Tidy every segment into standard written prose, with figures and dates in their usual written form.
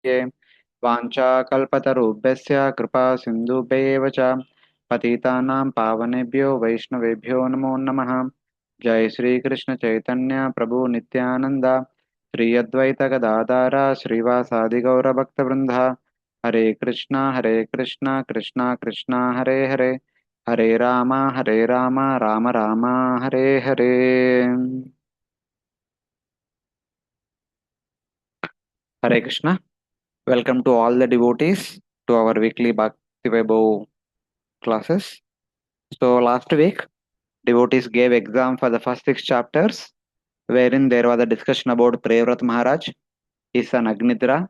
ये वाञ्छाकल्पतरुभ्यस्य कृपा सिन्धुभ्येव च पतितानां पावनेभ्यो वैष्णवेभ्यो नमो नमः। जय श्री कृष्ण चैतन्य प्रभु नित्यानंद श्री अद्वैत गदाधर श्रीवासादि गौर भक्तवृंद। हरे Krishna Krishna Krishna Hare Hare Hare Ram Ram Ram Hare Hare. Hare Krishna. Welcome to all the devotees to our weekly Bhakti Vaibhav classes. So last week, devotees gave exam for the first six chapters, wherein there was a discussion about Prayavrat Maharaj, his son Agnidra,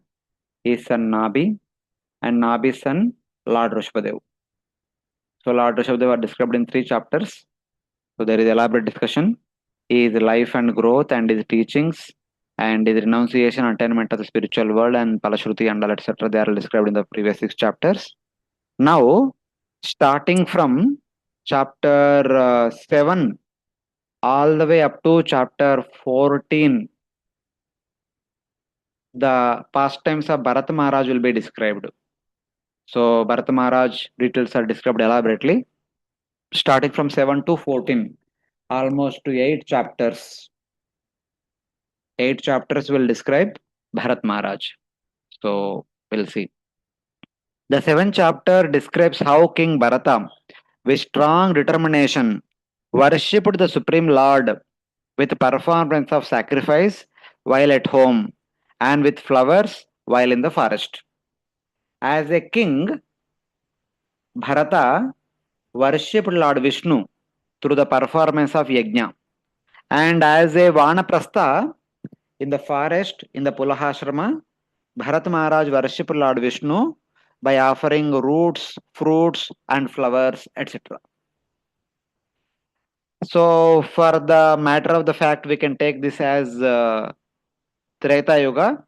his son Nabi, and Nabi's son Lord Rishabhadev. So Lord Rishabhadev are described in three chapters. So there is elaborate discussion. His life and growth and his teachings and his renunciation, attainment of the spiritual world and Palashruti and all etc. They are described in the previous six chapters. Now, starting from chapter 7 all the way up to chapter 14, the pastimes of Bharata Maharaj will be described. So, Bharata Maharaj details are described elaborately, starting from 7 to 14, almost to 8 chapters. 8 chapters will describe Bharat Maharaj. So, we'll see. The seventh chapter describes how King Bharata, with strong determination, worshipped the Supreme Lord with performance of sacrifice while at home and with flowers while in the forest. As a king, Bharata worshipped Lord Vishnu through the performance of yajna. And as a Vanaprastha in the forest in the Pulahashrama, Bharat Maharaj worshipped Lord Vishnu by offering roots, fruits, and flowers, etc. So, for the matter of the fact, we can take this as Treta Yuga.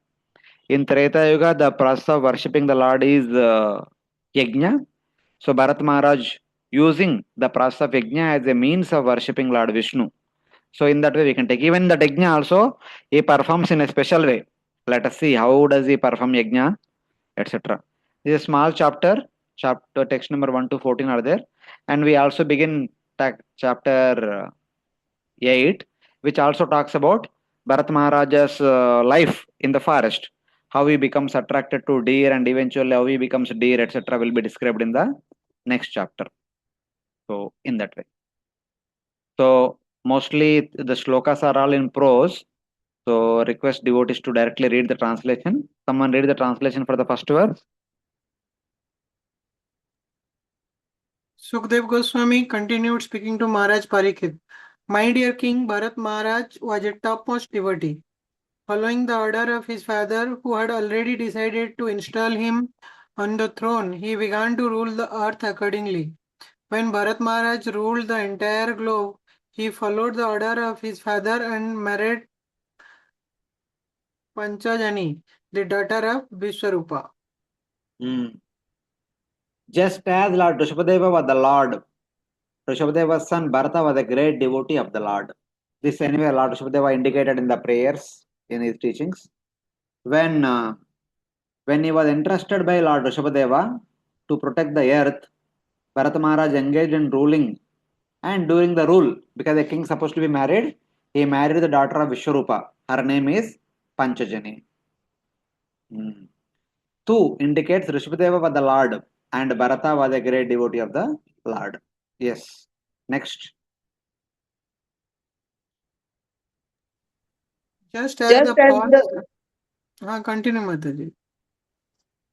In Treta Yuga, the process of worshipping the Lord is yajna. So, Bharat Maharaj using the process of yajna as a means of worshipping Lord Vishnu. So, in that way, we can take even the yajna also, he performs in a special way. Let us see how does he perform yajna, etc. This is a small chapter. Chapter text number 1 to 14 are there, and we also begin chapter 8, which also talks about Bharat Maharaja's life in the forest, how he becomes attracted to deer and eventually how he becomes deer, etc., will be described in the next chapter. So, in that way. So, mostly the shlokas are all in prose. So, request devotees to directly read the translation. Someone read the translation for the first verse. Sukdev Goswami continued speaking to Maharaj Parikshit. My dear king, Bharat Maharaj was a topmost devotee. Following the order of his father, who had already decided to install him on the throne, he began to rule the earth accordingly. When Bharat Maharaj ruled the entire globe, he followed the order of his father and married Panchajani, the daughter of Vishwarupa. Just as Lord Rishabhadeva was the Lord, Rishabhadeva's son Bharata was a great devotee of the Lord. This anyway Lord Rishabhadeva indicated in the prayers in his teachings. When when he was entrusted by Lord Rishabhadeva to protect the earth, Bharata Maharaj engaged in ruling, and during the rule, because a king supposed to be married, he married the daughter of Vishwarupa. Her name is Panchajani. Two indicates Rishabhadeva was the Lord and Bharata was a great devotee of the Lord. Yes. Next. Just as Just the as false. the Continue, Mataji.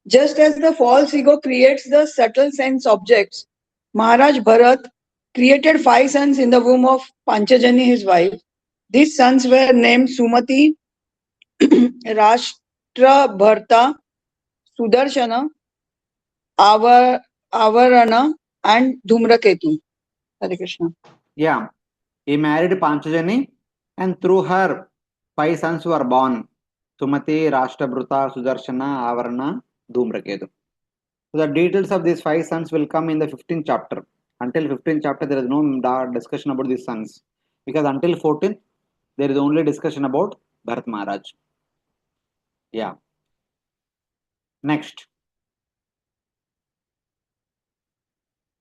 just as the false ego creates the subtle sense objects, Maharaj Bharat created 5 sons in the womb of Panchajani, his wife. These sons were named Sumati, Rashtra Bharta, Sudarshana, Avarana, and Dhumraketu. Hare Krishna. Yeah. He married Panchajani and through her 5 sons were born. Sumati, Rashtrabhuta, Sudarshana, Avarana, Dhumraketu. So the details of these 5 sons will come in the 15th chapter. Until 15th chapter, there is no discussion about these sons. Because until 14th, there is only discussion about Bharat Maharaj. Yeah. Next.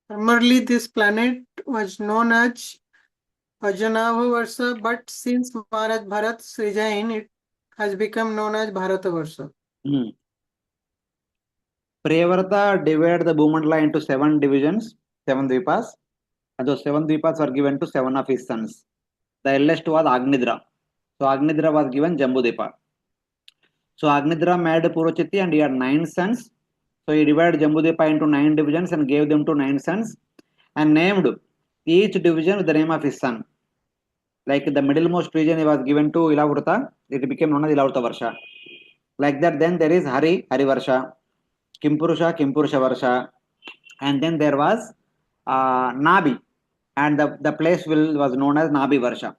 Formerly, this planet was known as Ajanava but since Maharaj Bharat's reign, it has become known as Bharatavarsa. Priyavrata divided the Bhumandala into 7 divisions, 7 dvipas, and those 7 dvipas were given to 7 of his sons. The eldest was Agnidra. So Agnidra was given Jambudvipa. So Agnidra married Purochiti and he had 9 sons. So he divided Jambudvipa into 9 divisions and gave them to 9 sons and named each division with the name of his son. Like the middlemost region he was given to Ilavrata, it became known as Ilavrata Varsha. Like that, then there is Hari Varsha, Kimpurusha Varsha, and then there was Nabi, and the place was known as Nabi Varsha.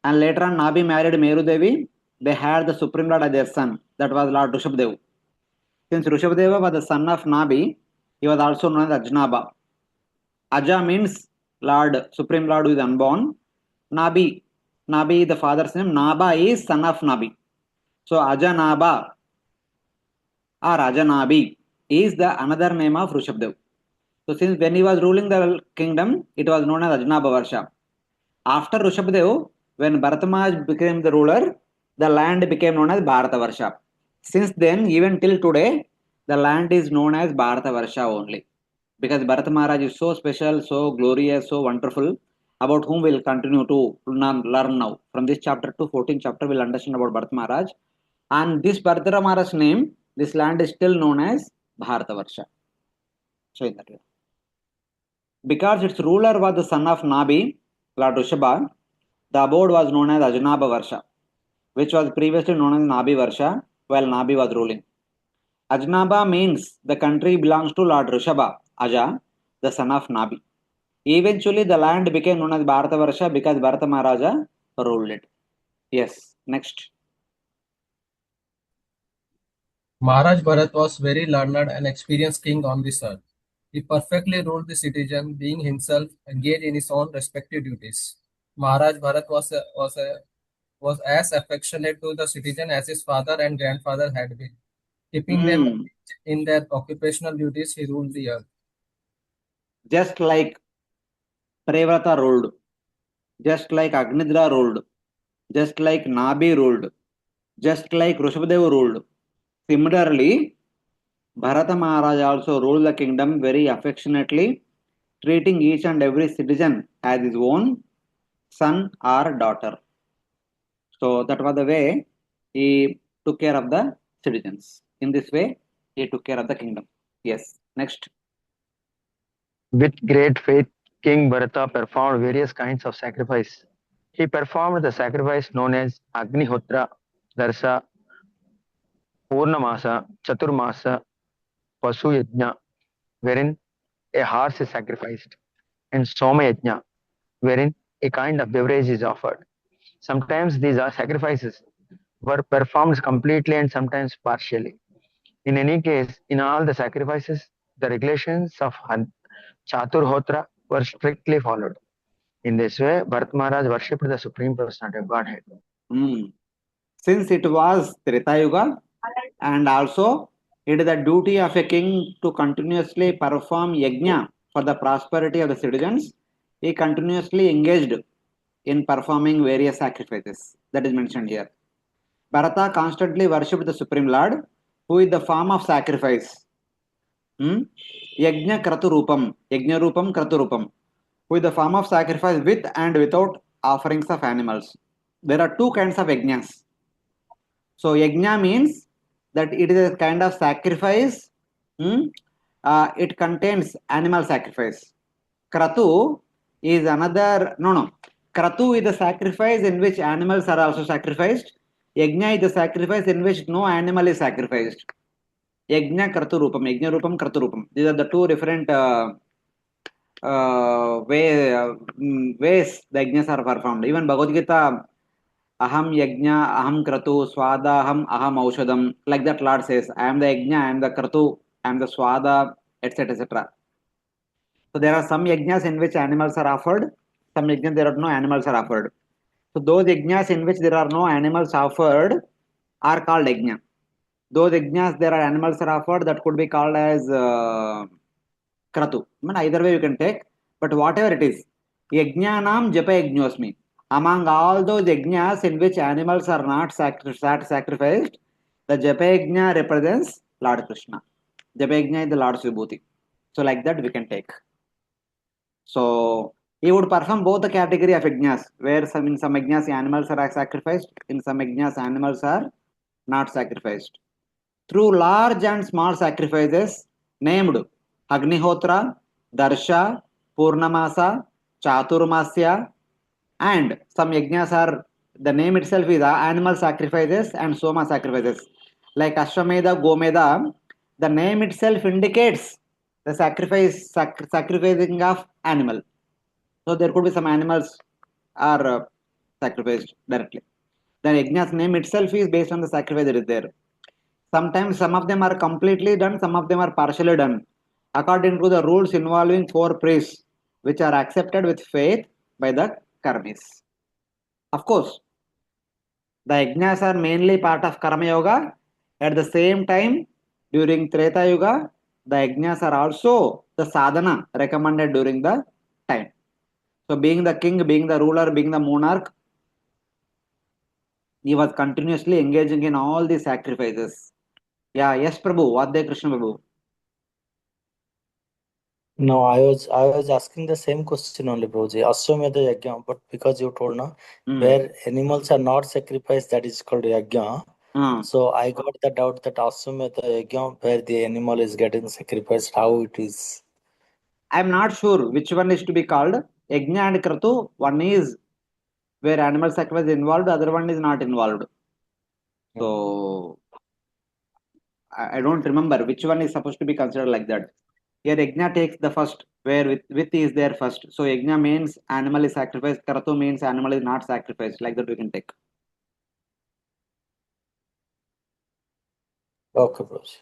And later on, Nabi married Meru Devi. They had the Supreme Lord as their son, that was Lord Rishabdev. Since Rishabdeva was the son of Nabi, he was also known as Ajnaba. Aja means Lord, Supreme Lord who is unborn. Nabi, the father's name. Naba is son of Nabi. So Ajanaba or Ajanabi is the another name of Rishabdev. So since when he was ruling the kingdom, it was known as Ajnaba Varsha. After Rishabdev, when Bharatamaharaj became the ruler, the land became known as Bharata Varsha. Since then, even till today, the land is known as Bharata Varsha only. Because Bharata Maharaj is so special, so glorious, so wonderful, about whom we'll continue to learn now. From this chapter to 14th chapter, we'll understand about Bharata Maharaj. And this Bharata Maharaj's name, this land is still known as Bharata Varsha. So in that way. Because its ruler was the son of Nabi, Lord Rishabha, the abode was known as Ajnaba Varsha, which was previously known as Nabi Varsha while Nabi was ruling. Ajnaba means the country belongs to Lord Rishabha, Aja, the son of Nabi. Eventually, the land became known as Bharata Varsha because Bharata Maharaja ruled it. Yes, next. Maharaj Bharat was very learned and experienced king on this earth. He perfectly ruled the citizen, being himself engaged in his own respective duties. Maharaj Bharat was as affectionate to the citizen as his father and grandfather had been. Keeping them in their occupational duties, he ruled the earth. Just like Prevrata ruled, just like Agnidra ruled, just like Nabi ruled, just like Rishabdev ruled. Similarly, Bharata Maharaj also ruled the kingdom very affectionately, treating each and every citizen as his own son or daughter. So that was the way he took care of the citizens. In this way, he took care of the kingdom. Yes. Next. With great faith, King Bharata performed various kinds of sacrifice. He performed the sacrifice known as Agnihotra, Darsa, Purnamasa, Chaturmasa, Pasu Yajna, wherein a horse is sacrificed, and Soma Yajna, wherein a kind of beverage is offered. Sometimes these are sacrifices were performed completely and sometimes partially. In any case, in all the sacrifices, the regulations of Chaturhotra were strictly followed. In this way, Bharat Maharaj worshipped the Supreme Personality of Godhead. Since it was Treta Yuga, and also it is the duty of a king to continuously perform yajna for the prosperity of the citizens, he continuously engaged in performing various sacrifices. That is mentioned here. Bharata constantly worshipped the Supreme Lord, who is the form of sacrifice. Yajna Kraturupam, Yajna Rupam Kraturupam, who is the form of sacrifice with and without offerings of animals. There are two kinds of yajnas. So yajna means that it is a kind of sacrifice. It contains animal sacrifice. Kratu is another. No. Kratu is the sacrifice in which animals are also sacrificed. Yajna is the sacrifice in which no animal is sacrificed. Yajna Kratu Rupam, Yajna Rupam, Kratu Rupam. These are the two different ways the yajnas are performed. Even Bhagavad Gita, Aham Yajna, Aham Kratu, Swada, Aham Aushadam. Like that, Lord says, I am the Yajna, I am the Kratu, I am the Swada, etc. etc. So there are some yajnas in which animals are offered, some yajnas there are no animals are offered. So those yajnas in which there are no animals offered are called yajna. those yajnas there are animals are offered, that could be called as kratu. I mean, either way you can take, but whatever it is, yajnanam japa yajnosmi. Among all those yajnas in which animals are not sacrificed, the japa yajna represents Lord Krishna. Japa yajna is the Lord's vibhuti. So like that we can take. So he would perform both the category of yajnas, where in some yajnas animals are sacrificed, in some yajnas animals are not sacrificed. Through large and small sacrifices named Agnihotra, Darsha, Purnamasa, Chaturmasya, and some yajnas are, the name itself is animal sacrifices and Soma sacrifices. Like Ashwamedha, Gomedha, the name itself indicates the sacrificing of animal. So there could be some animals are sacrificed directly. The yajna's name itself is based on the sacrifice that is there. Sometimes some of them are completely done, some of them are partially done, according to the rules involving 4 priests, which are accepted with faith by the karmis. Of course, the yajnas are mainly part of Karma Yoga. At the same time, during Treta Yuga, the yajnas are also the sadhana recommended during the time. So, being the king, being the ruler, being the monarch, he was continuously engaging in all these sacrifices. Yeah, yes, Prabhu, what they Krishna Prabhu. No, I was asking the same question only, Broji. Ashwamedha Yajna, but because you told na, where animals are not sacrificed, that is called Yajna. So I got the doubt that Ashwamedha Yajna, where the animal is getting sacrificed, how it is. I'm not sure which one is to be called. Yajna and Kratu, one is where animal sacrifice is involved, the other one is not involved. So I don't remember which one is supposed to be considered like that. Here Yajna takes the first, where with is there first. So Yajna means animal is sacrificed, Kratu means animal is not sacrificed. Like that we can take. Okay, Broji.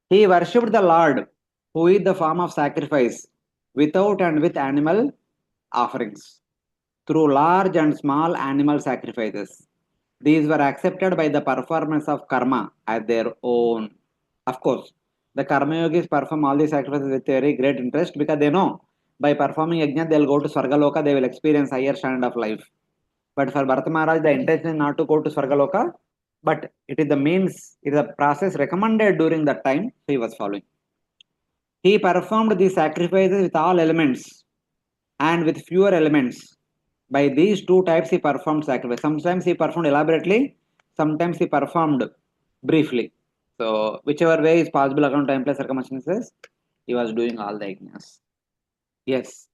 He worshipped the Lord, who is the form of sacrifice, without and with animal offerings, through large and small animal sacrifices. These were accepted by the performance of karma as their own. Of course, the karma yogis perform all these sacrifices with very great interest, because they know by performing yajna they'll go to Swargaloka, they will experience higher standard of life. But for Bharata Maharaj, the intention is not to go to Swargaloka, but it is the means, it is a process recommended during that time, so he was following. He performed these sacrifices with all elements and with fewer elements. By these two types, he performed sacrifice. Sometimes he performed elaborately, sometimes he performed briefly. So, whichever way is possible according to time, place, circumstances, he was doing all the yajnas. Yes,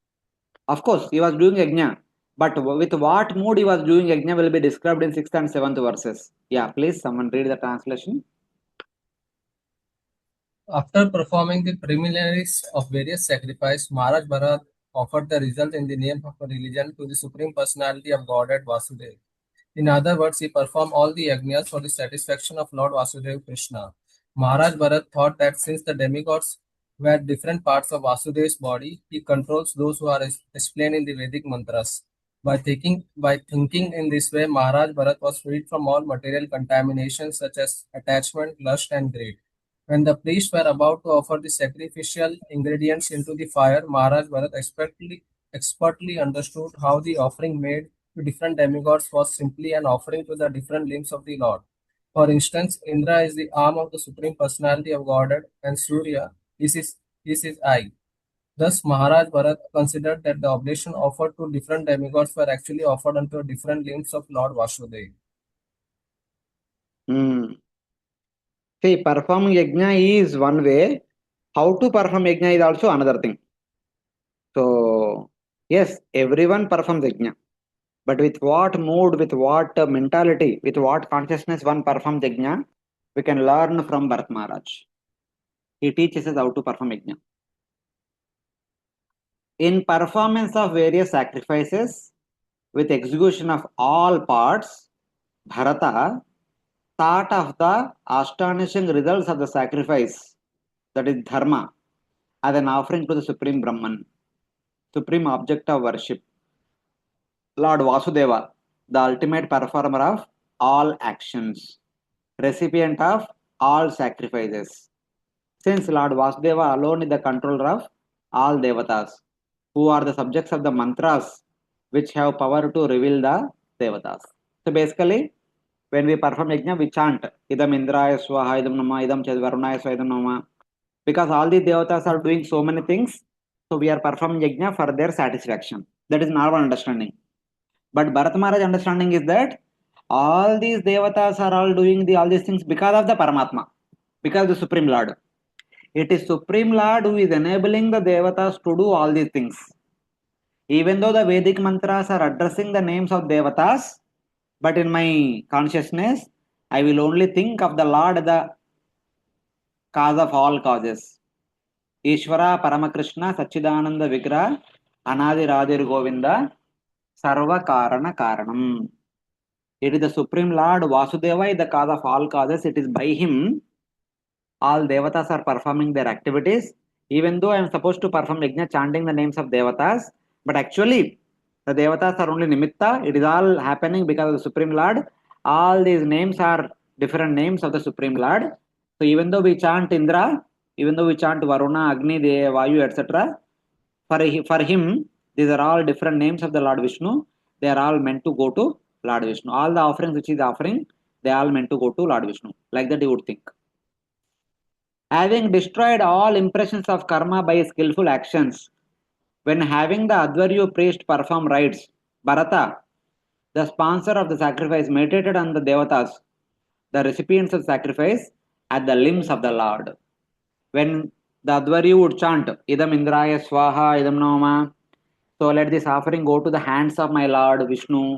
of course, he was doing yajna, but with what mood he was doing yajna will be described in 6th and 7th verses. Yeah, please, someone read the translation. After performing the preliminaries of various sacrifices, Maharaj Bharat offered the result in the name of a religion to the Supreme Personality of Godhead Vasudeva. In other words, he performed all the yajnas for the satisfaction of Lord Vasudeva Krishna. Maharaj Bharat thought that since the demigods were different parts of Vasudeva's body, he controls those who are explained in the Vedic mantras. By thinking in this way, Maharaj Bharat was freed from all material contaminations such as attachment, lust, and greed. When the priests were about to offer the sacrificial ingredients into the fire, Maharaj Bharat expertly understood how the offering made to different demigods was simply an offering to the different limbs of the Lord. For instance, Indra is the arm of the Supreme Personality of Godhead, and Surya is his eye. Thus, Maharaj Bharat considered that the oblation offered to different demigods were actually offered unto different limbs of Lord Vasudeva. See, performing yajna is one way. How to perform yajna is also another thing. So, yes, everyone performs yajna. But with what mood, with what mentality, with what consciousness one performs yajna, we can learn from Bharat Maharaj. He teaches us how to perform yajna. In performance of various sacrifices, with execution of all parts, Bharata thought of the astonishing results of the sacrifice, that is dharma, as an offering to the Supreme Brahman, supreme object of worship, Lord Vasudeva. the ultimate performer of all actions, recipient of all sacrifices. Since Lord Vasudeva alone is the controller of all devatas, who are the subjects of the mantras which have power to reveal the devatas. So basically, when we perform yajna, we chant idam indraya swaha, idam nama, idam varunaya swaha, idam nama. Because all the devatas are doing so many things, so we are performing yajna for their satisfaction. That is normal understanding. But Bharat Maharaj understanding is that all these devatas are all doing all these things because of the Paramatma, because of the Supreme Lord. It is Supreme Lord who is enabling the devatas to do all these things. Even though the Vedic mantras are addressing the names of devatas, but in my consciousness, I will only think of the Lord, the cause of all causes. Ishvara Paramakrishna Sachidananda Vigra Anadi Radir Govinda Sarva Karana Karanam. It is the Supreme Lord Vasudeva is the cause of all causes. It is by him all devatas are performing their activities. Even though I am supposed to perform yajna chanting the names of devatas, but actually the devatas are only nimitta. It is all happening because of the Supreme Lord. All these names are different names of the Supreme Lord. So even though we chant Indra, even though we chant Varuna, Agni, Vayu, etc., for him, these are all different names of the Lord Vishnu. They are all meant to go to Lord Vishnu. All the offerings which he is offering, they are all meant to go to Lord Vishnu. Like that you would think. Having destroyed all impressions of karma by skillful actions, when having the Advaryu priest perform rites, Bharata, the sponsor of the sacrifice, meditated on the devatas, the recipients of sacrifice, at the limbs of the Lord. When the Advaryu would chant, Idam Indraya Swaha, Idam Nama, so let this offering go to the hands of my Lord Vishnu.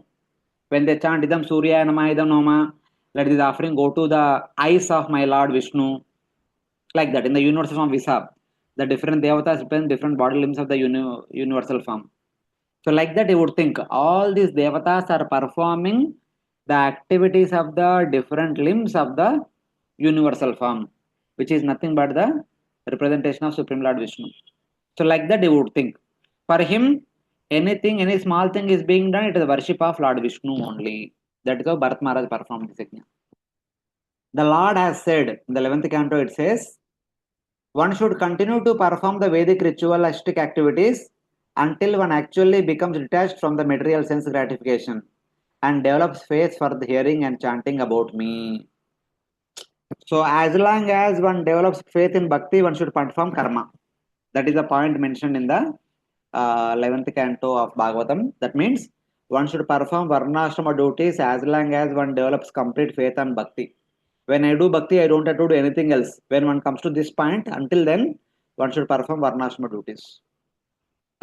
When they chant Idam Surya Nama, Idam Nama, let this offering go to the eyes of my Lord Vishnu. Like that, in the universal form, we have the different devatas represent different body limbs of the universal form. So, like that, you would think all these devatas are performing the activities of the different limbs of the universal form, which is nothing but the representation of Supreme Lord Vishnu. So, like that, you would think for him, anything, any small thing is being done, it is the worship of Lord Vishnu only. That is how Bharat Maharaj performed this yajna. The Lord has said in the 11th canto, it says, one should continue to perform the Vedic ritualistic activities until one actually becomes detached from the material sense gratification and develops faith for the hearing and chanting about me. So, as long as one develops faith in bhakti, one should perform karma. That is the point mentioned in the 11th canto of Bhagavatam. That means one should perform varnashrama duties as long as one develops complete faith and bhakti. When I do bhakti, I don't have to do anything else. When one comes to this point, until then, one should perform varnashrama duties.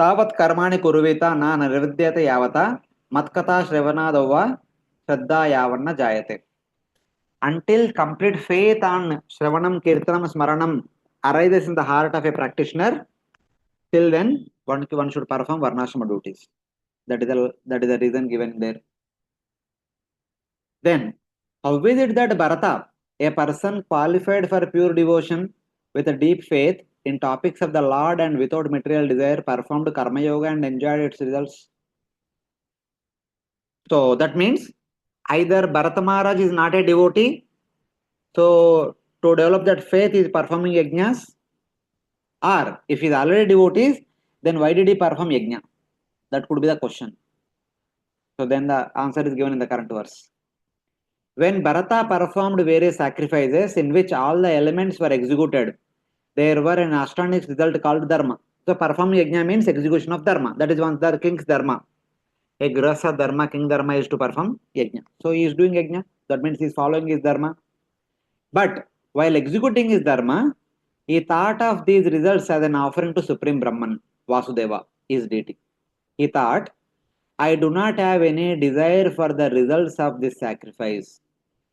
Tavat karmani kuruvita na nirvidyate yavata matkata shravanadova shraddha yavanna jayate. Until complete faith on Shravanam, Kirtanam, Smaranam arises in the heart of a practitioner, till then one should perform Varnashrama duties. That is the reason given there. Then, how is it that Bharata, a person qualified for pure devotion with a deep faith in topics of the Lord and without material desire, performed Karma Yoga and enjoyed its results? So that means either Bharata Maharaj is not a devotee, so to develop that faith he is performing yajnas, or if he is already devotee, then why did he perform yajna? That could be the question. So then the answer is given in the current verse. When Bharata performed various sacrifices in which all the elements were executed, there were an astonishing result called dharma. So performing yajna means execution of dharma. That is one the king's dharma. A grasa dharma, king dharma is to perform yajna. So he is doing yajna. That means he is following his dharma. But while executing his dharma, he thought of these results as an offering to Supreme Brahman, Vasudeva, his deity. He thought, I do not have any desire for the results of this sacrifice.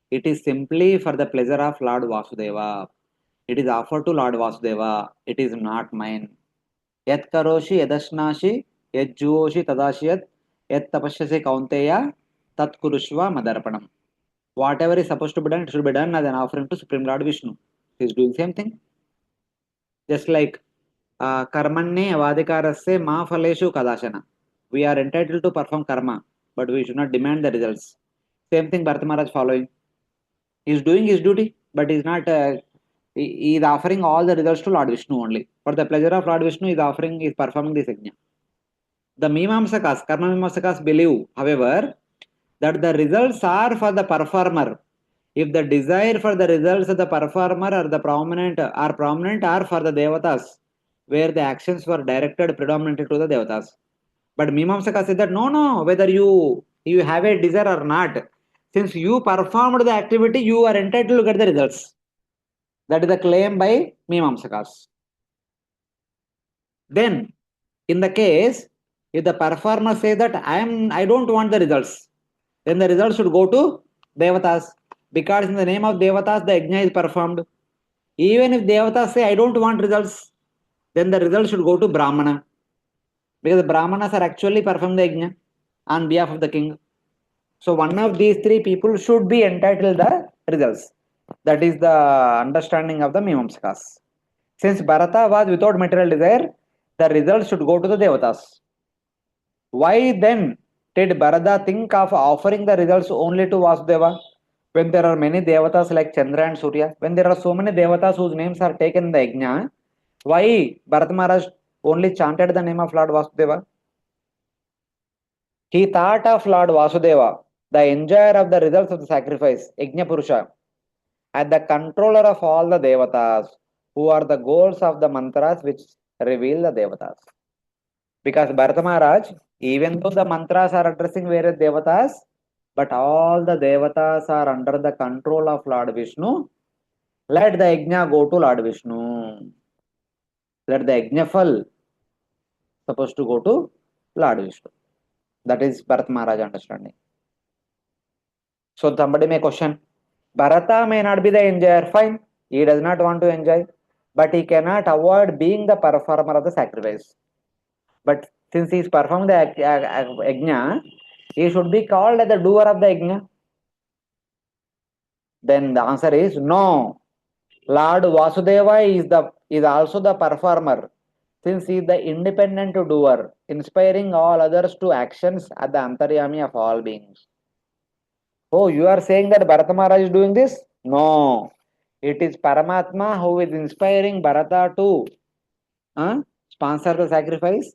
It is simply for the pleasure of Lord Vasudeva. It is offered to Lord Vasudeva. It is not mine. Yat karoshi yadashnashi yat juoshi tadashiyat yat tapashyasi kaunteya tat kurushva madarpanam. Whatever is supposed to be done, it should be done as an offering to Supreme Lord Vishnu. He is doing same thing. Just like karmanne avadikarasya ma phaleshu kadashana. We are entitled to perform karma, but we should not demand the results. Same thing Bharata Maharaj following. He is doing his duty, but he is not. He is offering all the results to Lord Vishnu only. For the pleasure of Lord Vishnu, he is performing this yajna. The Mimamsakas, Karma Mimamsakas believe, however, that the results are for the performer. If the desire for the results of the performer are prominent are for the devatas, where the actions were directed predominantly to the devatas. But Mimamsaka said that no, whether you have a desire or not, since you performed the activity, you are entitled to get the results. That is the claim by Mimamsakas. Then, in the case, if the performer says that I don't want the results, then the results should go to Devatas. Because in the name of Devatas, the yajna is performed. Even if Devatas say I don't want results, then the results should go to Brahmana. Because the Brahmanas are actually performing the yajna on behalf of the king. So one of these three people should be entitled the results. That is the understanding of the Mimamsakas. Since Bharata was without material desire, the results should go to the Devatas. Why then did Bharata think of offering the results only to Vasudeva? When there are many Devatas like Chandra and Surya, when there are so many Devatas whose names are taken in the Yajna, why Bharata Maharaj only chanted the name of Lord Vasudeva? He thought of Lord Vasudeva, the enjoyer of the results of the sacrifice, Yajna Purusha, as the controller of all the Devatas, who are the goals of the mantras which reveal the Devatas. Because Bharata Maharaj, even though the mantras are addressing various Devatas, but all the Devatas are under the control of Lord Vishnu. Let the Yajna go to Lord Vishnu. Let the Yajna fal supposed to go to Lord Vishnu. That is Bharata Maharaj understanding. So somebody may question, Bharata may not be the enjoyer, fine. He does not want to enjoy, but he cannot avoid being the performer of the sacrifice. But since he is performing the yajna, he should be called as the doer of the yajna. Then the answer is no. Lord Vasudeva is also the performer, since he is the independent doer, inspiring all others to actions at the antaryami of all beings. Oh, you are saying that Bharata Maharaj is doing this? No. It is Paramatma who is inspiring Bharata to sponsor the sacrifice.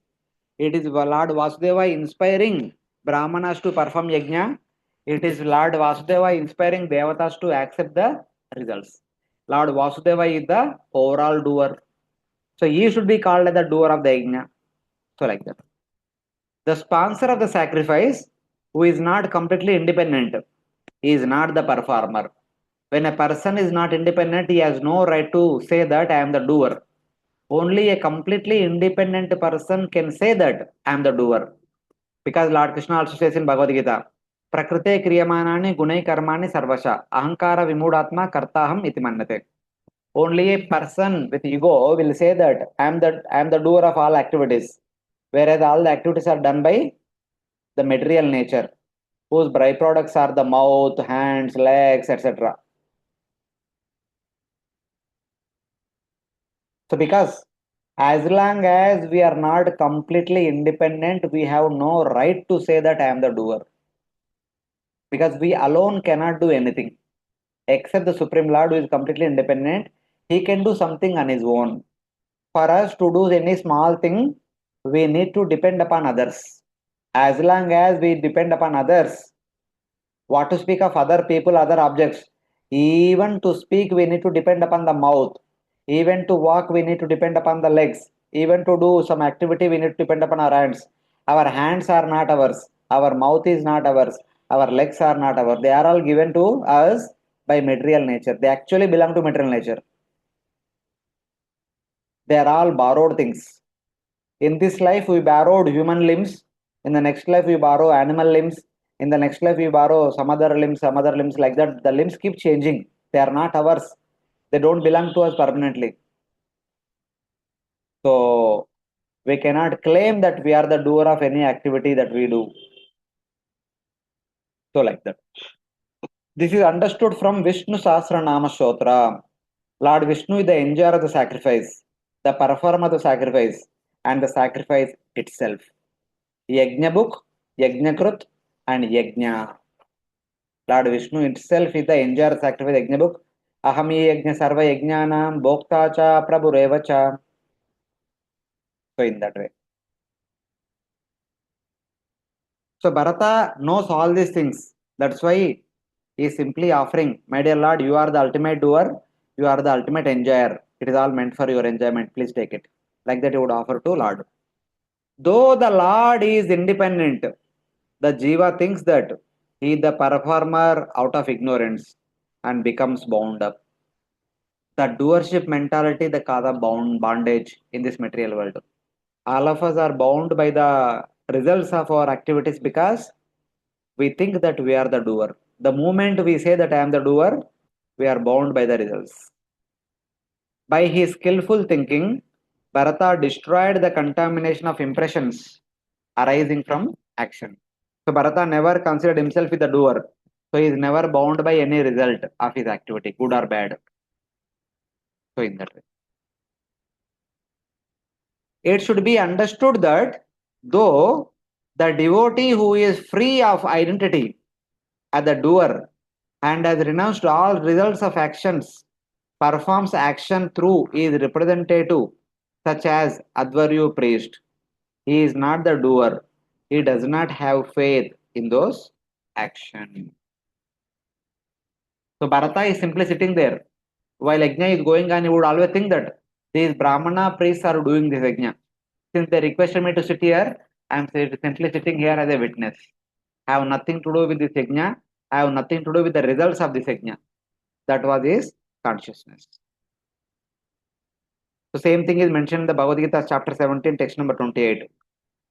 It is Lord Vasudeva inspiring Brahmanas to perform yajna. It is Lord Vasudeva inspiring Devatas to accept the results. Lord Vasudeva is the overall doer. So he should be called as the doer of the yajna. So like that. The sponsor of the sacrifice, who is not completely independent, he is not the performer. When a person is not independent, he has no right to say that I am the doer. Only a completely independent person can say that I am the doer. Because Lord Krishna also says in Bhagavad Gita, Prakrite kriyamanani gunai karmani sarvasha ahankara vimudatma kartaham iti mannate. Only a person with ego will say that I am the doer of all activities, whereas all the activities are done by the material nature, whose byproducts are the mouth, hands, legs, etc. So because as long as we are not completely independent, we have no right to say that I am the doer. Because we alone cannot do anything. Except the Supreme Lord who is completely independent, he can do something on his own. For us to do any small thing, we need to depend upon others. As long as we depend upon others, what to speak of other people, other objects, even to speak, we need to depend upon the mouth. Even to walk, we need to depend upon the legs. Even to do some activity, we need to depend upon our hands. Our hands are not ours. Our mouth is not ours. Our legs are not ours. They are all given to us by material nature. They actually belong to material nature. They are all borrowed things. In this life, we borrowed human limbs. In the next life, we borrow animal limbs. In the next life, we borrow some other limbs, like that. The limbs keep changing. They are not ours. They don't belong to us permanently. So, we cannot claim that we are the doer of any activity that we do. So, like that. This is understood from Vishnu Sahasranama Stotra. Lord Vishnu is the enjoyer of the sacrifice, the performer of the sacrifice, and the sacrifice itself. Yajna book, Yajnakrut, and yajna. Lord Vishnu itself is the enjoyer sacrifice yajna book. Aham yajna sarva yajnanam bhokta cha prabhureva cha. So in that way. So Bharata knows all these things. That's why he is simply offering, my dear Lord, you are the ultimate doer, you are the ultimate enjoyer. It is all meant for your enjoyment. Please take it. Like that he would offer to Lord. Though the Lord is independent, the Jiva thinks that he is the performer out of ignorance and becomes bound up. The doership mentality, the cause of bondage in this material world. All of us are bound by the results of our activities because we think that we are the doer. The moment we say that I am the doer, we are bound by the results. By his skillful thinking, Bharata destroyed the contamination of impressions arising from action. So Bharata never considered himself as the doer. So he is never bound by any result of his activity, good or bad. So in that way. It should be understood that though the devotee who is free of identity as the doer and has renounced all results of actions performs action through his representative, such as Advaryu priest. He is not the doer. He does not have faith in those actions. So Bharata is simply sitting there. While Yajna is going on, he would always think that these Brahmana priests are doing this Yajna. Since they requested me to sit here, I am simply sitting here as a witness. I have nothing to do with this Yajna. I have nothing to do with the results of this Yajna. That was his consciousness. So same thing is mentioned in the Bhagavad Gita chapter 17, text number 28.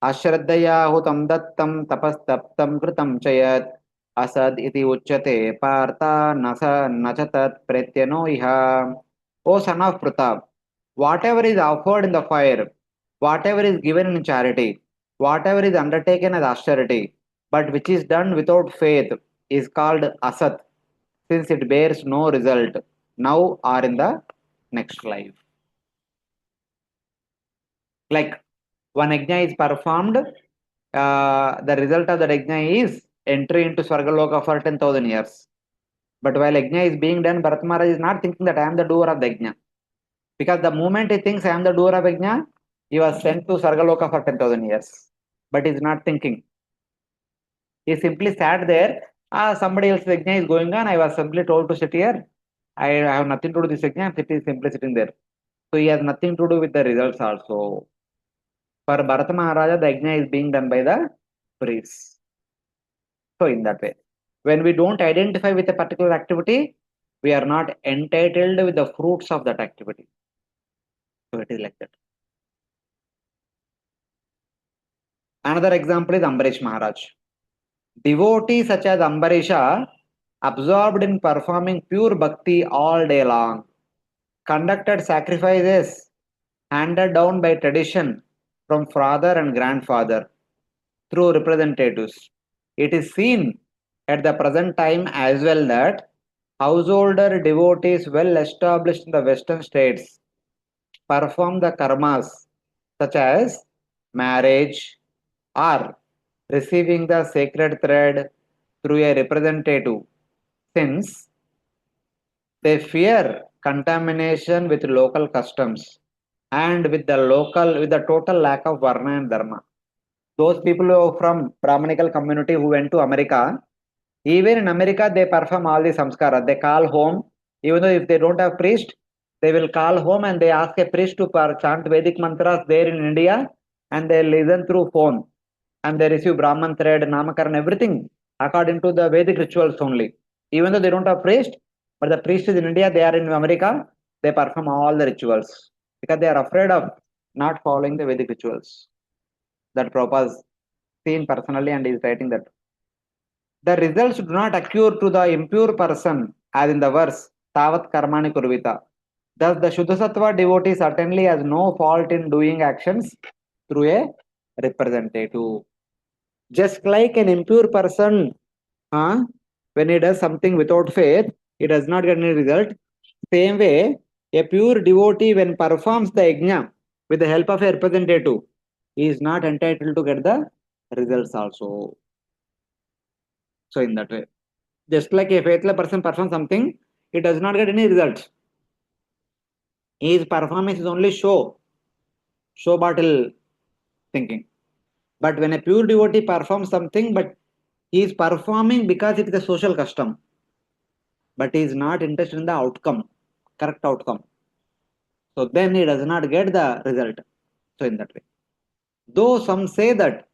Ashraddhaya hutam dattam tapastaptam kritam chayat asad iti uchyate partha nachatat pretyano iha. O son of Pratap, whatever is offered in the fire, whatever is given in charity, whatever is undertaken as austerity, but which is done without faith, is called asat, since it bears no result now or in the next life. Like one yajna is performed, the result of the yajna is entry into Swargaloka for 10,000 years. But while yajna is being done, Bharat Maharaj is not thinking that I am the doer of the yajna. Because the moment he thinks I am the doer of yajna, he was sent to Swargaloka for 10,000 years. But he is not thinking. He simply sat there. Somebody else's yajna is going on. I was simply told to sit here. I have nothing to do with this yajna. I am simply sitting there. So he has nothing to do with the results also. For Bharata Maharaja, the yajna is being done by the priests. So in that way, when we don't identify with a particular activity, we are not entitled with the fruits of that activity. So it is like that. Another example is Ambarish Maharaj. Devotees such as Ambarisha, absorbed in performing pure bhakti all day long, conducted sacrifices handed down by tradition from father and grandfather through representatives. It is seen at the present time as well that householder devotees well established in the western states perform the karmas such as marriage or receiving the sacred thread through a representative, since they fear contamination with local customs and with the total lack of varna and dharma. Those people who are from Brahmanical community who went to America, even in America, they perform all the samskaras. They call home, even though if they don't have priest, they will call home and they ask a priest to chant Vedic mantras there in India, and they listen through phone, and they receive Brahman thread, Namakaran, everything according to the Vedic rituals only. Even though they don't have priest, but the priest is in India, they are in America, they perform all the rituals because they are afraid of not following the Vedic rituals. That Prabhupada has seen personally and is writing that the results do not accrue to the impure person, as in the verse, Tavat Karmani Kurvita. Thus, the Shuddhasattva devotee certainly has no fault in doing actions through a representative. Just like an impure person, when he does something without faith, he does not get any result. Same way, a pure devotee, when performs the yajna with the help of a representative, he is not entitled to get the results also. So in that way, just like a faithless person performs something, he does not get any result. His performance is only show bottle thinking. But when a pure devotee performs something, but he is performing because it is a social custom, but he is not interested in the outcome, correct outcome. So then he does not get the result. So in that way, though some say that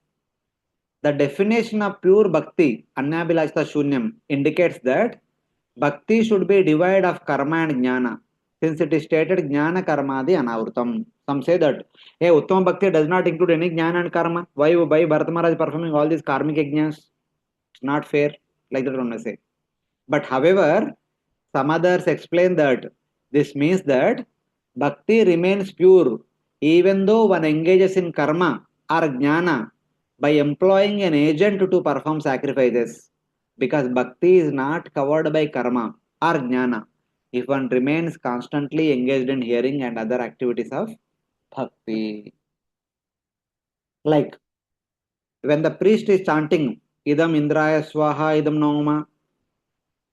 the definition of pure bhakti, Annabhilashta Shunyam, indicates that bhakti should be devoid of karma and jnana, since it is stated jnana karmadi anavrutam. Some say that, hey, Uttama bhakti does not include any jnana and karma. Why Bharata Maharaj performing all these karmic yajnas? It's not fair, like that one may say. But however, some others explain that this means that bhakti remains pure even though one engages in karma or jnana by employing an agent to perform sacrifices, because bhakti is not covered by karma or jnana if one remains constantly engaged in hearing and other activities of bhakti. Like when the priest is chanting idam indraya swaha idam nauma,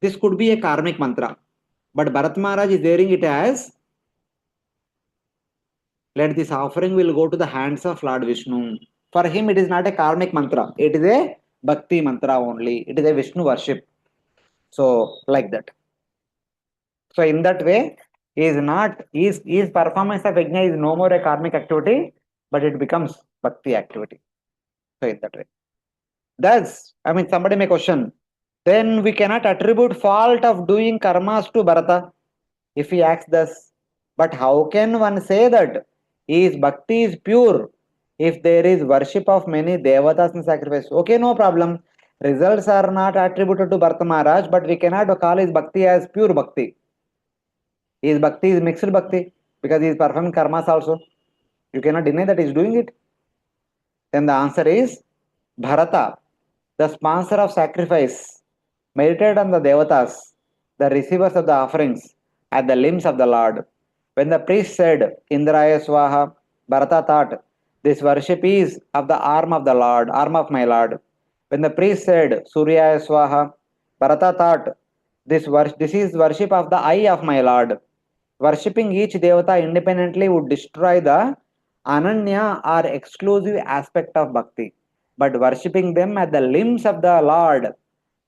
this could be a karmic mantra, but Bharat Maharaj is hearing it as, let this offering will go to the hands of Lord Vishnu. For him, it is not a karmic mantra. It is a bhakti mantra only. It is a Vishnu worship. So, like that. So, in that way, his performance of yajna is no more a karmic activity, but it becomes bhakti activity. So, in that way. Thus, somebody may question, then we cannot attribute fault of doing karmas to Bharata if he acts thus. But how can one say that his bhakti is pure if there is worship of many devatas and sacrifice? Okay, no problem. Results are not attributed to Bharata Maharaj, but we cannot call his bhakti as pure bhakti. His bhakti is mixed bhakti because he is performing karmas also. You cannot deny that he is doing it. Then the answer is Bharata, the sponsor of sacrifice, meditated on the devatas, the receivers of the offerings, at the limbs of the Lord. When the priest said, Indraya Swaha, Bharata thought, this worship is of the arm of the Lord, arm of my Lord. When the priest said, Suryaya Swaha, Bharata thought, this is worship of the eye of my Lord. Worshipping each devata independently would destroy the ananya or exclusive aspect of bhakti, but worshipping them at the limbs of the Lord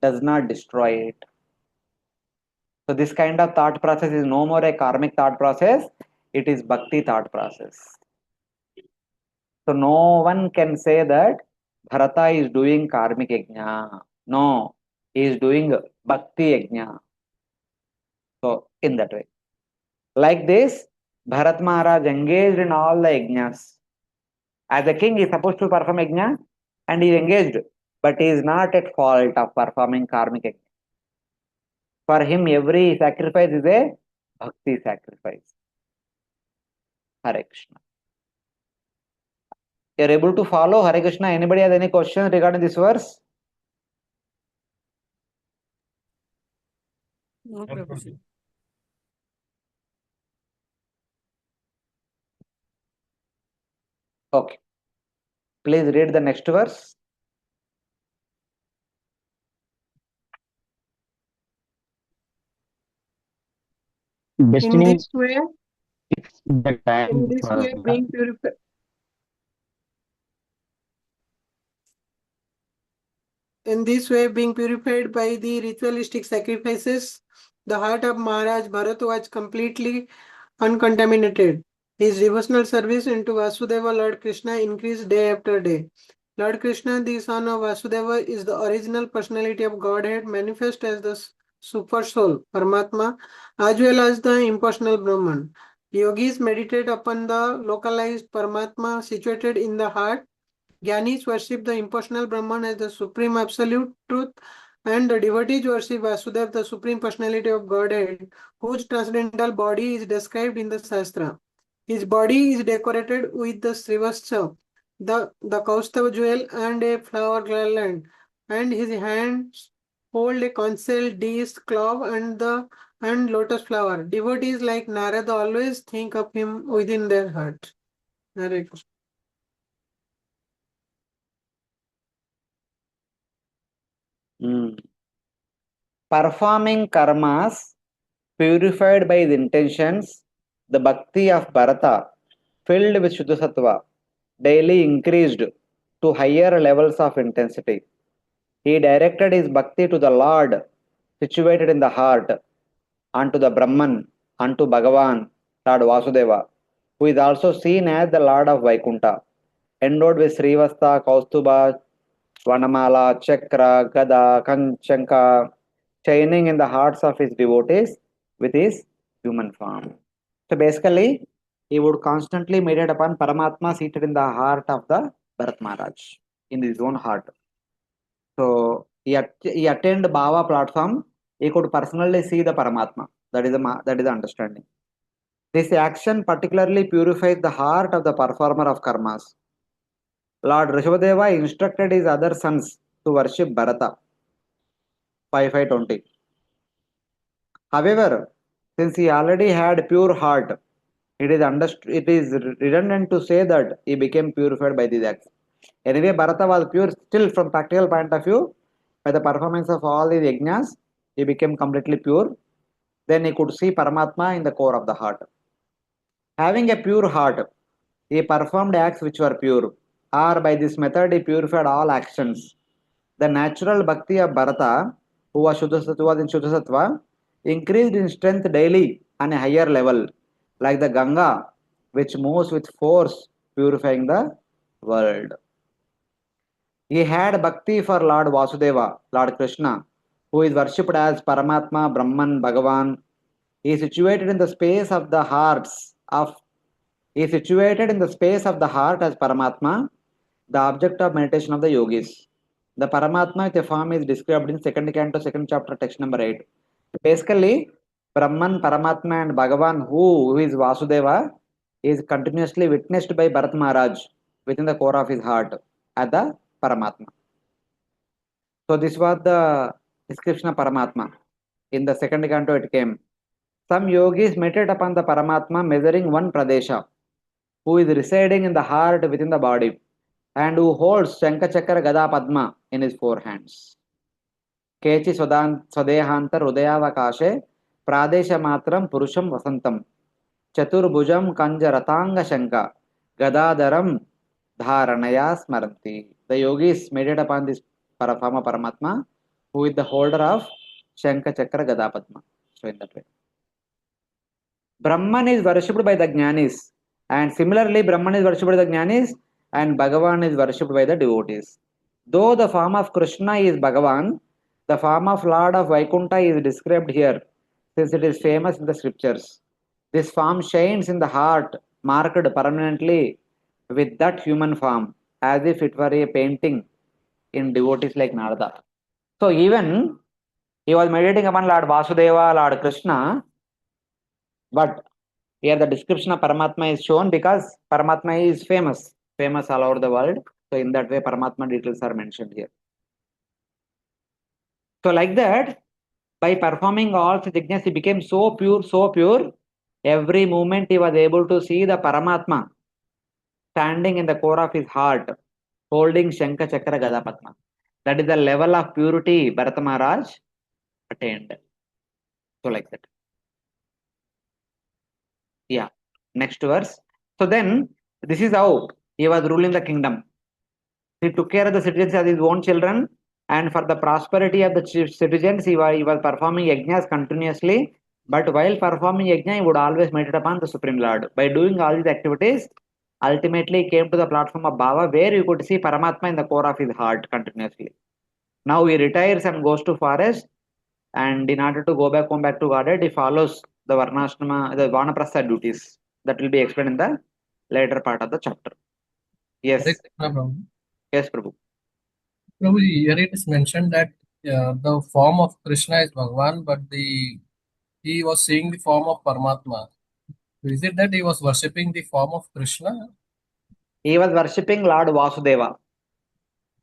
does not destroy it. So this kind of thought process is no more a karmic thought process, it is bhakti thought process. So no one can say that Bharata is doing karmic yajna. No, he is doing bhakti yajna. So in that way. Like this, Bharat Maharaj engaged in all the yajnas. As a king, he is supposed to perform yajna and he is engaged, but he is not at fault of performing karmic yajna. For him, every sacrifice is a bhakti sacrifice. Hare Krishna. You are able to follow Hare Krishna? Anybody has any questions regarding this verse? No, Prabhuji. Okay. Please read the next verse. In Destiny this way, fixed the time for being purified. In this way, being purified by the ritualistic sacrifices, the heart of Maharaj Bharat was completely uncontaminated. His devotional service into Vasudeva Lord Krishna increased day after day. Lord Krishna, the son of Vasudeva, is the original personality of Godhead, manifest as the super soul, Paramatma, as well as the impersonal Brahman. Yogis meditate upon the localized Paramatma situated in the heart. Jnanis worship the impersonal Brahman as the supreme absolute truth, and the devotees worship Vasudeva, the supreme personality of Godhead, whose transcendental body is described in the Shastra. His body is decorated with the Srivastha, the Kaustava jewel, and a flower garland, and his hands hold a concealed disc, clove, and lotus flower. Devotees like Narada always think of him within their heart. Hare Krishna. performing karmas purified by his intentions, the bhakti of Bharata, filled with Shuddha Sattva, daily increased to higher levels of intensity. He directed his bhakti to the Lord, situated in the heart, unto the Brahman, unto Bhagavan, Lord Vasudeva, who is also seen as the Lord of Vaikuntha, endowed with Srivasta, Kaustuba, Vanamala, Chakra, Gada, Kanchanka, shining in the hearts of his devotees with his human form. So basically, he would constantly meditate upon Paramatma seated in the heart of the Bharat Maharaj, in his own heart. So he attained Bhava platform. He could personally see the Paramatma. That is the understanding. This action particularly purifies the heart of the performer of karmas. Lord Rishabhadeva instructed his other sons to worship Bharata. 5520. However, since he already had pure heart, it is redundant to say that he became purified by these acts. Anyway, Bharata was pure still from practical point of view. By the performance of all these yajnas, he became completely pure. Then he could see Paramatma in the core of the heart. Having a pure heart, he performed acts which were pure, or by this method he purified all actions. The natural bhakti of Bharata, who was in Shuddha Sattva, increased in strength daily on a higher level, like the Ganga, which moves with force, purifying the world. He had bhakti for Lord Vasudeva, Lord Krishna, who is worshipped as Paramatma, Brahman, Bhagavan. He is situated in the space of the hearts of He is situated in the space of the heart as Paramatma, the object of meditation of the yogis. The Paramatma with a form is described in second canto, second chapter, text number 8. Basically, Brahman, Paramatma, and Bhagavan, who is Vasudeva, is continuously witnessed by Bharat Maharaj within the core of his heart as the Paramatma. So, this was the description of Paramatma. In the second canto, it came. Some yogis meditate upon the Paramatma measuring one Pradesha, who is residing in the heart within the body, and who holds Shankha Chakra Gada Padma in his four hands. Kechi Swadehantar Hridayavakashe Pradesha Matram Purusham Vasantam Chaturbhujam Kanja Ratanga Shanka Gadadaram Dharanaya Smaranti. The yogis meditate upon this Parafama Paramatma, who is the holder of Shankha Chakra Gada Padma. So in that way. Brahman is worshipped by the Jnanis, and similarly Brahman is worshipped by the Jnanis and Bhagavan is worshipped by the devotees. Though the form of Krishna is Bhagavan, the form of Lord of Vaikuntha is described here, since it is famous in the scriptures. This form shines in the heart, marked permanently with that human form, as if it were a painting in devotees like Narada. So even he was meditating upon Lord Vasudeva, Lord Krishna, but here the description of Paramatma is shown because Paramatma is famous all over the world. So in that way, Paramatma details are mentioned here. So like that, by performing all such yajnas, he became so pure. Every moment he was able to see the Paramatma standing in the core of his heart, holding Shankha Chakra Gada Padma. That is the level of purity Bharata Maharaj attained. So like that. Yeah. Next verse. So then, this is how he was ruling the kingdom. He took care of the citizens as his own children, and for the prosperity of the citizens, he was performing yajnas continuously. But while performing yajna, he would always meditate upon the Supreme Lord. By doing all these activities, ultimately he came to the platform of Bhava, where you could see Paramatma in the core of his heart continuously. Now he retires and goes to forest, and in order to go back home back to Godhead, he follows the Varnashrama, the Vanaprastha duties. That will be explained in the later part of the chapter. Yes. Hare Krishna, Prabhu. Yes, Prabhu. Prabhu, here it is mentioned that the form of Krishna is Bhagavan, but he was seeing the form of Paramatma. Is it that he was worshipping the form of Krishna? He was worshipping Lord Vasudeva.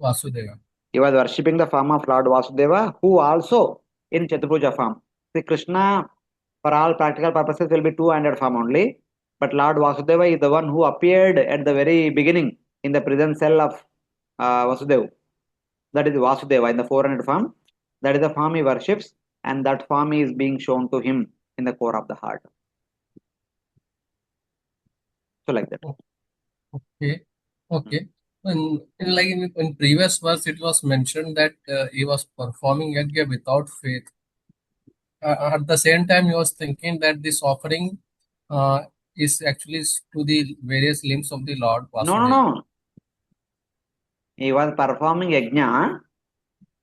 Vasudeva. He was worshipping the form of Lord Vasudeva, who also in Chaturpuja form. See, Krishna, for all practical purposes, will be two-handed form only. But Lord Vasudeva is the one who appeared at the very beginning in the prison cell of Vasudeva. That is Vasudeva in the four-handed form. That is the form he worships. and that form is being shown to him in the core of the heart. So like that. Okay. Okay. In previous verse, it was mentioned that he was performing yajna without faith. At the same time, he was thinking that this offering uh, is actually to the various limbs of the Lord Vasudeva. No. He was performing yajna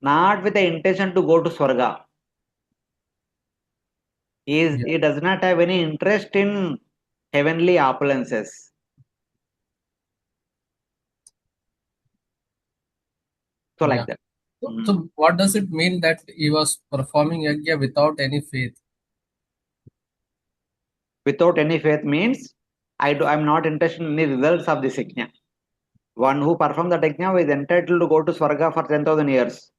not with the intention to go to Swarga. He does not have any interest in heavenly opulences. So like that. So what does it mean that he was performing yajna without any faith? Without any faith means I'm not interested in any results of this yajna. One who performed that yajna is entitled to go to Swarga for 10,000 years.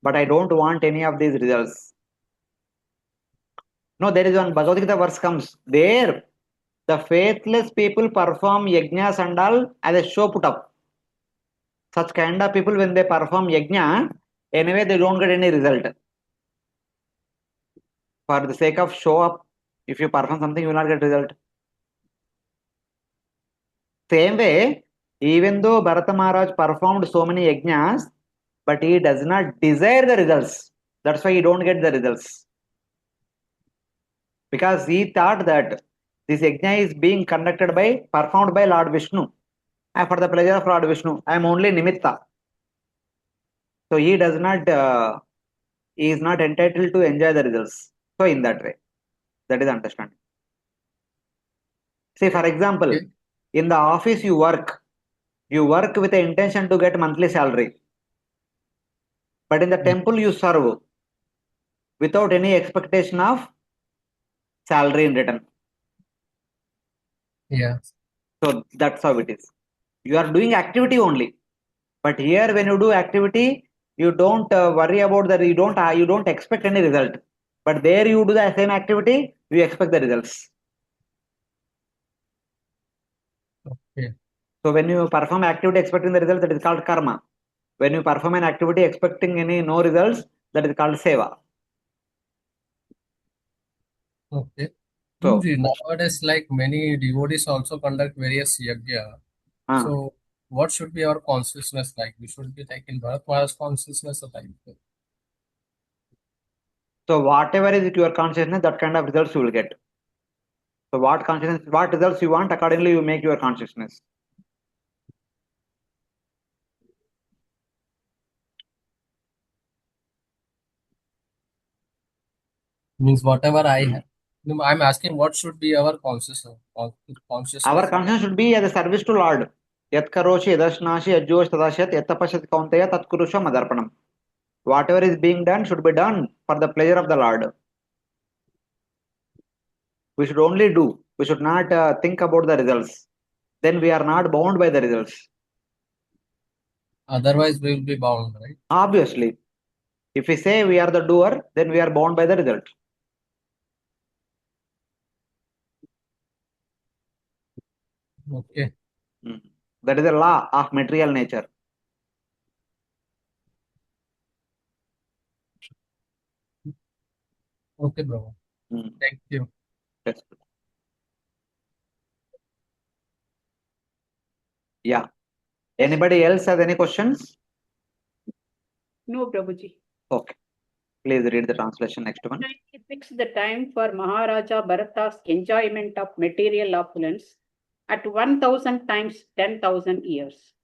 But I don't want any of these results. No, there is one Bhagavad Gita verse comes. There, the faithless people perform yajnas and all as a show put up. Such kind of people, when they perform yajna, anyway, they don't get any result. For the sake of show up, if you perform something, you will not get result. Same way, even though Bharata Maharaj performed so many yajnas, but he does not desire the results. That's why he don't get the results. Because he thought that this yajna is being performed by Lord Vishnu. And for the pleasure of Lord Vishnu, I am only nimitta. So he does not, he is not entitled to enjoy the results. So in that way, that is understanding. See, for example, in the office you work with the intention to get monthly salary. But in the temple you serve without any expectation of salary in return. Yeah. So that's how it is. You are doing activity only. But here when you do activity, you don't worry about that. You don't expect any result. But there you do the same activity, you expect the results. Okay. So when you perform activity expecting the result, that is called karma. When you perform an activity expecting no results, that is called seva. Okay. So Nowadays, like many devotees also conduct various yajna. So what should be our consciousness like? We should be like in Bharat Maharaj's consciousness or like. So whatever is your consciousness, that kind of results you will get. So what results you want, accordingly you make your consciousness. Means whatever I have. No, I'm asking what should be our consciousness. Our consciousness should be as a service to Lord. Yat karoshi yadashnashi yajjosh tadashyat yatapashyat kaunteya tatkurusha madarpanam. Whatever is being done should be done for the pleasure of the Lord. We should only do. We should not think about the results. Then we are not bound by the results. Otherwise, we will be bound, right? Obviously. If we say we are the doer, then we are bound by the result. Okay. That is a law of material nature. Okay, bro. Thank you. Yes. Yeah. Anybody else has any questions? No, Prabhuji. Okay. Please read the translation next one. He fixed the time for Maharaja Bharata's enjoyment of material opulence at 1,000 times 10,000 years.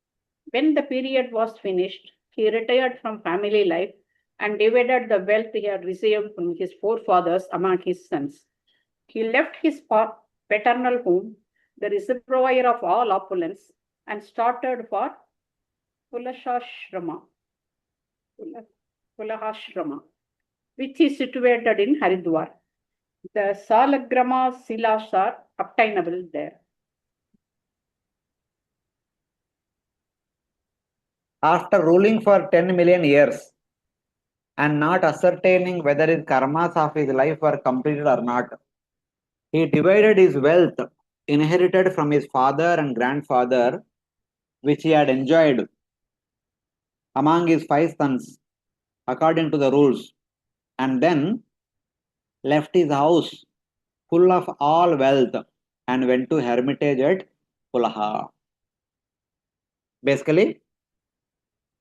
When the period was finished, he retired from family life and divided the wealth he had received from his forefathers among his sons. He left his paternal home, the reservoir of all opulence, and started for Kulashashrama, which is situated in Haridwar. The Salagrama Silas are obtainable there. After ruling for 10 million years and not ascertaining whether his karmas of his life were completed or not, he divided his wealth inherited from his father and grandfather, which he had enjoyed, among his 5 sons according to the rules, and then left his house full of all wealth and went to hermitage at Pulaha. Basically,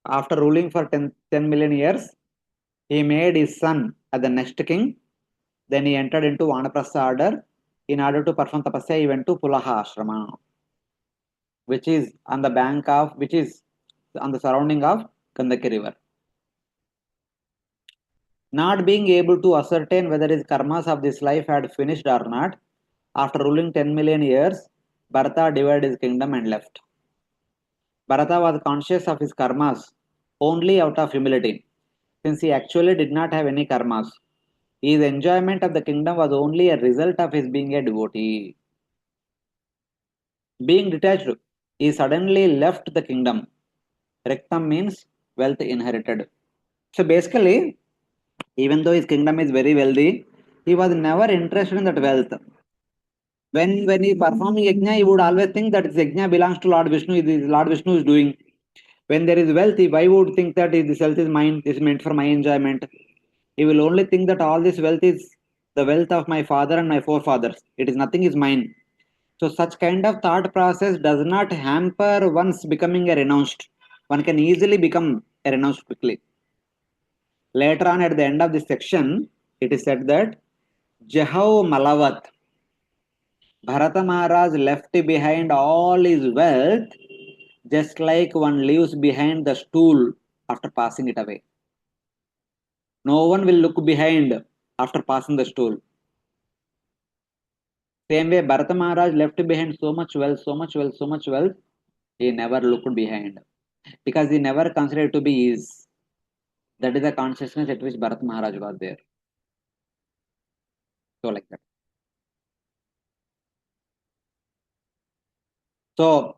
after ruling for 10 million years, he made his son as the next king. Then he entered into Vanaprastha order. In order to perform tapasya, he went to Pulaha ashrama, which is on the surrounding of Gandaki river. Not being able to ascertain whether his karmas of this life had finished or not, after ruling 10 million years, Bharata divided his kingdom and left. Bharata was conscious of his karmas only out of humility, since he actually did not have any karmas. His enjoyment of the kingdom was only a result of his being a devotee. Being detached, he suddenly left the kingdom. Rektam means wealth inherited. So basically, even though his kingdom is very wealthy, he was never interested in that wealth. When he performing yajna, he would always think that this yajna belongs to Lord Vishnu. Lord Vishnu is doing. When there is wealth, why would think that this wealth is mine? Is meant for my enjoyment. He will only think that all this wealth is the wealth of my father and my forefathers. It is nothing is mine. So such kind of thought process does not hamper one's becoming a renounced. One can easily become a renounced quickly. Later on, at the end of this section, it is said that Jahau Malavat, Bharata Maharaj left behind all his wealth, just like one leaves behind the stool after passing it away. No one will look behind after passing the stool. Same way, Bharata Maharaj left behind so much wealth, he never looked behind. Because he never considered to be his. That is the consciousness at which Bharata Maharaj was there. So like that. So,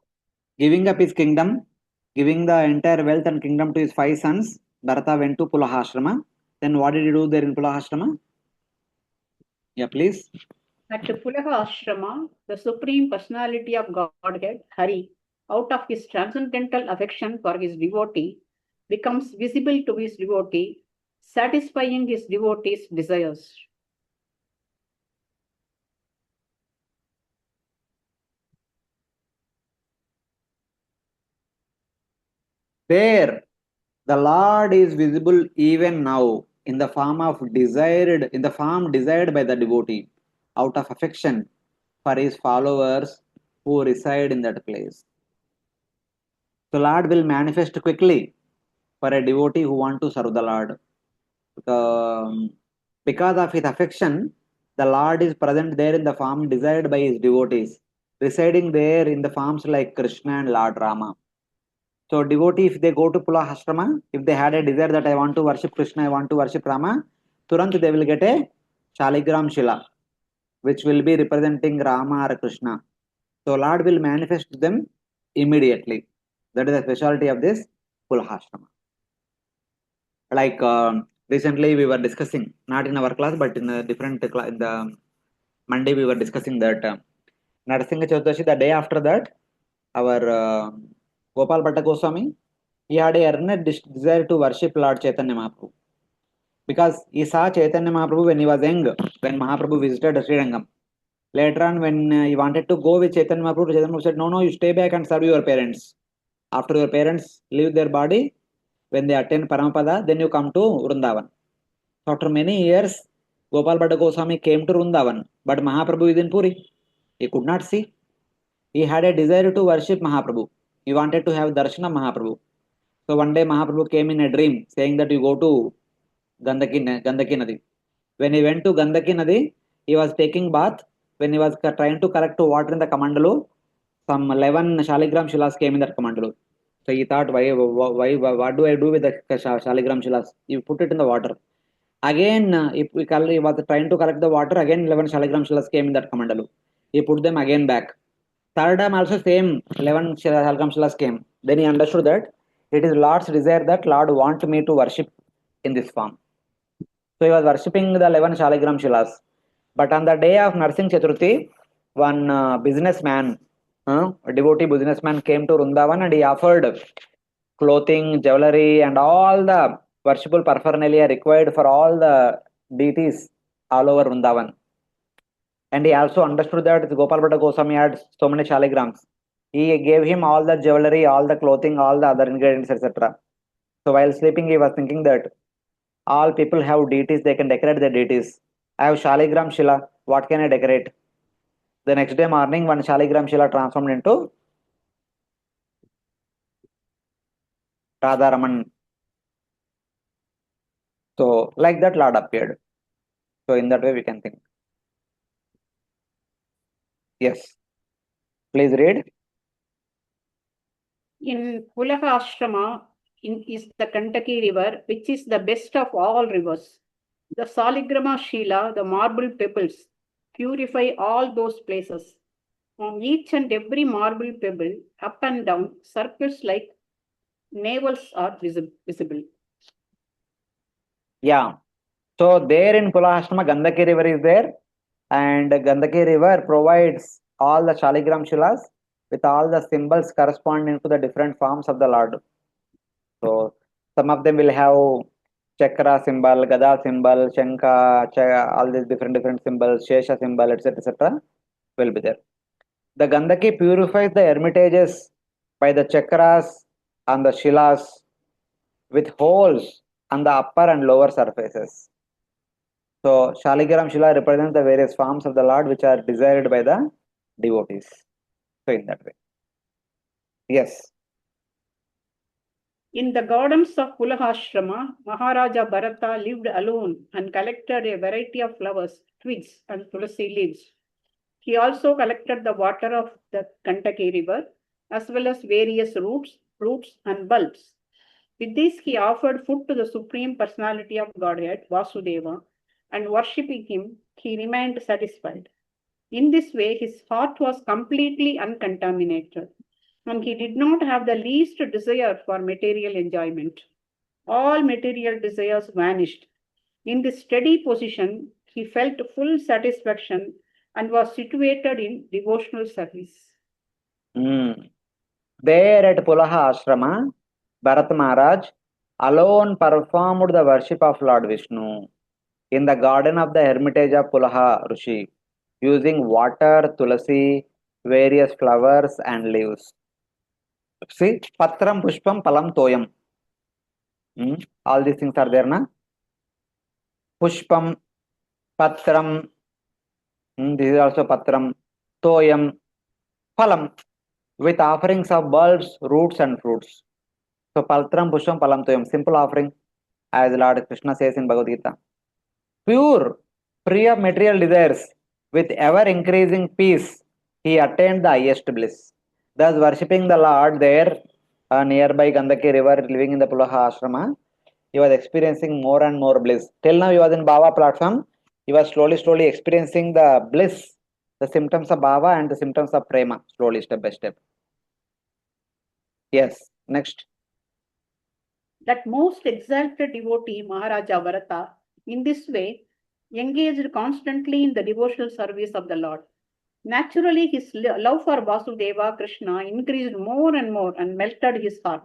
giving up his kingdom, giving the entire wealth and kingdom to his 5 sons, Bharata went to Pulahashrama. Then what did he do there in Pulahashrama? Yeah, please. At Pulaha Ashrama, the Supreme Personality of Godhead, Hari, out of his transcendental affection for his devotee, becomes visible to his devotee, satisfying his devotee's desires. There, the Lord is visible even now in the form desired by the devotee, out of affection for his followers who reside in that place. So Lord will manifest quickly for a devotee who want to serve the Lord. Because of his affection, the Lord is present there in the form desired by his devotees, residing there in the forms like Krishna and Lord Rama. So devotee, if they go to Pulahashrama, if they had a desire that I want to worship Krishna, I want to worship Rama, Turant they will get a Shaligram Shila, which will be representing Rama or Krishna. So Lord will manifest them immediately. That is the specialty of this Pulahashrama. Like recently we were discussing, not in our class, but in a different class, in the Monday we were discussing that Narasimha Chaudhashi, the day after that, our Gopal Bhatta Goswami, he had a earnest desire to worship Lord Chaitanya Mahaprabhu. Because he saw Chaitanya Mahaprabhu when he was young, when Mahaprabhu visited Srirangam. Later on, when he wanted to go with Chaitanya Mahaprabhu, Chaitanya Mahaprabhu said, no, you stay back and serve your parents. After your parents leave their body, when they attain Paramapada, then you come to Vrindavan. So after many years, Gopal Bhatta Goswami came to Vrindavan, but Mahaprabhu is in Puri. He could not see. He had a desire to worship Mahaprabhu. He wanted to have darshan of Mahaprabhu. So one day Mahaprabhu came in a dream saying that you go to Gandaki Nadi. When he went to Gandaki Nadi, he was taking bath. When he was trying to collect water in the Kamandalu, some 11 Shaligram Shilas came in that Kamandalu. So he thought, what do I do with the Shaligram Shilas? You put it in the water. Again, if he was trying to collect the water, again 11 Shaligram Shilas came in that Kamandalu. He put them again back. Third time also same 11 Shaligram Shilas came. Then he understood that it is Lord's desire that Lord want me to worship in this form. So he was worshipping the 11 Shaligram Shilas. But on the day of Narsingh Chaturthi, one businessman, a devotee businessman came to Vrindavan and he offered clothing, jewelry and all the worshipful paraphernalia required for all the deities all over Vrindavan. And he also understood that Gopal Bhatta Goswami had so many shaligrams. He gave him all the jewelry, all the clothing, all the other ingredients, etc. So while sleeping, he was thinking that all people have deities, they can decorate their deities. I have shaligram Shila, what can I decorate? The next day morning, one shaligram Shila transformed into Radharaman. So like that Lord appeared. So in that way we can think. Yes. Please read. In Pulaha Ashrama is the Kantaki river, which is the best of all rivers. The Saligrama Shila, the marble pebbles, purify all those places. On each and every marble pebble, up and down, circles like navels are visible. Yeah. So there in Pulahashrama, Gandaki river is there, and Gandaki river provides all the Shaligram Shilas with all the symbols corresponding to the different forms of the Lord. So some of them will have chakra symbol, Gada symbol, Shankha, all these different symbols, Shesha symbol, etc. will be there. The Gandaki purifies the hermitages by the chakras and the shilas with holes on the upper and lower surfaces. So Shaligram Shila represents the various forms of the Lord which are desired by the devotees. So in that way. Yes. In the gardens of Pulahashrama, Maharaja Bharata lived alone and collected a variety of flowers, twigs, and tulasi leaves. He also collected the water of the Kantaki river, as well as various roots, fruits, and bulbs. With this, he offered food to the Supreme Personality of Godhead, Vasudeva, and worshipping him, he remained satisfied. In this way, his heart was completely uncontaminated, and he did not have the least desire for material enjoyment. All material desires vanished. In this steady position, he felt full satisfaction and was situated in devotional service. There at Pulaha Ashrama, Bharat Maharaj alone performed the worship of Lord Vishnu in the garden of the hermitage of Pulaha Rishi, using water, tulasi, various flowers and leaves. See, Patram, Pushpam, Palam, Toyam. All these things are there, na? Pushpam, Patram, this is also Patram, Toyam, Palam, with offerings of bulbs, roots, and fruits. So, Patram, Pushpam, Palam, Toyam, simple offering, as Lord Krishna says in Bhagavad Gita. Pure, free of material desires, with ever increasing peace, he attained the highest bliss. Thus, worshipping the Lord there, nearby Gandaki river, living in the Pulaha Ashrama, he was experiencing more and more bliss. Till now, he was in Bhava platform. He was slowly experiencing the bliss, the symptoms of Bhava and the symptoms of Prema, slowly, step by step. Yes, next. That most exalted devotee, Maharaja Bharata, in this way, engaged constantly in the devotional service of the Lord. Naturally, his love for Vasudeva Krishna increased more and more and melted his heart.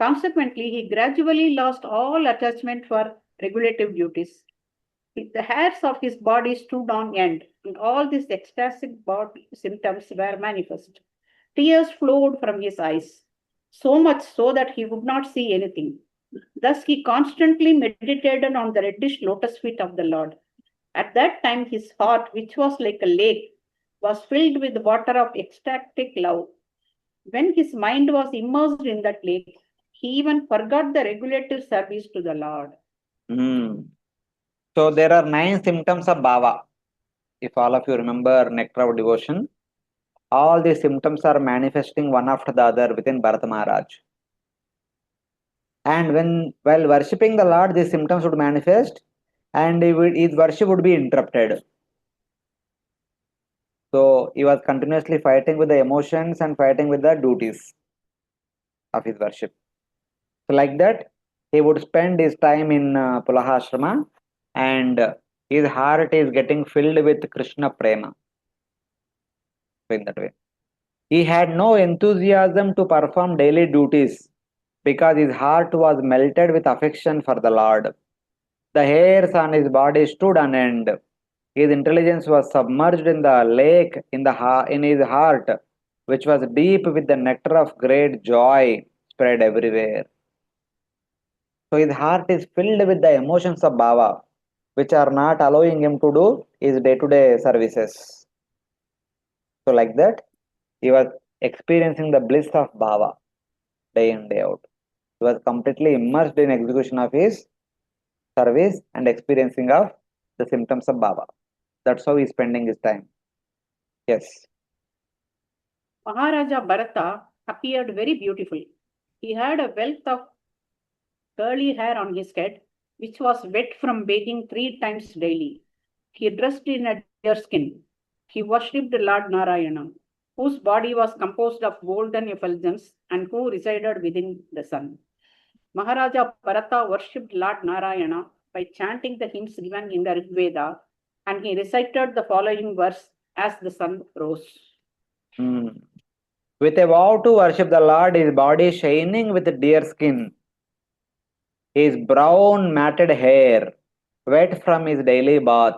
Consequently, he gradually lost all attachment for regulative duties. The hairs of his body stood on end, and all these ecstatic body symptoms were manifest. Tears flowed from his eyes, so much so that he would not see anything. Thus, he constantly meditated on the reddish lotus feet of the Lord. At that time, his heart, which was like a lake, was filled with water of ecstatic love. When his mind was immersed in that lake, he even forgot the regulative service to the Lord. So there are 9 symptoms of Bhava. If all of you remember Nectar of Devotion, all these symptoms are manifesting one after the other within Bharata Maharaj. And while worshipping the Lord, these symptoms would manifest and his worship would be interrupted. So he was continuously fighting with the emotions and fighting with the duties of his worship. So like that, he would spend his time in Pulaha Ashrama and his heart is getting filled with Krishna Prema. So in that way. He had no enthusiasm to perform daily duties because his heart was melted with affection for the Lord. The hairs on his body stood on end. His intelligence was submerged in the lake in his heart, which was deep with the nectar of great joy spread everywhere. So his heart is filled with the emotions of Bhava, which are not allowing him to do his day-to-day services. So like that, he was experiencing the bliss of Bhava day in, day out. He was completely immersed in execution of his service and experiencing of the symptoms of Bhava. That's how he's spending his time. Yes. Maharaja Bharata appeared very beautiful. He had a wealth of curly hair on his head, which was wet from bathing 3 times daily. He dressed in a deer skin. He worshipped Lord Narayana, whose body was composed of golden effulgence and who resided within the sun. Maharaja Bharata worshipped Lord Narayana by chanting the hymns given in the Rig Veda, and he recited the following verse as the sun rose. With a vow to worship the Lord, his body shining with deer skin, his brown matted hair wet from his daily bath,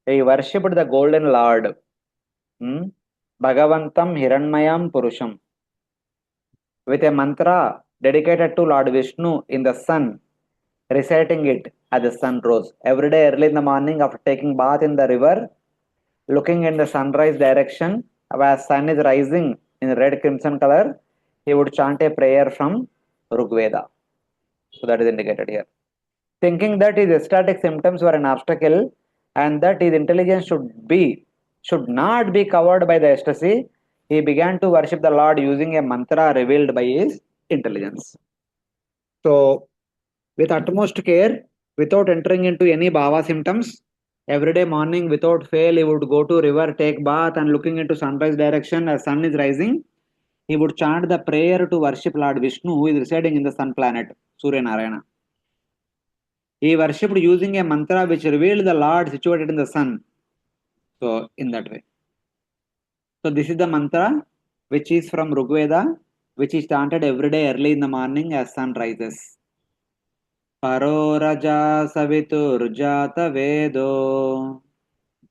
he worshipped the golden Lord, Bhagavantam Hiranmayam Purusham, with a mantra dedicated to Lord Vishnu in the sun, reciting it as the sun rose. Every day early in the morning after taking bath in the river, looking in the sunrise direction, as sun is rising in red crimson color, he would chant a prayer from Rigveda. So that is indicated here. Thinking that his ecstatic symptoms were an obstacle and that his intelligence should not be covered by the ecstasy, he began to worship the Lord using a mantra revealed by his intelligence. So, with utmost care, without entering into any bhava symptoms, every day morning without fail, he would go to river, take bath, and looking into sunrise direction as sun is rising, he would chant the prayer to worship Lord Vishnu, who is residing in the sun planet, Surya Narayana. He worshipped using a mantra which revealed the Lord situated in the sun. So, in that way. So, this is the mantra which is from Rigveda, which is chanted every day early in the morning as sun rises. Paro Raja Saviturjata Vedo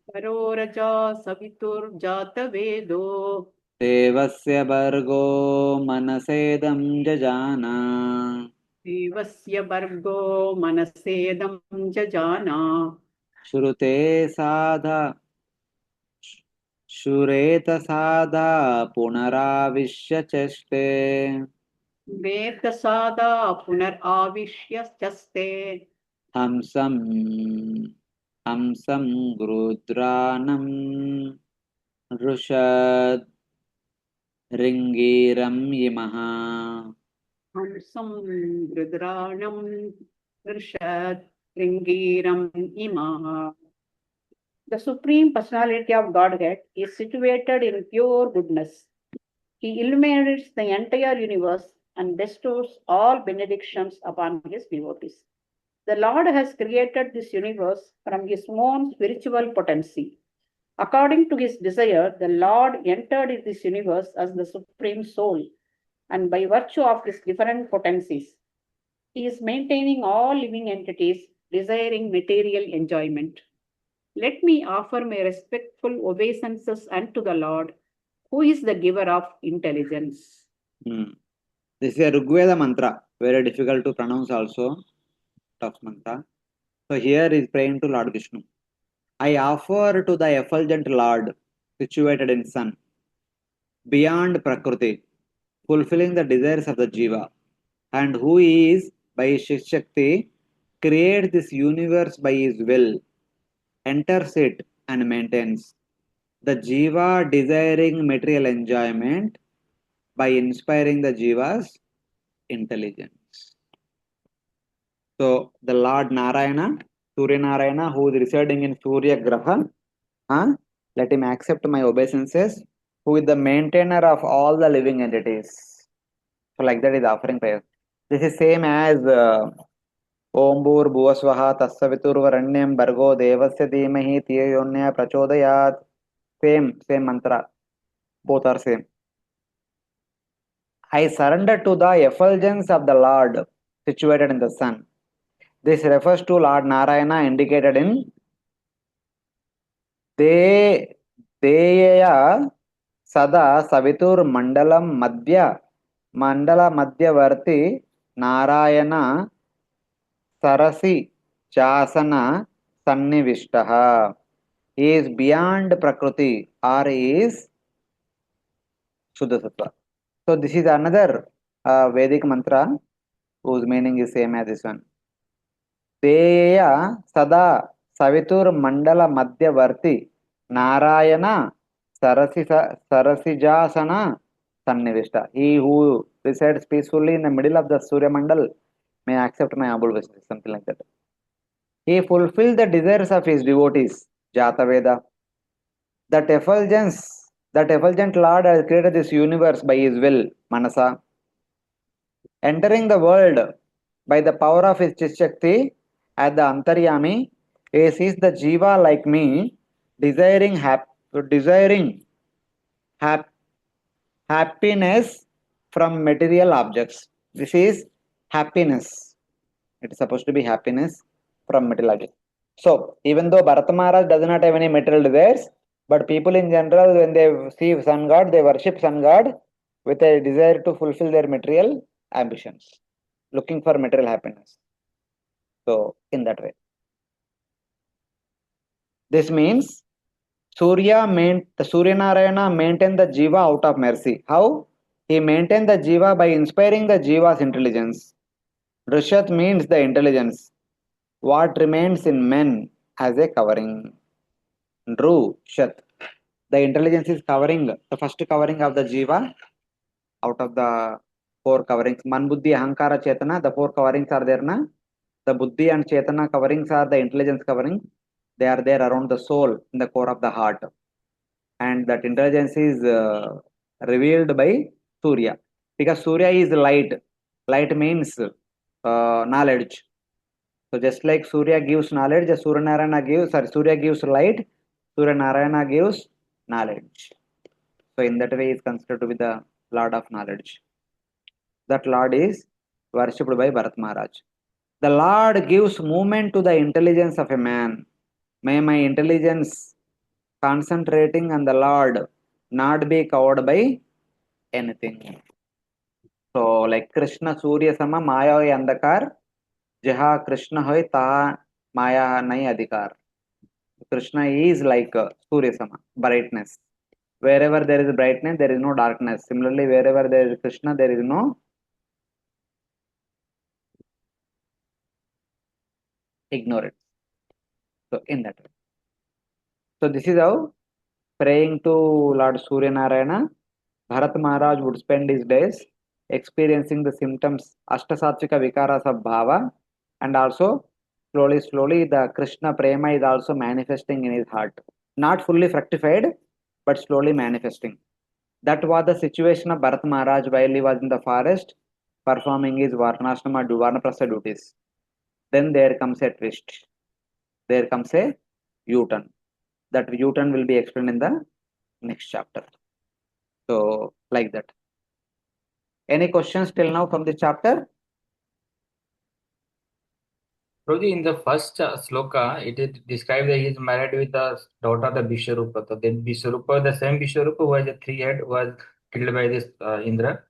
Paro Raja Savitur Jata Vedo Devasya Bargo Manasedam Jajana Devasya Bargo Manasedam Jajana Shrute Sadha Shureta Sadha Punaravishya Cheste Vedasada Punar Avishya Chaste Hamsam Hamsam Grudranam Rushad Ringiram Imaha. Hamsam Rudranam Rishad Ringiram Imaha. The Supreme Personality of Godhead is situated in pure goodness. He illuminates the entire universe and bestows all benedictions upon his devotees. The Lord has created this universe from his own spiritual potency. According to his desire, the Lord entered this universe as the Supreme Soul, and by virtue of his different potencies, he is maintaining all living entities desiring material enjoyment. Let me offer my respectful obeisances unto the Lord, who is the giver of intelligence. This is a Rigveda mantra, very difficult to pronounce also, tough mantra. So here is praying to Lord Vishnu. I offer to the effulgent Lord, situated in sun, beyond Prakriti, fulfilling the desires of the Jiva, and who is, by his Shakti, creates this universe by his will, enters it and maintains. The Jiva desiring material enjoyment by inspiring the Jiva's intelligence. So the Lord Narayana, Surya Narayana, who is residing in Surya Graha, let him accept my obeisances, who is the maintainer of all the living entities. So like that is offering prayer. This is same as Om Bhur Bhuvasvaha Tassaviturvaranyam Bargo Devasya Dhimahi Tiyonya Prachodayat. Same mantra. Both are same. I surrender to the effulgence of the Lord situated in the sun. This refers to Lord Narayana indicated in Deya Sada Savitur Mandala Madhyavarti Narayana Sarasi Chasana Sannivishtaha. He is beyond Prakriti or is Shuddha Sattva. So this is another Vedic mantra whose meaning is same as this one. Deya Sada Savitur Mandala Madhyavarti Narayana Sarasijasana Sannivishta. He who resides peacefully in the middle of the Surya Mandal may accept my humble wishes, something like that. He fulfilled the desires of his devotees, Jataveda. That effulgent Lord has created this universe by his will, Manasa. Entering the world by the power of his Chishakti at the Antaryami, he sees the Jiva like me, desiring happiness from material objects. This is happiness. It is supposed to be happiness from material objects. So, even though Bharata Maharaj does not have any material desires, but people in general, when they see sun god, they worship sun god with a desire to fulfill their material ambitions, looking for material happiness. So, in that way. This means the Surya Narayana maintained the Jiva out of mercy. How? He maintained the Jiva by inspiring the Jiva's intelligence. Rishat means the intelligence. What remains in men as a covering. Dhru, Shat. The intelligence is covering the first covering of the Jiva out of the four coverings. Man, Buddhi, Ahankara, Chetana, the four coverings are there. Na? The Buddhi and Chetana coverings are the intelligence covering. They are there around the soul in the core of the heart. And that intelligence is revealed by Surya. Because Surya is light. Light means knowledge. So just like Surya gives knowledge, Surya gives light, Surya Narayana gives knowledge. So in that way, he is considered to be the Lord of knowledge. That Lord is worshipped by Bharat Maharaj. The Lord gives movement to the intelligence of a man. May my intelligence concentrating on the Lord not be covered by anything. So like Krishna Surya Sama Maya hoy Andakar, Jaha Krishna hoy taha Maya nahi adhikar. Krishna is like Surya Sama, brightness. Wherever there is brightness, there is no darkness. Similarly, wherever there is Krishna, there is no ignorance. So, in that way. So, this is how praying to Lord Surya Narayana, Bharat Maharaj would spend his days experiencing the symptoms, Ashtasatvika Vikaras of Bhava, and also slowly the Krishna Prema is also manifesting in his heart. Not fully fructified, but slowly manifesting. That was the situation of Bharat Maharaj while he was in the forest performing his Varnaprastha duties. Then there comes a twist. There comes a U-turn. That U-turn will be explained in the next chapter. So, like that. Any questions till now from this chapter? Prabhuji, in the first sloka, it is described that he is married with the daughter of the Vishwarupa. So then Vishwarupa, the same Vishwarupa who has a three head, was killed by this Indra.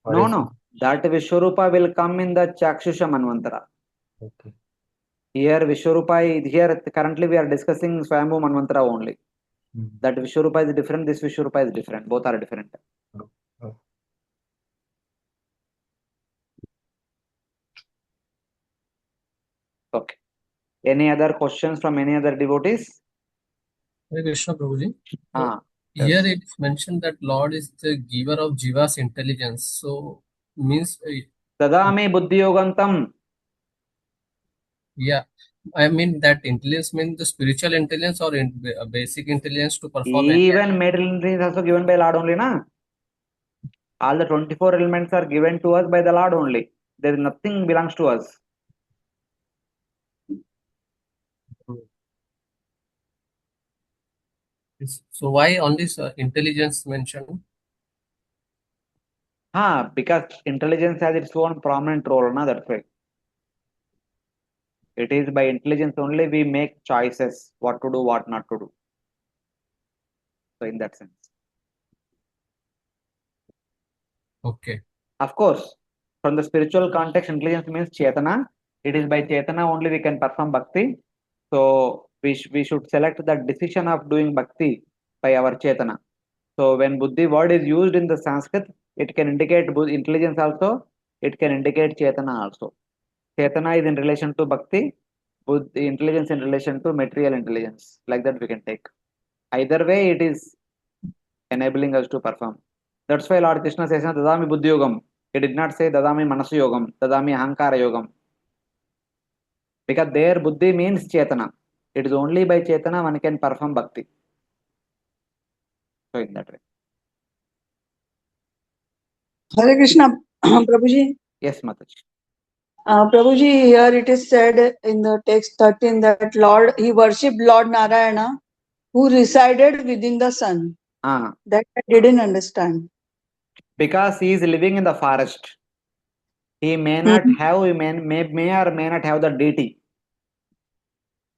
No. That Vishwarupa will come in the Chakshusha Manvantara. Okay. Here Vishwarupa, here currently we are discussing Swayambhu Manvantara only. That Vishwarupa is different, this Vishwarupa is different. Both are different. Okay. Any other questions from any other devotees? Hare Krishna, Prabhuji. Yes. Here it is mentioned that Lord is the giver of Jiva's intelligence. So, means, Dadami Buddhi Yogantam. yeah, I mean that intelligence means the spiritual intelligence or basic intelligence to perform any Even material intelligence is also given by Lord only, na? All the 24 elements are given to us by the Lord only. There is nothing belongs to us. So why only intelligence mentioned? Because intelligence has its own prominent role, na? That's why. It is by intelligence only we make choices, what to do, what not to do. So in that sense. Okay. Of course, from the spiritual context, intelligence means Chetana. It is by Chetana only we can perform Bhakti. So we should select the decision of doing Bhakti by our Chetana. So when Buddhi word is used in the Sanskrit, it can indicate intelligence also. It can indicate Chetana also. Chetana is in relation to Bhakti. Buddhi, intelligence in relation to material intelligence. Like that we can take. Either way, it is enabling us to perform. That's why Lord Krishna says, Dadami Buddhi Yogam. He did not say Dadami Manasu Yogam, Dadami Ahankara Yogam. Because there Buddhi means Chetana. It is only by Chetana one can perform Bhakti. So in that way. Hare Krishna, Prabhuji. Yes, Mataji. Prabhuji, here it is said in the text 13 that Lord, he worshipped Lord Narayana who resided within the sun. That I didn't understand. Because he is living in the forest. He may not have, he may or may not have the deity.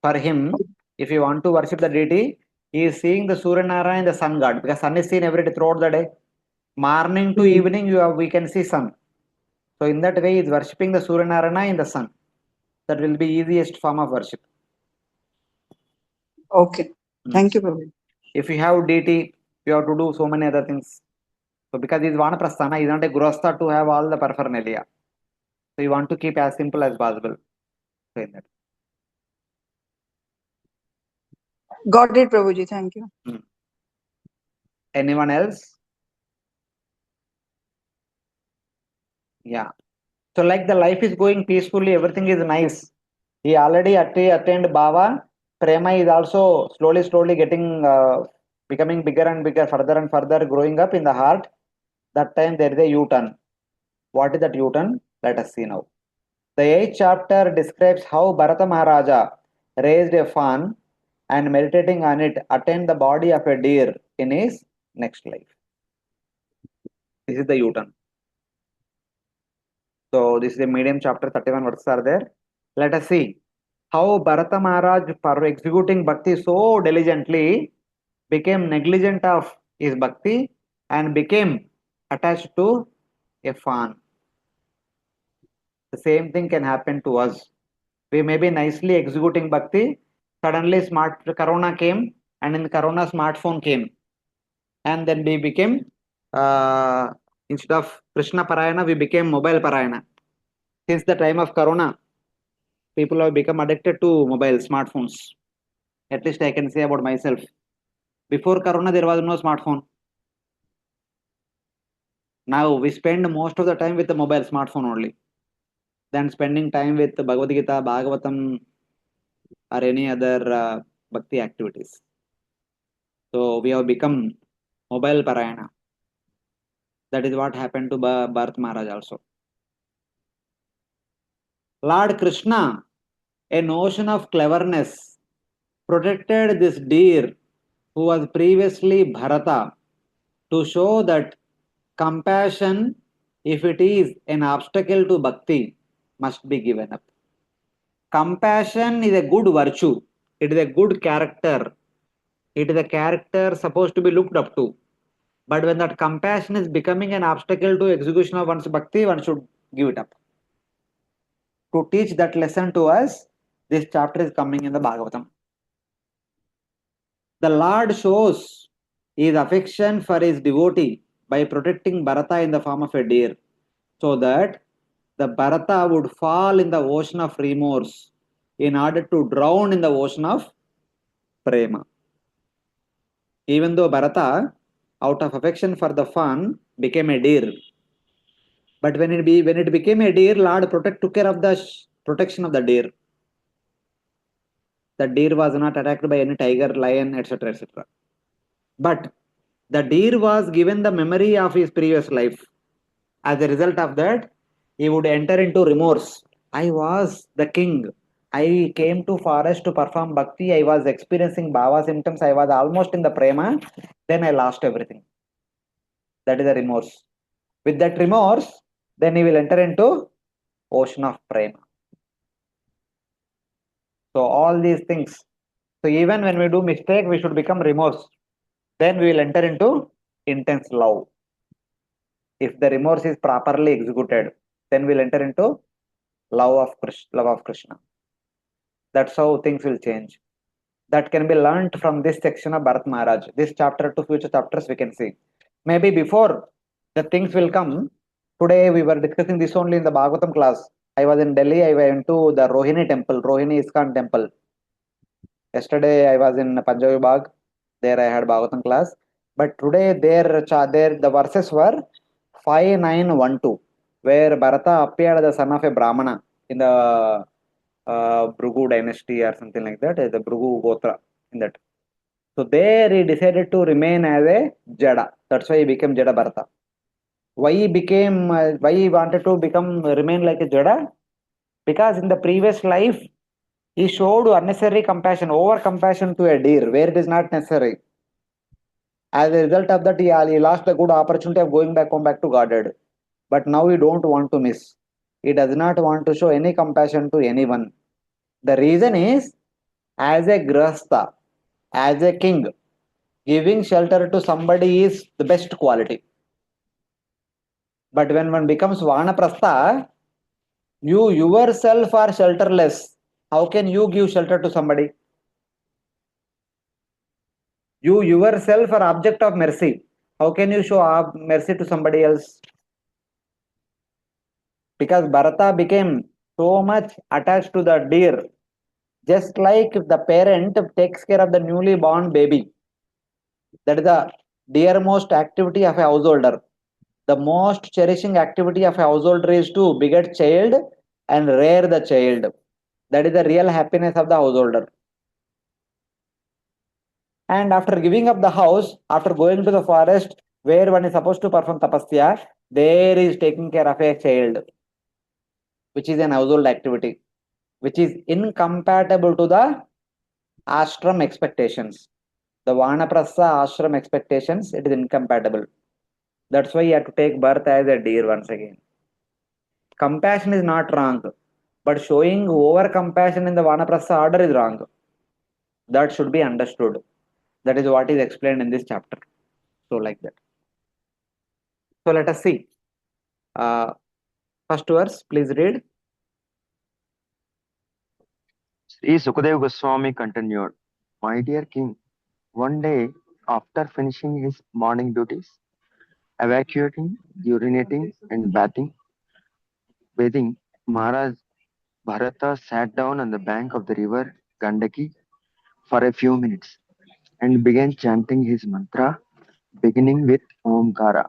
For him, if you want to worship the deity, he is seeing the Surya Narayana and the sun god, because sun is seen every day throughout the day. Morning to evening, we can see sun. So in that way, he is worshipping the Surya Narayana in the sun. That will be easiest form of worship. Okay. Thank you, Prabhuji. If you have deity, you have to do so many other things. So because he is Vanaprasthana, he is not a Grostha to have all the paraphernalia. So you want to keep as simple as possible. So in that. Got it, Prabhuji. Thank you. Anyone else? Yeah. So like the life is going peacefully, everything is nice. He already attained Bhava. Prema is also slowly getting, becoming bigger and bigger, further and further growing up in the heart. That time there is a U-turn. What is that U-turn? Let us see now. The 8th chapter describes how Bharata Maharaja raised a fawn and meditating on it attained the body of a deer in his next life. This is the U-turn. So this is a medium chapter, 31 verses are there. Let us see how Bharata Maharaj, for executing bhakti so diligently, became negligent of his bhakti and became attached to a fawn. The same thing can happen to us. We may be nicely executing bhakti, suddenly corona came, and in corona smartphone came, and then we became, instead of Krishna Parayana, we became mobile Parayana. Since the time of corona, people have become addicted to mobile smartphones. At least I can say about myself. Before corona, there was no smartphone. Now we spend most of the time with the mobile smartphone only than spending time with Bhagavad Gita, Bhagavatam, or any other bhakti activities. So we have become mobile Parayana. That is what happened to Bharat Maharaj also. Lord Krishna, a notion of cleverness, protected this deer who was previously Bharata to show that compassion, if it is an obstacle to bhakti, must be given up. Compassion is a good virtue. It is a good character. It is a character supposed to be looked up to. But when that compassion is becoming an obstacle to execution of one's bhakti, one should give it up. To teach that lesson to us, this chapter is coming in the Bhagavatam. The Lord shows his affection for his devotee by protecting Bharata in the form of a deer, so that the Bharata would fall in the ocean of remorse in order to drown in the ocean of prema. Even though Bharata, out of affection for the fawn, became a deer, but when it became a deer, Lord took care of the protection of the deer. The deer was not attacked by any tiger, lion, etc., etc. But the deer was given the memory of his previous life. As a result of that, he would enter into remorse. I was the king. I came to forest to perform bhakti. I was experiencing bhava symptoms. I was almost in the prema. Then I lost everything. That is a remorse. With that remorse, then he will enter into ocean of prema. So all these things. So even when we do mistake, we should become remorse. Then we will enter into intense love. If the remorse is properly executed, then we'll enter into love of Krishna. That's how things will change. That can be learnt from this section of Bharat Maharaj. This chapter to future chapters we can see. Maybe before the things will come, today we were discussing this only in the Bhagavatam class. I was in Delhi, I went to the Rohini temple, Rohini Iskan temple. Yesterday I was in Panjabi Bagh, there I had Bhagavatam class. But today there the verses were 5912, where Bharata appeared the son of a Brahmana in the Bhrugu dynasty or something like that, the Bhrugu Gotra in that. So there he decided to remain as a Jada. That's why he became Jada Bharata. Why he wanted to remain like a Jada? Because in the previous life, he showed unnecessary compassion, over compassion to a deer, where it is not necessary. As a result of that, he lost the good opportunity of going back home back to Godhead. But now he don't want to miss. He does not want to show any compassion to anyone. The reason is, as a grahastha, as a king, giving shelter to somebody is the best quality. But when one becomes vanaprastha, you yourself are shelterless. How can you give shelter to somebody? You yourself are object of mercy. How can you show mercy to somebody else? Because Bharata became so much attached to the deer, just like if the parent takes care of the newly born baby. That is the dearmost activity of a householder. The most cherishing activity of a householder is to beget child and rear the child. That is the real happiness of the householder. And after giving up the house, after going to the forest where one is supposed to perform tapasya, there is taking care of a child, which is an household activity, which is incompatible to the ashram expectations. The Vanaprastha ashram expectations, it is incompatible. That's why you have to take birth as a deer once again. Compassion is not wrong, but showing over compassion in the Vanaprastha order is wrong. That should be understood. That is what is explained in this chapter. So, like that. So, let us see. First verse, please read. Sri Sukadeva Goswami continued, My dear king, one day after finishing his morning duties, evacuating, urinating, and bathing, Maharaj Bharata sat down on the bank of the river Gandaki for a few minutes and began chanting his mantra, beginning with Omkara.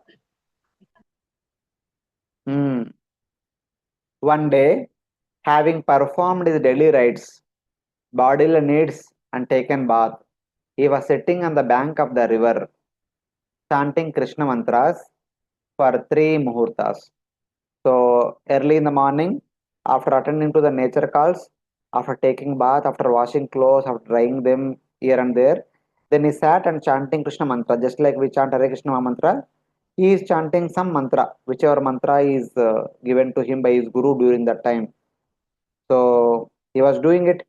One day, having performed his daily rites, bodily needs, and taken bath, he was sitting on the bank of the river, chanting Krishna mantras for 3 muhurtas. So, early in the morning, after attending to the nature calls, after taking bath, after washing clothes, after drying them here and there, then he sat and chanting Krishna mantra, just like we chant Hare Krishna mantra. He is chanting some mantra, whichever mantra is given to him by his guru during that time. So he was doing it.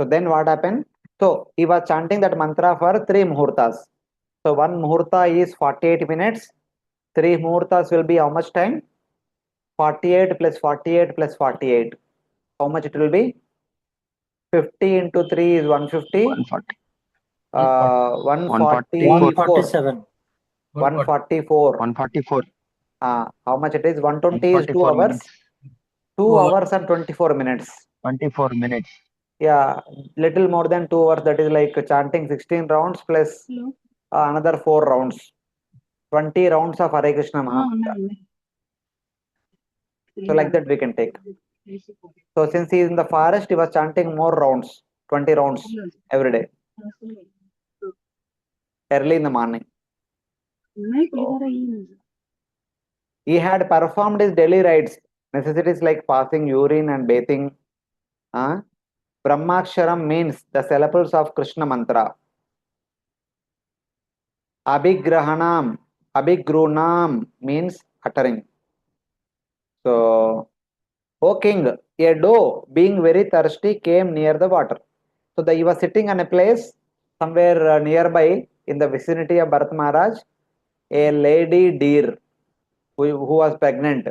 So then what happened? So he was chanting that mantra for 3 muhurtas. So one muhurta is 48 minutes. 3 muhurtas will be how much time? 48 plus 48 plus 48. How much it will be? 50 into 3 is 150. 140. 144. 147. 144. 144. How much it is? 120 is 2 144 hours. minutes. 2 hours and 24 minutes. 24 minutes. Yeah, little more than 2 hours. That is like chanting 16 rounds plus another 4 rounds. 20 rounds of Hare Krishna Mahamantra. So like that we can take. So since he is in the forest, he was chanting more rounds, 20 rounds every day, early in the morning. He had performed his daily rites, necessities like passing urine and bathing. Brahmaksharam means the syllables of Krishna mantra. Abhigrahanam, Abhigrunam means uttering. So O king, a doe, being very thirsty, came near the water. So he was sitting on a place somewhere nearby in the vicinity of Bharat Maharaj. A lady deer who was pregnant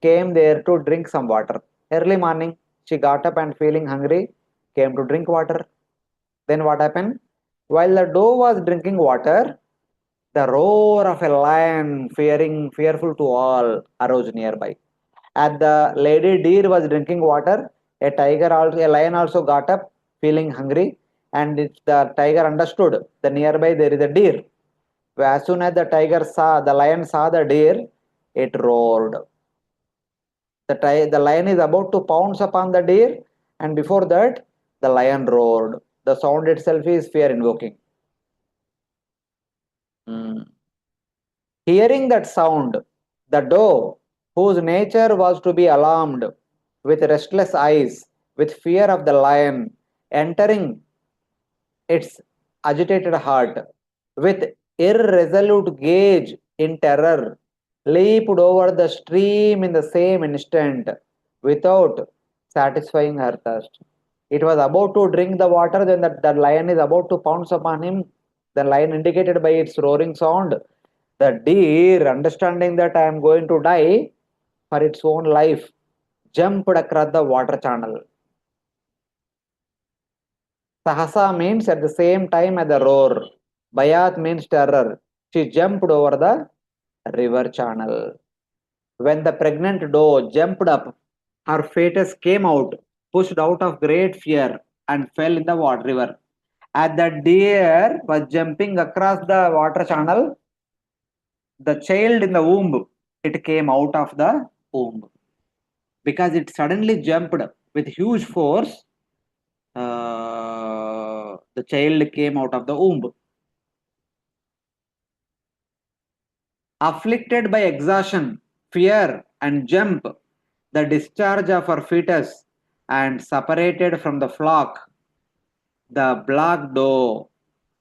came there to drink some water. Early morning, she got up and feeling hungry, came to drink water. Then what happened? While the doe was drinking water, the roar of a lion, fearful to all, arose nearby. As the lady deer was drinking water, a lion also got up, feeling hungry, and the tiger understood that nearby there is a deer. As soon as the lion saw the deer, it roared. The lion is about to pounce upon the deer, and before that, the lion roared. The sound itself is fear invoking. Hearing that sound, the doe, whose nature was to be alarmed, with restless eyes, with fear of the lion, entering its agitated heart, with irresolute gaze in terror, leaped over the stream in the same instant, without satisfying her thirst. It was about to drink the water, then the lion is about to pounce upon him. The lion, indicated by its roaring sound, the deer, understanding that I am going to die for its own life, jumped across the water channel. Sahasa means at the same time as the roar. Bayat means terror. She jumped over the river channel. When the pregnant doe jumped up, her fetus came out, pushed out of great fear, and fell in the water river. As the deer was jumping across the water channel, the child in the womb, it came out of the womb. Because it suddenly jumped with huge force, the child came out of the womb. Afflicted by exhaustion, fear, and jump, the discharge of her fetus, and separated from the flock, the black doe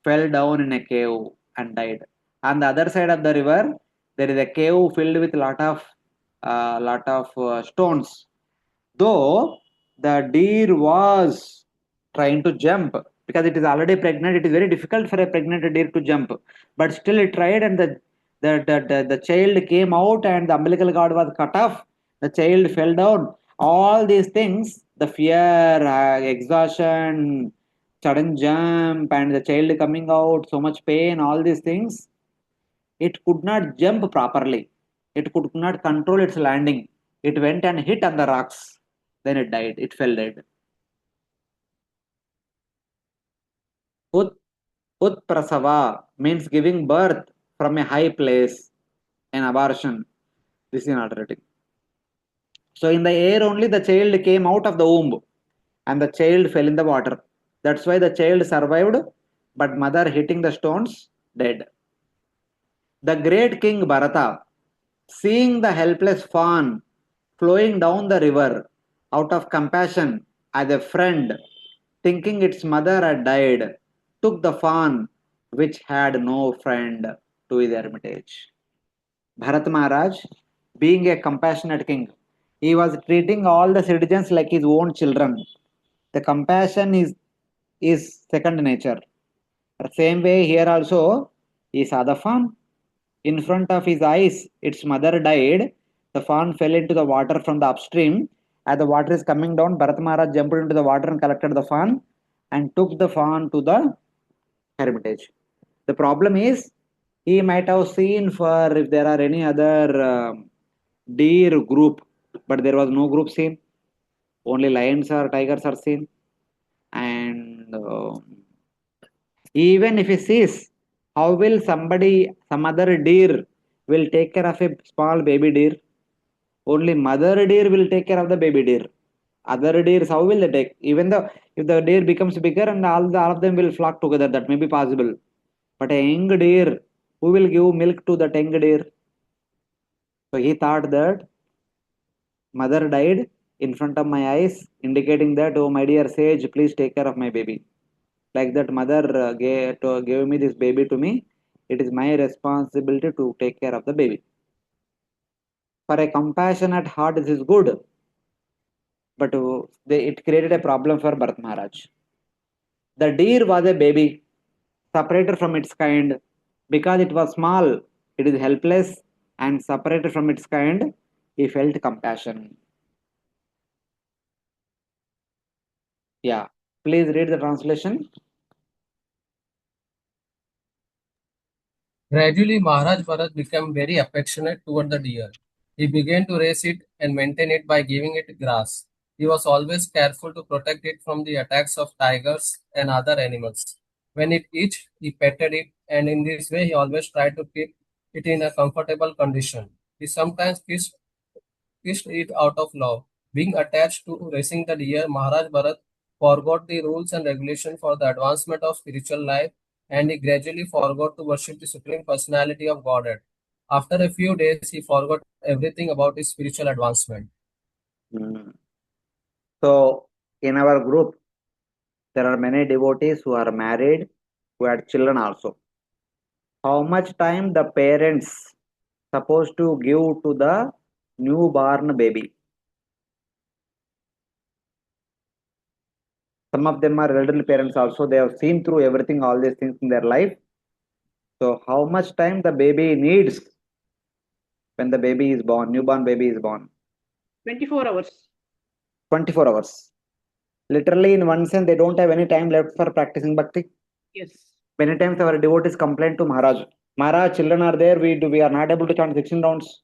fell down in a cave and died. On the other side of the river, there is a cave filled with lot of stones. Though the deer was trying to jump because it is already pregnant, it is very difficult for a pregnant deer to jump. But still, it tried, and the child came out, and the umbilical cord was cut off. The child fell down. All these things, the fear, exhaustion, sudden jump, and the child coming out, so much pain, all these things, it could not jump properly. It could not control its landing. It went and hit on the rocks. Then it died. It fell dead. Ut, Utprasava means giving birth from a high place, an abortion. This is an alternative. So in the air only the child came out of the womb and the child fell in the water. That's why the child survived, but mother hitting the stones, dead. The great king Bharata, seeing the helpless fawn flowing down the river out of compassion as a friend, thinking its mother had died, took the fawn which had no friend to his hermitage. Bharat Maharaj, being a compassionate king, he was treating all the citizens like his own children. The compassion is second nature. Same way here also, he saw the fawn. In front of his eyes, its mother died. The fawn fell into the water from the upstream. As the water is coming down, Bharat Maharaj jumped into the water and collected the fawn and took the fawn to the hermitage. The problem is, he might have seen for if there are any other deer group, but there was no group seen. Only lions or tigers are seen. And even if he sees, how will some other deer will take care of a small baby deer? Only mother deer will take care of the baby deer. Other deers, how will they take? Even though if the deer becomes bigger and all of them will flock together, that may be possible. But a young deer, who will give milk to that young deer? So he thought that mother died in front of my eyes, indicating that, oh my dear sage, please take care of my baby. Like that, mother gave me this baby to me. It is my responsibility to take care of the baby. For a compassionate heart, this is good. but it created a problem for Bharat Maharaj. The deer was a baby, separated from its kind. Because it was small, it is helpless and separated from its kind. He felt compassion. Yeah, please read the translation. Gradually, Maharaj Bharat became very affectionate toward the deer. He began to raise it and maintain it by giving it grass. He was always careful to protect it from the attacks of tigers and other animals. When it itched, he petted it, and in this way, he always tried to keep it in a comfortable condition. He sometimes kissed it out of love. Being attached to racing the deer, Maharaj Bharat forgot the rules and regulations for the advancement of spiritual life, and he gradually forgot to worship the Supreme Personality of Godhead. After a few days, he forgot everything about his spiritual advancement. Hmm. So, in our group, there are many devotees who are married, who had children also. How much time the parents supposed to give to the newborn baby? Some of them are elderly parents also. They have seen through everything, all these things in their life. So, how much time the baby needs when the baby is born, newborn baby is born? 24 hours. 24 hours. Literally, in one sense, they don't have any time left for practicing bhakti. Yes. Many times our devotees complain to Maharaj. Maharaj, children are there, we are not able to chant 16 rounds.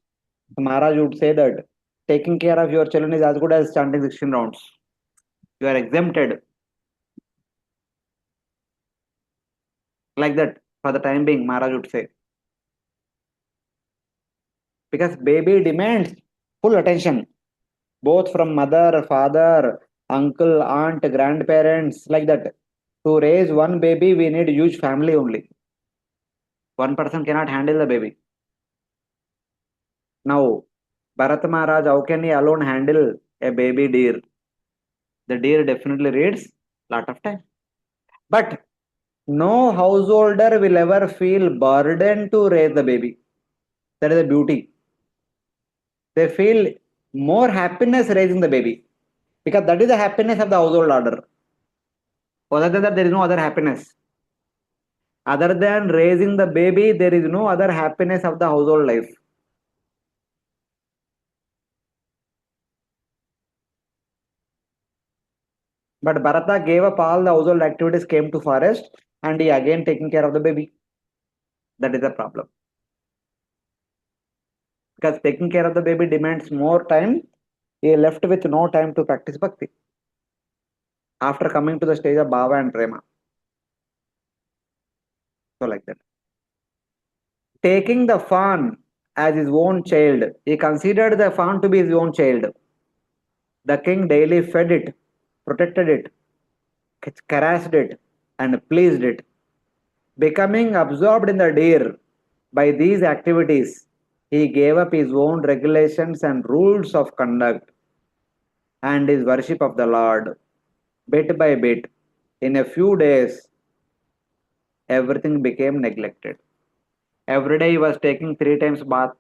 So Maharaj would say that taking care of your children is as good as chanting 16 rounds. You are exempted. Like that, for the time being, Maharaj would say. Because baby demands full attention, both from mother, father, uncle, aunt, grandparents, like that. To raise one baby, we need a huge family only. One person cannot handle the baby. Now, Bharat Maharaj, how can he alone handle a baby deer? The deer definitely needs lot of time. But no householder will ever feel burdened to raise the baby. That is the beauty. They feel more happiness raising the baby. Because that is the happiness of the household order. Other than that, there is no other happiness. Other than raising the baby, there is no other happiness of the household life. But Bharata gave up all the household activities, came to forest, and he again taking care of the baby. That is the problem. Because taking care of the baby demands more time, he left with no time to practice bhakti. After coming to the stage of bhava and prema. So like that. Taking the fawn as his own child, he considered the fawn to be his own child. The king daily fed it, protected it, caressed it, and pleased it. Becoming absorbed in the deer by these activities, he gave up his own regulations and rules of conduct and his worship of the Lord. Bit by bit, in a few days, everything became neglected. Every day he was taking 3 times bath,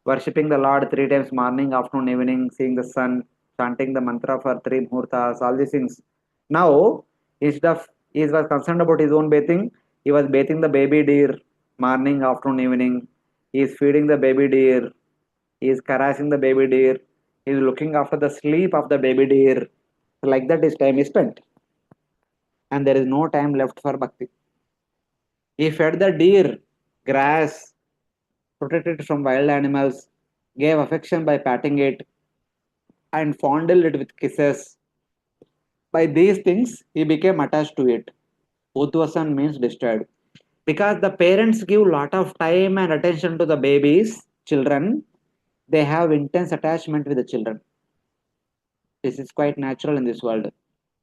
worshipping the Lord 3 times morning, afternoon, evening, seeing the sun, chanting the mantra for 3 muhurtas, all these things. Now, instead of he was concerned about his own bathing, he was bathing the baby deer morning, afternoon, evening. He is feeding the baby deer. He is caressing the baby deer. He is looking after the sleep of the baby deer. Like that, his time is spent. And there is no time left for bhakti. He fed the deer grass, protected it from wild animals, gave affection by patting it, and fondled it with kisses. By these things, he became attached to it. Udvasan means destroyed. Because the parents give lot of time and attention to the babies, children, they have intense attachment with the children. This is quite natural in this world.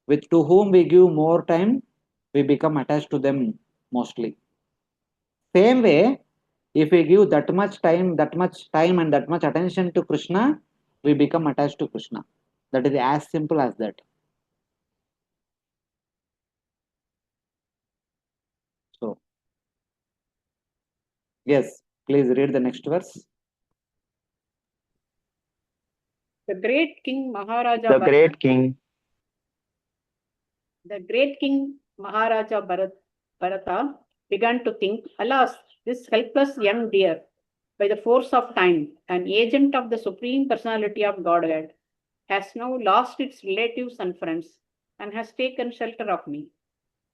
With to whom we give more time, we become attached to them mostly. Same way, if we give that much time and that much attention to Krishna, we become attached to Krishna. That is as simple as that. So, yes, please read the next verse. The great King Maharaja The Bharata, great king, the great King Maharaja Bharata began to think, alas, this helpless young deer, by the force of time, an agent of the Supreme Personality of Godhead, has now lost its relatives and friends and has taken shelter of me.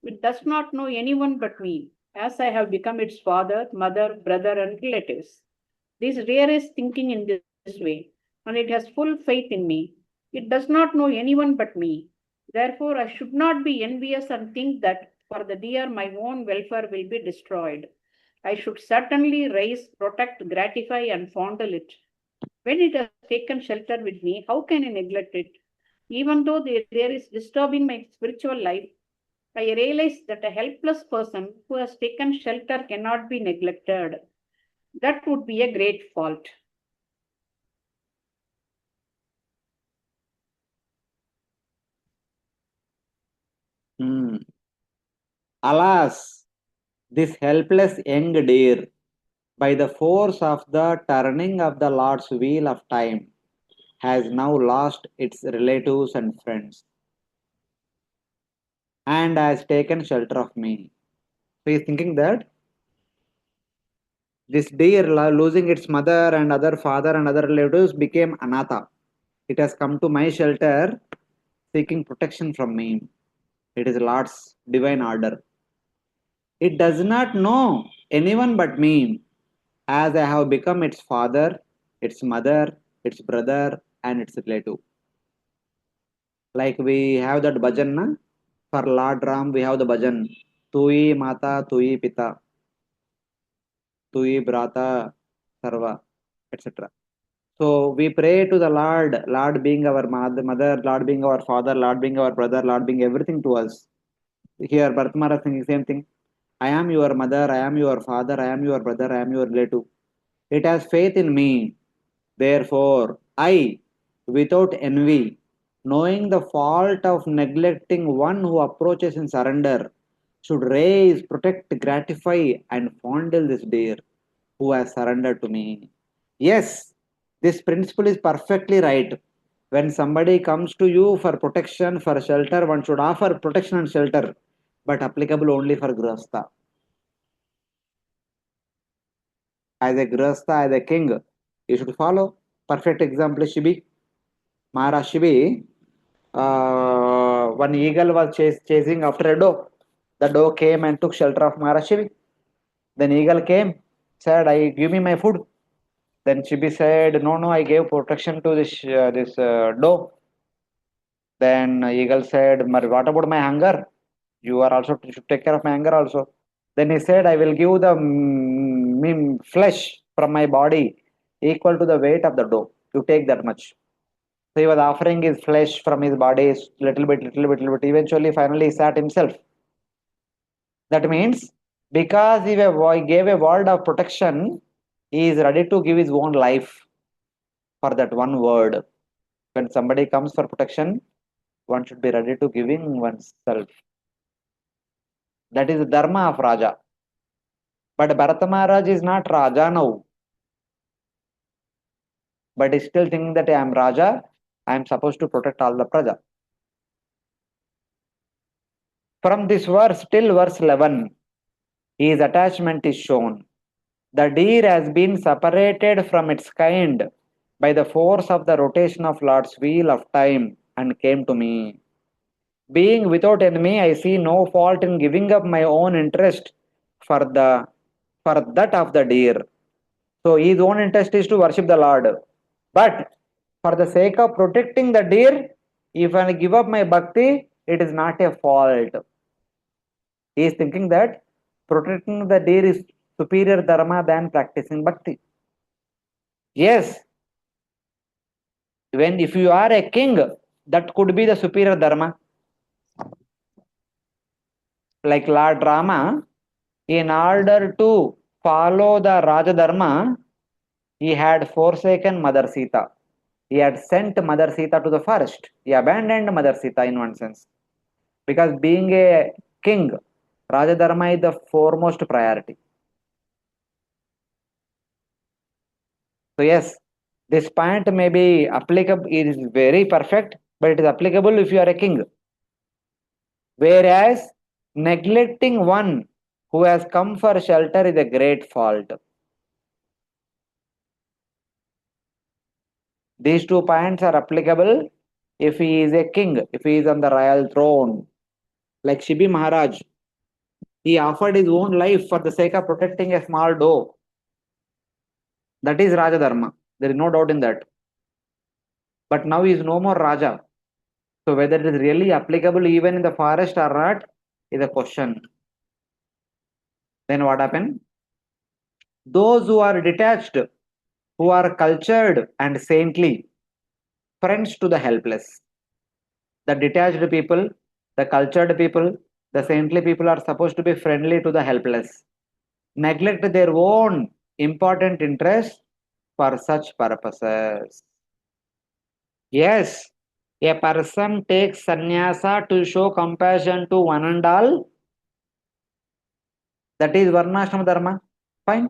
It does not know anyone but me, as I have become its father, mother, brother, and relatives. This deer is thinking in this way, and it has full faith in me. It does not know anyone but me. Therefore, I should not be envious and think that for the deer my own welfare will be destroyed. I should certainly raise, protect, gratify, and fondle it. When it has taken shelter with me, how can I neglect it? Even though there is disturbing my spiritual life, I realize that a helpless person who has taken shelter cannot be neglected. That would be a great fault. Alas, this helpless young deer, by the force of the turning of the Lord's wheel of time, has now lost its relatives and friends, and has taken shelter of me. So he is thinking that this deer losing its mother and other father and other relatives became anatha. It has come to my shelter seeking protection from me. It is Lord's divine order. It does not know anyone but me, as I have become its father, its mother, its brother, and its relative. Like we have that bhajan, na? For Lord Ram, we have the bhajan. Tui Mata, Tui Pita, Tui Bharata, Sarva, etc. So we pray to the Lord, Lord being our mother, Lord being our father, Lord being our brother, Lord being everything to us. Here, Bharatmara is thinking same thing. I am your mother, I am your father, I am your brother, I am your relative. It has faith in me. Therefore, I, without envy, knowing the fault of neglecting one who approaches in surrender, should raise, protect, gratify, and fondle this deer who has surrendered to me. Yes, this principle is perfectly right. When somebody comes to you for protection, for shelter, one should offer protection and shelter, but applicable only for Grihastha. As a Grihastha, as a king, you should follow. Perfect example is Shibi. Maharaj Shibi, one eagle was chasing after a doe. The doe came and took shelter of Maharaj Shibi. Then eagle came, said, I give me my food. Then Chibi said, no, no, I gave protection to this doe. Then eagle said, what about my hunger? You are also you should take care of my hunger also. Then he said, I will give the flesh from my body equal to the weight of the doe. You take that much. So he was offering his flesh from his body little bit, little bit, little bit. Eventually, finally, he sat himself. That means because he gave a word of protection, he is ready to give his own life for that one word. When somebody comes for protection, one should be ready to giving oneself. That is the dharma of Raja. But Bharata Maharaj is not Raja now. But he still thinking that I am Raja, I am supposed to protect all the Praja. From this verse till verse 11, his attachment is shown. The deer has been separated from its kind by the force of the rotation of Lord's wheel of time and came to me. Being without enemy, I see no fault in giving up my own interest for the for that of the deer. So his own interest is to worship the Lord. But for the sake of protecting the deer, if I give up my bhakti, it is not a fault. He is thinking that protecting the deer is superior dharma than practicing bhakti. Yes, when if you are a king, that could be the superior dharma. Like Lord Rama, in order to follow the Raja Dharma, he had forsaken Mother Sita. He had sent Mother Sita to the forest. He abandoned Mother Sita in one sense. Because being a king, Raja Dharma is the foremost priority. So yes, This point may be applicable, it is very perfect, but it is applicable if you are a king. Whereas neglecting one who has come for shelter is a great fault. These 2 points are applicable if he is a king, if he is on the royal throne. Like Shibi Maharaj, he offered his own life for the sake of protecting a small doe. That is Raja Dharma. There is no doubt in that. But now he is no more Raja. So whether it is really applicable even in the forest or not is a question. Then what happened? Those who are detached, who are cultured and saintly, friends to the helpless. The detached people, the cultured people, the saintly people are supposed to be friendly to the helpless. Neglect their own important interests for such purposes. Yes, a person takes sannyasa to show compassion to one and all. That is varnashrama dharma. Fine.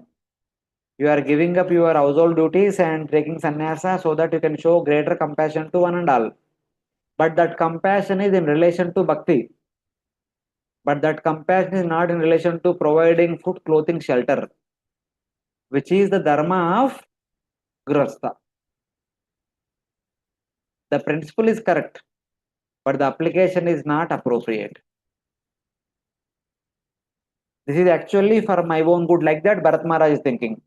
You are giving up your household duties and taking sannyasa so that you can show greater compassion to one and all. But that compassion is in relation to bhakti. But that compassion is not in relation to providing food, clothing, shelter, which is the dharma of grihastha. The principle is correct, but the application is not appropriate. This is actually for my own good, like that Bharat Maharaj is thinking.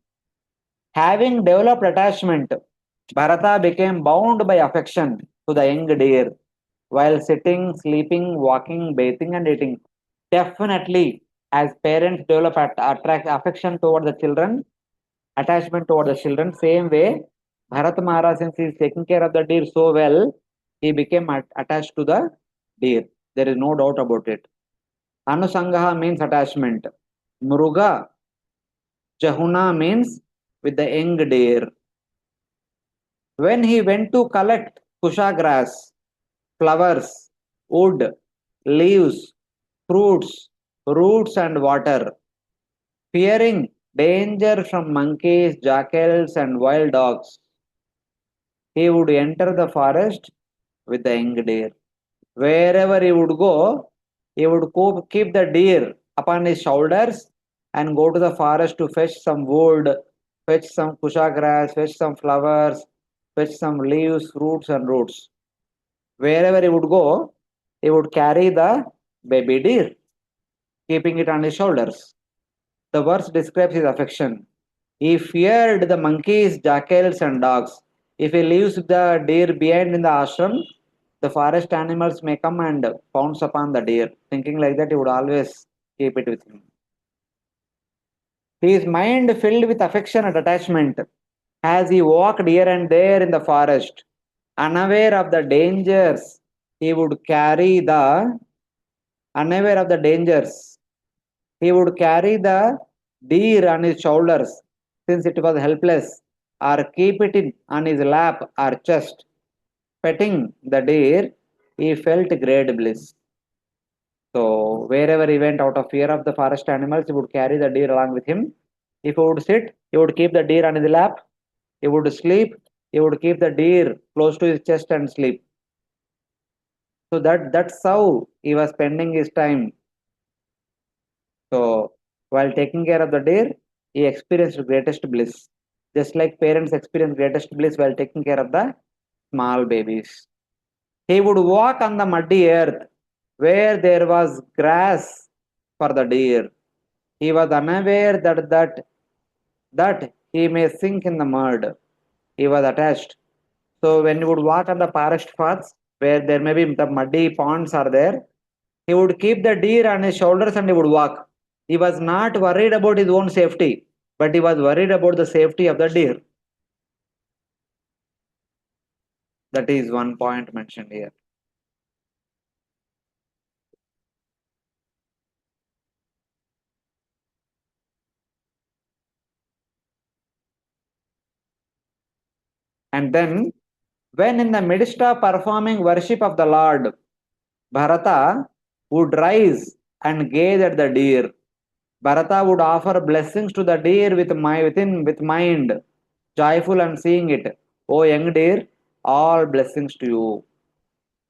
Having developed attachment, Bharata became bound by affection to the young deer while sitting, sleeping, walking, bathing, and eating. Definitely, as parents develop attract affection toward the children, attachment toward the children, same way, Bharat Maharaj, since he is taking care of the deer so well, he became attached to the deer. There is no doubt about it. Anusangaha means attachment. Mruga, Jahuna means with the young deer. When he went to collect kusha grass, flowers, wood, leaves, fruits, roots, and water, fearing danger from monkeys, jackals, and wild dogs, he would enter the forest with the young deer. Wherever he would go, he would keep the deer upon his shoulders and go to the forest to fetch some wood, fetch some kusha grass, fetch some flowers, fetch some leaves, fruits, and roots. Wherever he would go, he would carry the baby deer, keeping it on his shoulders. The verse describes his affection. He feared the monkeys, jackals, and dogs. If he leaves the deer behind in the ashram, the forest animals may come and pounce upon the deer. Thinking like that, he would always keep it with him. His mind filled with affection and attachment as he walked here and there in the forest. Unaware of the dangers, he would carry the unaware of the dangers. He would carry the deer on his shoulders since it was helpless, or keep it on his lap or chest. Petting the deer, he felt great bliss. So, wherever he went out of fear of the forest animals, he would carry the deer along with him. If he would sit, he would keep the deer on his lap. He would sleep, he would keep the deer close to his chest and sleep. So that's how he was spending his time. So while taking care of the deer, he experienced greatest bliss. Just like parents experience greatest bliss while taking care of the small babies. He would walk on the muddy earth where there was grass for the deer. He was unaware that he may sink in the mud. He was attached. So when he would walk on the forest paths where there may be the muddy ponds are there, he would keep the deer on his shoulders and he would walk. He was not worried about his own safety, but he was worried about the safety of the deer. That is one point mentioned here. And then, when in the midst of performing worship of the Lord, Bharata would rise and gaze at the deer. Bharata would offer blessings to the deer with mind, joyful and seeing it. O young deer, all blessings to you.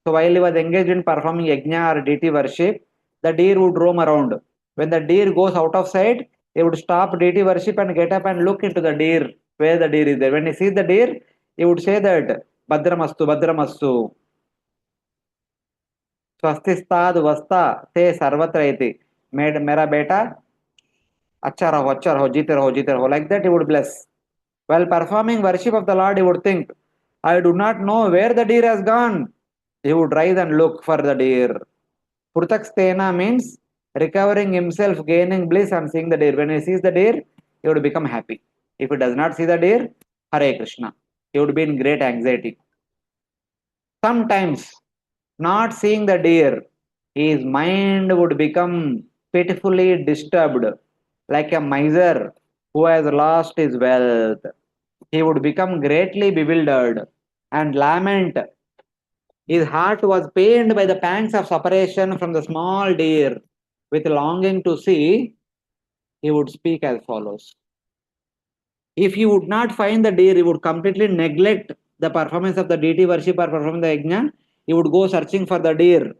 So while he was engaged in performing yajna or deity worship, the deer would roam around. When the deer goes out of sight, he would stop deity worship and get up and look into the deer, where the deer is there. When he sees the deer, he would say that, Badramastu, Badramastu. Swastisthad vasta te sarvatraiti. Mera beta, अच्छा रहो, जीते रहो. Like that he would bless. While performing worship of the Lord, he would think, I do not know where the deer has gone. He would rise and look for the deer. Prutakstena means recovering himself, gaining bliss and seeing the deer. When he sees the deer, he would become happy. If he does not see the deer, Hare Krishna. He would be in great anxiety. Sometimes, not seeing the deer, his mind would become pitifully disturbed, like a miser who has lost his wealth. He would become greatly bewildered and lament. His heart was pained by the pangs of separation from the small deer. With longing to see, he would speak as follows. If he would not find the deer, he would completely neglect the performance of the deity worship or performing the yajna. He would go searching for the deer,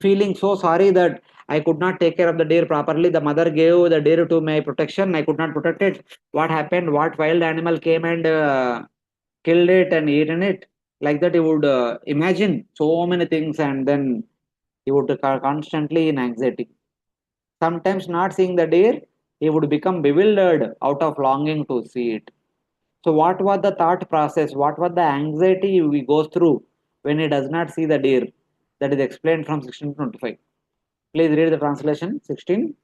feeling so sorry that I could not take care of the deer properly. The mother gave the deer to my protection. I could not protect it. What happened? What wild animal came and killed it and eaten it? Like that, he would imagine so many things, and then he would constantly in anxiety. Sometimes, not seeing the deer, he would become bewildered out of longing to see it. So, what was the thought process? What was the anxiety we go through when he does not see the deer? That is explained from 16 to 25. Please read the translation. 16.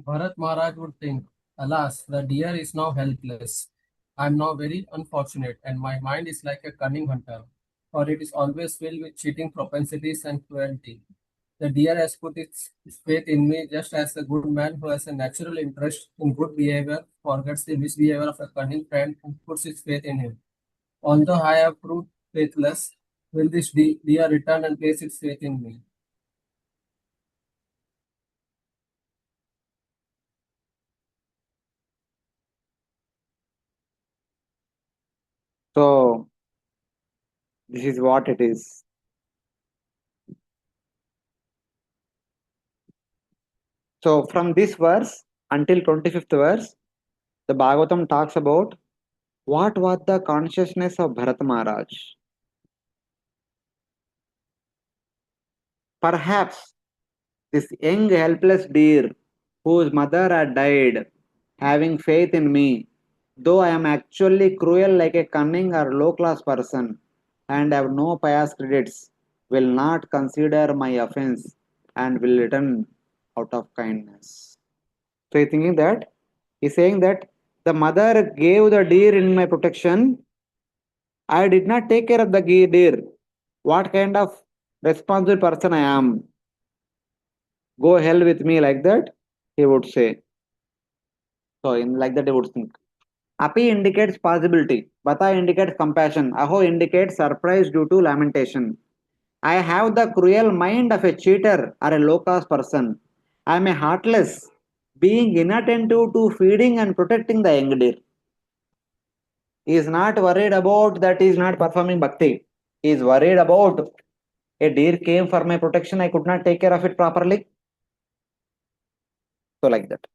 Bharat Maharaj would think, alas, the deer is now helpless. I am now very unfortunate, and my mind is like a cunning hunter, for it is always filled with cheating propensities and cruelty. The deer has put its faith in me just as a good man who has a natural interest in good behavior forgets the misbehavior of a cunning friend and puts his faith in him. Although I have proved faithless, will this deer return and place its faith in me? So, this is what it is. So, from this verse until 25th verse, the Bhagavatam talks about what was the consciousness of Bharat Maharaj. Perhaps this young helpless deer whose mother had died, having faith in me, though I am actually cruel like a cunning or low class person and have no pious credits, will not consider my offense and will return out of kindness. So he's thinking that he's saying that the mother gave the deer in my protection. I did not take care of the deer. What kind of responsible person I am? Go hell with me, like that, he would say. So in like that he would think. Api indicates possibility. Bata indicates compassion. Aho indicates surprise due to lamentation. I have the cruel mind of a cheater or a low caste person. I am a heartless, being inattentive to feeding and protecting the young deer. He is not worried about that he is not performing bhakti. He is worried about a deer came for my protection. I could not take care of it properly. So like that.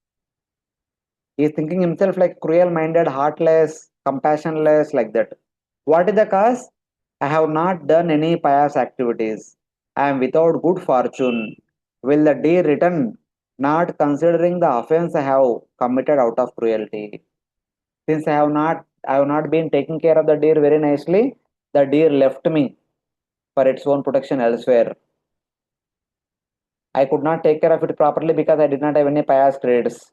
He is thinking himself like cruel minded, heartless, compassionless, like that. What is the cause? I have not done any pious activities. I am without good fortune. Will the deer return, not considering the offense I have committed out of cruelty? Since I have not been taking care of the deer very nicely, the deer left me for its own protection elsewhere. I could not take care of it properly because I did not have any pious credits.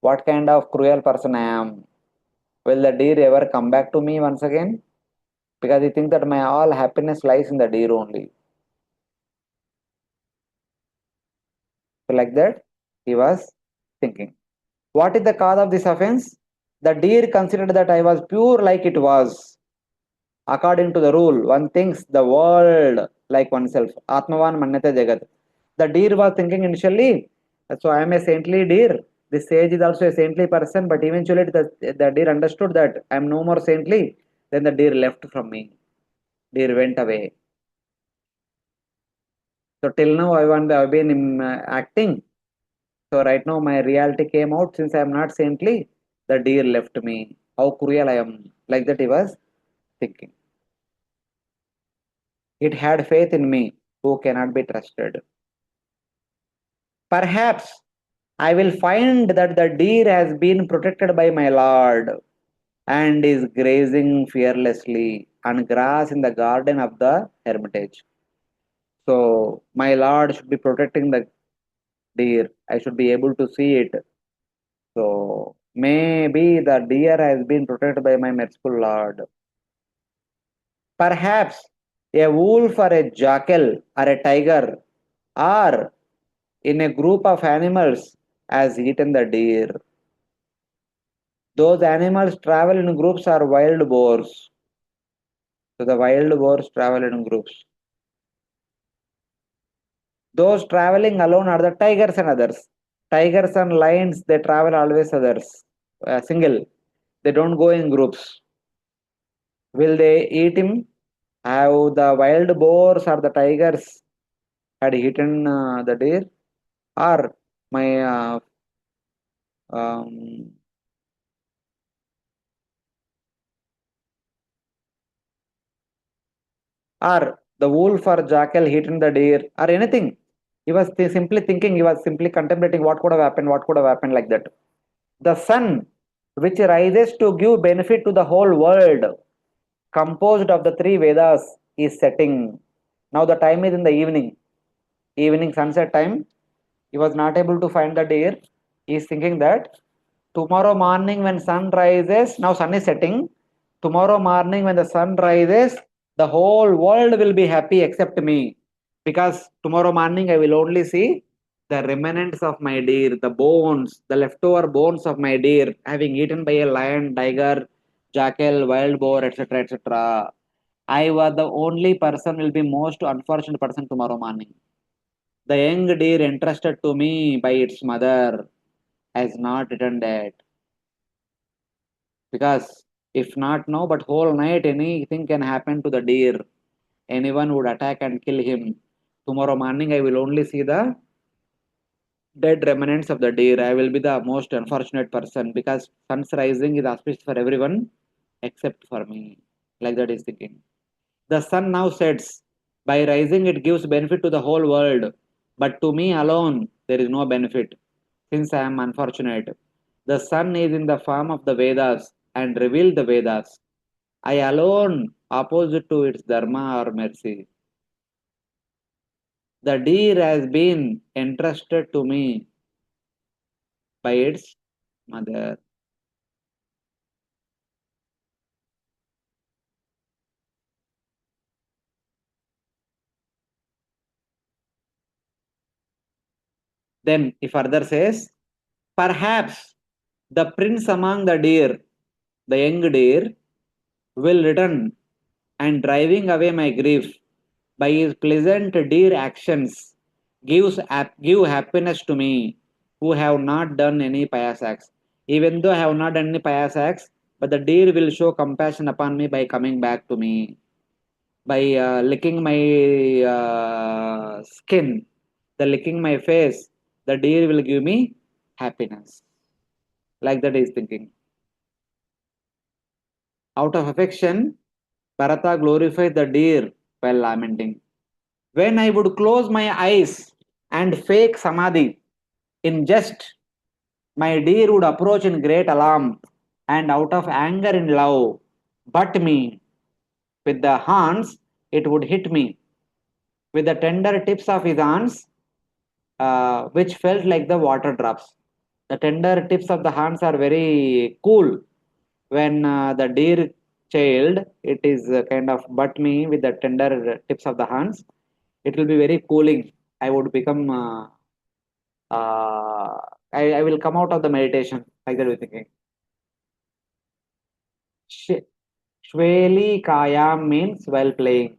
What kind of cruel person I am? Will the deer ever come back to me once again? Because he thinks that my all happiness lies in the deer only. So like that, he was thinking. What is the cause of this offense? The deer considered that I was pure like it was. According to the rule, one thinks the world like oneself. Atmavan manyate jagat. The deer was thinking initially, so I am a saintly deer. This sage is also a saintly person, but eventually the deer understood that I am no more saintly. Then the deer left from me. Deer went away. So till now I've been acting. So right now my reality came out. Since I am not saintly, the deer left me. How cruel I am. Like that he was thinking. It had faith in me, who cannot be trusted. Perhaps I will find that the deer has been protected by my Lord and is grazing fearlessly on grass in the garden of the hermitage. So my Lord should be protecting the deer. I should be able to see it. So maybe the deer has been protected by my merciful Lord. Perhaps a wolf or a jackal or a tiger or in a group of animals has eaten the deer. Those animals travel in groups are wild boars. So the wild boars travel in groups. Those traveling alone are the tigers and others. Tigers and lions, they travel always others. Single. They don't go in groups. Will they eat him? Have the wild boars or the tigers had eaten the deer? Or my um, or the wolf or jackal eaten the deer or anything. He was simply thinking, he was simply contemplating what could have happened, what could have happened like that. The sun, which rises to give benefit to the whole world, composed of the three Vedas, is setting. Now the time is in the evening sunset time. He was not able to find the deer. He is thinking that tomorrow morning when sun rises, now sun is setting. Tomorrow morning when the sun rises, the whole world will be happy except me. Because tomorrow morning I will only see the remnants of my deer, the bones, the leftover bones of my deer having eaten by a lion, tiger, jackal, wild boar, etc. etc. I was the only person will be most unfortunate person tomorrow morning. The young deer entrusted to me by its mother has not returned yet. Because if not now, but whole night anything can happen to the deer. Anyone would attack and kill him. Tomorrow morning I will only see the dead remnants of the deer. I will be the most unfortunate person because sun's rising is auspicious for everyone except for me. Like that is thinking. The sun now sets. By rising, it gives benefit to the whole world. But to me alone, there is no benefit, since I am unfortunate. The sun is in the form of the Vedas and revealed the Vedas. I alone opposite to its dharma or mercy. The deer has been entrusted to me by its mother. Then he further says, perhaps the prince among the deer, the young deer, will return and driving away my grief by his pleasant dear actions give happiness to me who have not done any pious acts. Even though I have not done any pious acts, but the deer will show compassion upon me by coming back to me, by licking my skin, the licking my face, the deer will give me happiness. Like that he is thinking. Out of affection, Bharata glorified the deer while lamenting. When I would close my eyes and fake samadhi in jest, my deer would approach in great alarm and out of anger in love, butt me with the horns, it would hit me with the tender tips of his horns, which felt like the water drops. The tender tips of the horns are very cool. When the deer child, it is kind of butt me with the tender tips of the horns. It will be very cooling. I would become uh, I will come out of the meditation like that we're thinking. Shveli Kayam means while playing.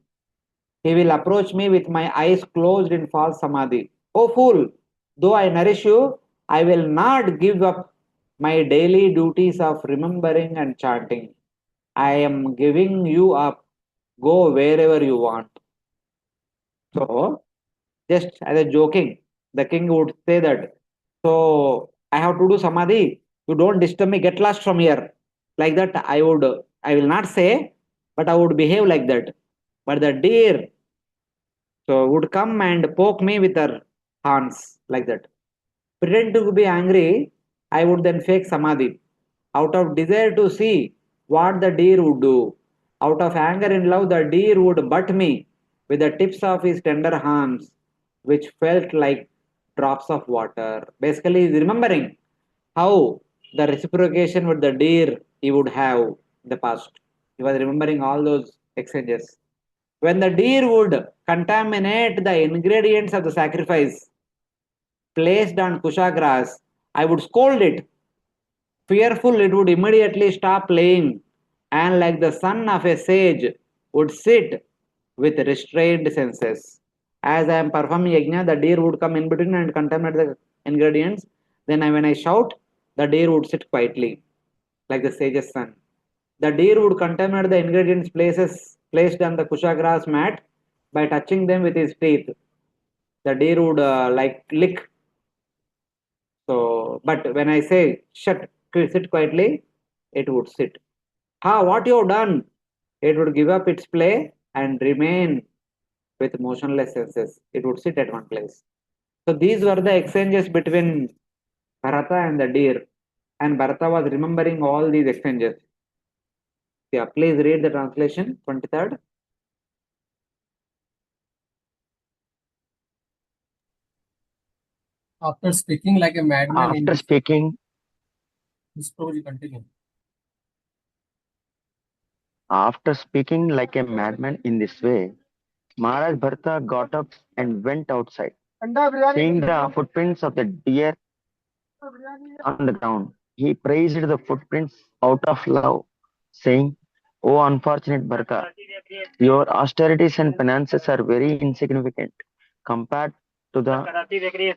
He will approach me with my eyes closed in false samadhi. Oh fool, though I nourish you, I will not give up my daily duties of remembering and chanting. I am giving you up. Go wherever you want. So, just as a joking, the king would say that, so I have to do samadhi. You don't disturb me. Get lost from here. Like that, I will not say, but I would behave like that. But the deer would come and poke me with her horns like that. Pretend to be angry, I would then fake samadhi out of desire to see what the deer would do. Out of anger and love, the deer would butt me with the tips of his tender horns, which felt like drops of water. Basically, he's remembering how the reciprocation with the deer he would have in the past. He was remembering all those exchanges. When the deer would contaminate the ingredients of the sacrifice placed on kusha grass, I would scold it. Fearful, it would immediately stop playing, and like the son of a sage, would sit with restrained senses. As I am performing yajna, the deer would come in between and contaminate the ingredients. Then, when I shout, the deer would sit quietly, like the sage's son. The deer would contaminate the ingredients placed on the kusha grass mat by touching them with his teeth. The deer would lick. So, but when I say sit quietly, it would sit. What you have done? It would give up its play and remain with motionless senses. It would sit at one place. So these were the exchanges between Bharata and the deer. And Bharata was remembering all these exchanges. Yeah, please read the translation, 23rd. After speaking like a madman in After this, speaking, this Prabhuji continue. after speaking like a madman in this way, Maharaj Bharata got up and went outside. Seeing the footprints of the deer on the ground, he praised the footprints out of love, saying, "O unfortunate Bharata, your austerities and penances are very insignificant compared to the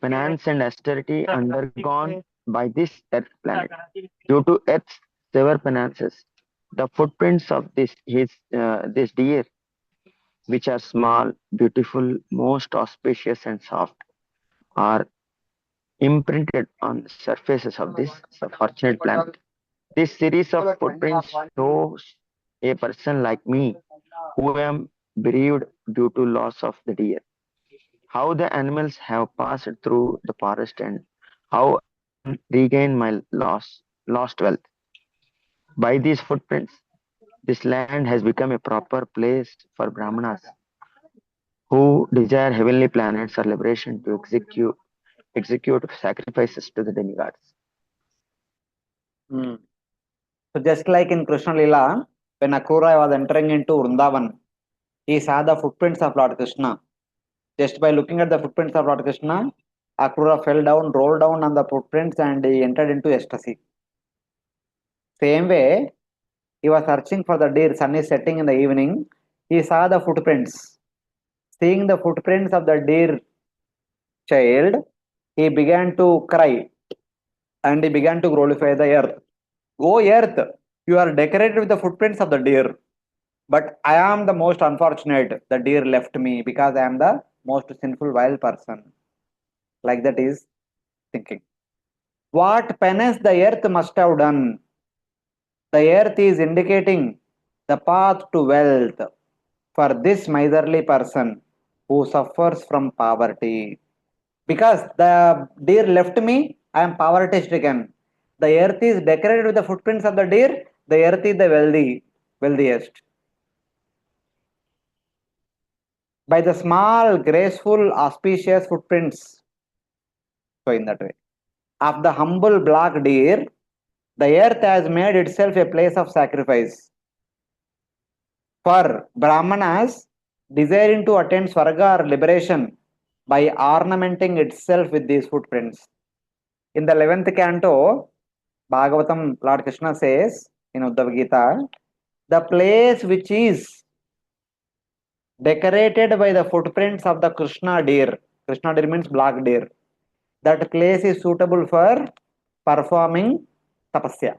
penance and austerity undergone by this earth planet. Due to Earth's severe penances, the footprints of this deer, which are small, beautiful, most auspicious and soft, are imprinted on the surfaces of this fortunate planet. This series of footprints shows a person like me who am bereaved due to loss of the deer. How the animals have passed through the forest and how I can regain my lost wealth. By these footprints, this land has become a proper place for Brahmanas who desire heavenly planets or liberation to execute sacrifices to the demigods. Hmm. So just like in Krishna Lila, when Akrura was entering into Vrindavan, he saw the footprints of Lord Krishna. Just by looking at the footprints of Lord Krishna, Akrura fell down, rolled down on the footprints, and he entered into ecstasy. Same way, he was searching for the deer. Sun is setting in the evening. He saw the footprints. Seeing the footprints of the deer child, he began to cry and he began to glorify the earth. O earth, you are decorated with the footprints of the deer. But I am the most unfortunate. The deer left me because I am the most sinful, wild person. Like that is thinking. What penance the earth must have done. The earth is indicating the path to wealth for this miserly person who suffers from poverty. Because the deer left me, I am poverty stricken. The earth is decorated with the footprints of the deer. The earth is the wealthiest. By the small, graceful, auspicious footprints. So, in that way, of the humble black deer, the earth has made itself a place of sacrifice. For Brahmanas, desiring to attain Swarga or liberation by ornamenting itself with these footprints. In the 11th canto, Bhagavatam, Lord Krishna says in Uddhava Gita, the place which is decorated by the footprints of the Krishna deer means black deer, that place is suitable for performing tapasya.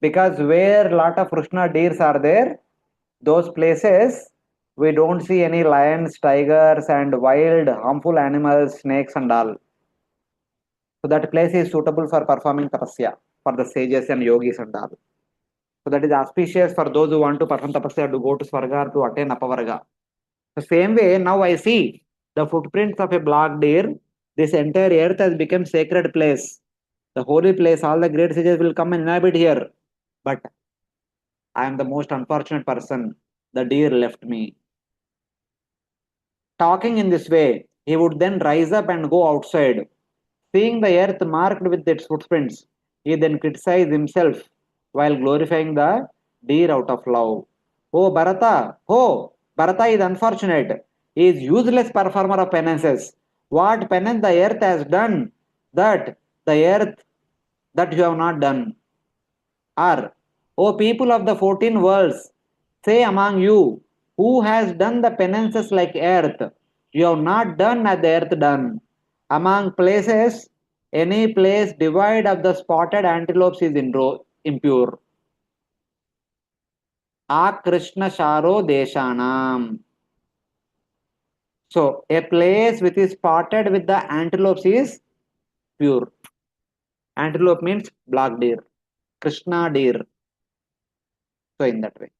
Because where lot of Krishna deers are there, those places we don't see any lions, tigers, and wild harmful animals, snakes, and all. So that place is suitable for performing tapasya for the sages and yogis and all. So that is auspicious for those who want to perform tapasya to go to Swarga or to attain Apavarga. The same way, now I see the footprints of a black deer. This entire earth has become sacred place, the holy place. All the great sages will come and inhabit here. But I am the most unfortunate person. The deer left me. Talking in this way, he would then rise up and go outside. Seeing the earth marked with its footprints, he then criticized himself while glorifying the deer out of love. Oh Bharata, oh, Bharata is unfortunate. He is useless performer of penances. What penance the earth has done, that the earth that you have not done. Or, O people of the 14 worlds, say among you, who has done the penances like earth? You have not done as the earth done. Among places, any place devoid of the spotted antelopes is impure. Akrishna Sharo Deshanam. So, a place which is spotted with the antelopes is pure. Antelope means black deer. Krishna deer. So, in that way.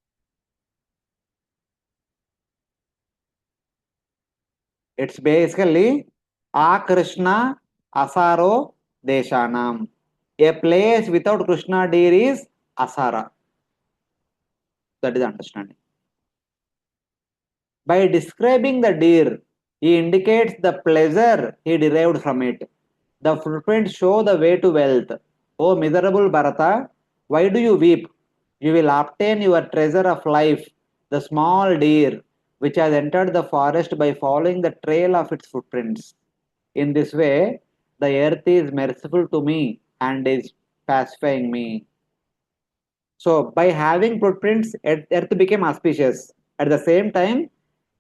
It's basically A Krishna Asaro Deshanam. A place without Krishna deer is Asara. That is understanding. By describing the deer, he indicates the pleasure he derived from it. The footprints show the way to wealth. O miserable Bharata, why do you weep? You will obtain your treasure of life, the small deer, which has entered the forest by following the trail of its footprints. In this way, the earth is merciful to me and is pacifying me. So, by having footprints, earth became auspicious. At the same time,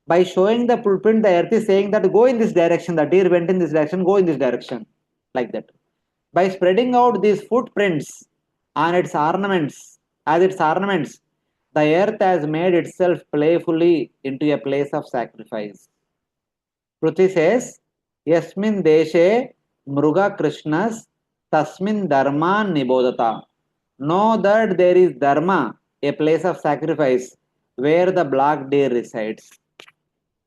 by showing the footprint, the earth is saying that go in this direction, the deer went in this direction, go in this direction, like that. By spreading out these footprints on its ornaments, as its ornaments, the earth has made itself playfully into a place of sacrifice. Shruti says, Yasmin deshe mruga krishnas tasmin dharman nibodata. Know that there is dharma, a place of sacrifice, where the black deer resides.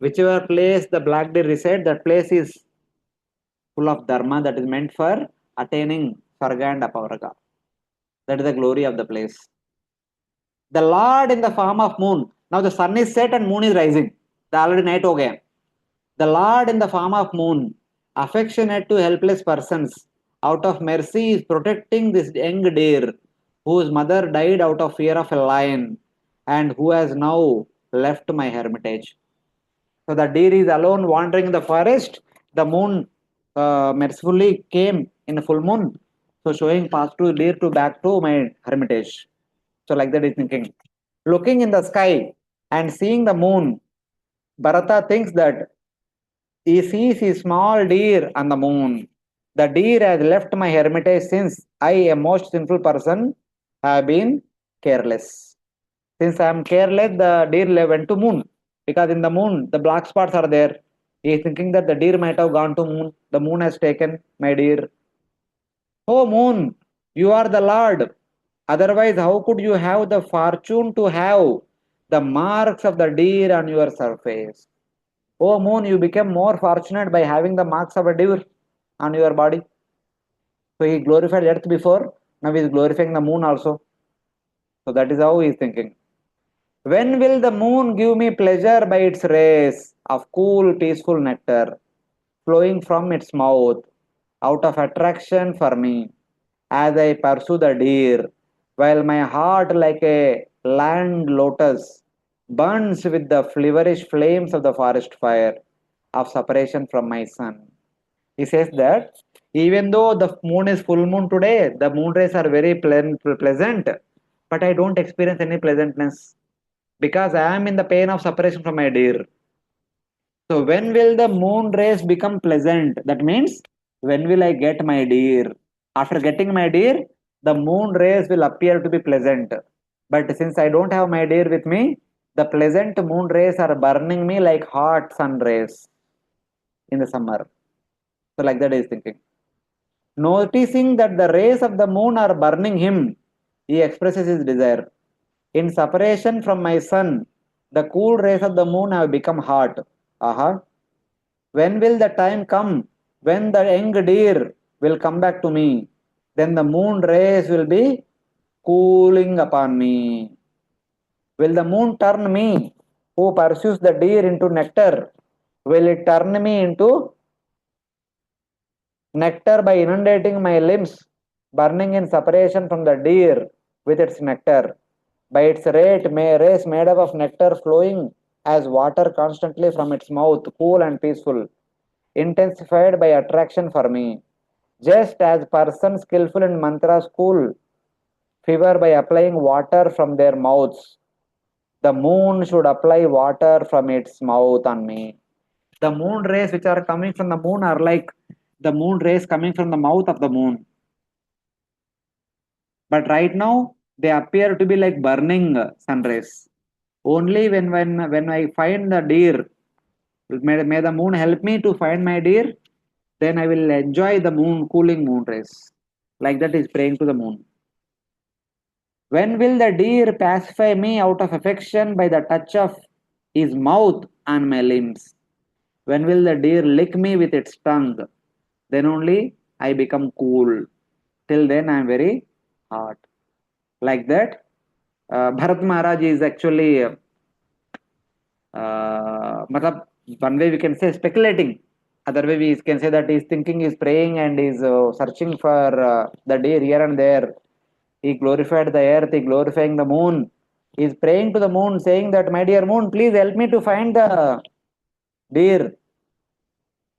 Whichever place the black deer resides, that place is full of dharma that is meant for attaining Sarga and Apavarga. That is the glory of the place. The Lord in the form of moon. Now the sun is set and moon is rising. The already night ho gaya. The Lord in the form of moon, affectionate to helpless persons, out of mercy is protecting this young deer, whose mother died out of fear of a lion, and who has now left my hermitage. So the deer is alone wandering in the forest. The moon mercifully came in a full moon. So showing path to deer to back to my hermitage. So like that is thinking. Looking in the sky and seeing the moon, Bharata thinks that he sees a small deer on the moon. The deer has left my hermitage since I, a most sinful person, have been careless. Since I am careless, the deer went to moon. Because in the moon, the black spots are there. He is thinking that the deer might have gone to moon. The moon has taken my deer. Oh moon, you are the Lord. Otherwise, how could you have the fortune to have the marks of the deer on your surface? Oh moon, you became more fortunate by having the marks of a deer on your body. So he glorified earth before, now he is glorifying the moon also. So that is how he is thinking. When will the moon give me pleasure by its rays of cool, peaceful nectar flowing from its mouth out of attraction for me as I pursue the deer, while my heart, like a land lotus, burns with the feverish flames of the forest fire of separation from my son. He says that even though the moon is full moon today, the moon rays are very pleasant, but I don't experience any pleasantness because I am in the pain of separation from my deer. So when will the moon rays become pleasant? That means When will I get my deer? After getting my deer, the moon rays will appear to be pleasant. But since I don't have my deer with me, the pleasant moon rays are burning me like hot sun rays in the summer. So, like that, he is thinking. Noticing that the rays of the moon are burning him, he expresses his desire. In separation from my sun, the cool rays of the moon have become hot. Aha. When will the time come when the young deer will come back to me? Then the moon rays will be cooling upon me. Will the moon turn me, who pursues the deer, into nectar? Will it turn me into nectar by inundating my limbs, burning in separation from the deer with its nectar? By its rate, may rays made up of nectar flowing as water constantly from its mouth, cool and peaceful, intensified by attraction for me. Just as persons skillful in mantras cool fever by applying water from their mouths, the moon should apply water from its mouth on me. The moon rays which are coming from the moon are like the moon rays coming from the mouth of the moon. But right now, they appear to be like burning sun rays. Only when I find the deer, may the moon help me to find my deer, then I will enjoy the moon, cooling moon rays. Like that, is praying to the moon. When will the deer pacify me out of affection by the touch of his mouth on my limbs? When will the deer lick me with its tongue? Then only I become cool. Till then I am very hot. Like that, Bharat Maharaj is actually, matlab, one way we can say speculating. Other way we can say that he is thinking, he is praying, and is searching for the deer here and there. He glorified the earth, he glorifying the moon. He is praying to the moon, saying that, my dear moon, please help me to find the deer.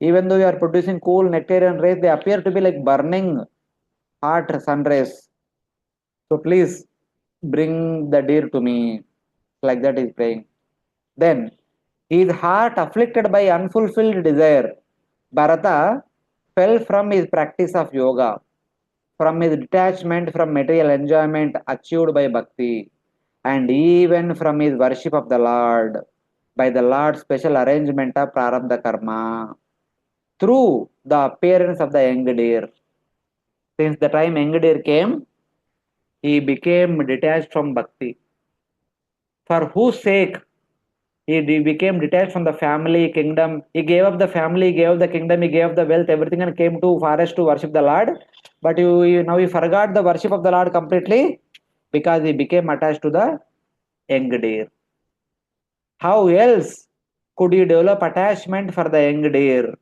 Even though you are producing cool nectarian rays, they appear to be like burning hot sun rays. So please bring the deer to me. Like that he is praying. Then, his heart afflicted by unfulfilled desire, Bharata fell from his practice of yoga, from his detachment from material enjoyment achieved by bhakti, and even from his worship of the Lord by the Lord's special arrangement of prarabdha karma through the appearance of the young deer. Since the time young deer came, he became detached from bhakti, for whose sake he became detached from the family, kingdom. He gave up the family, he gave up the kingdom, he gave up the wealth, everything, and came to forest to worship the Lord. But now he forgot the worship of the Lord completely because he became attached to the young deer. How else could you develop attachment for the young deer?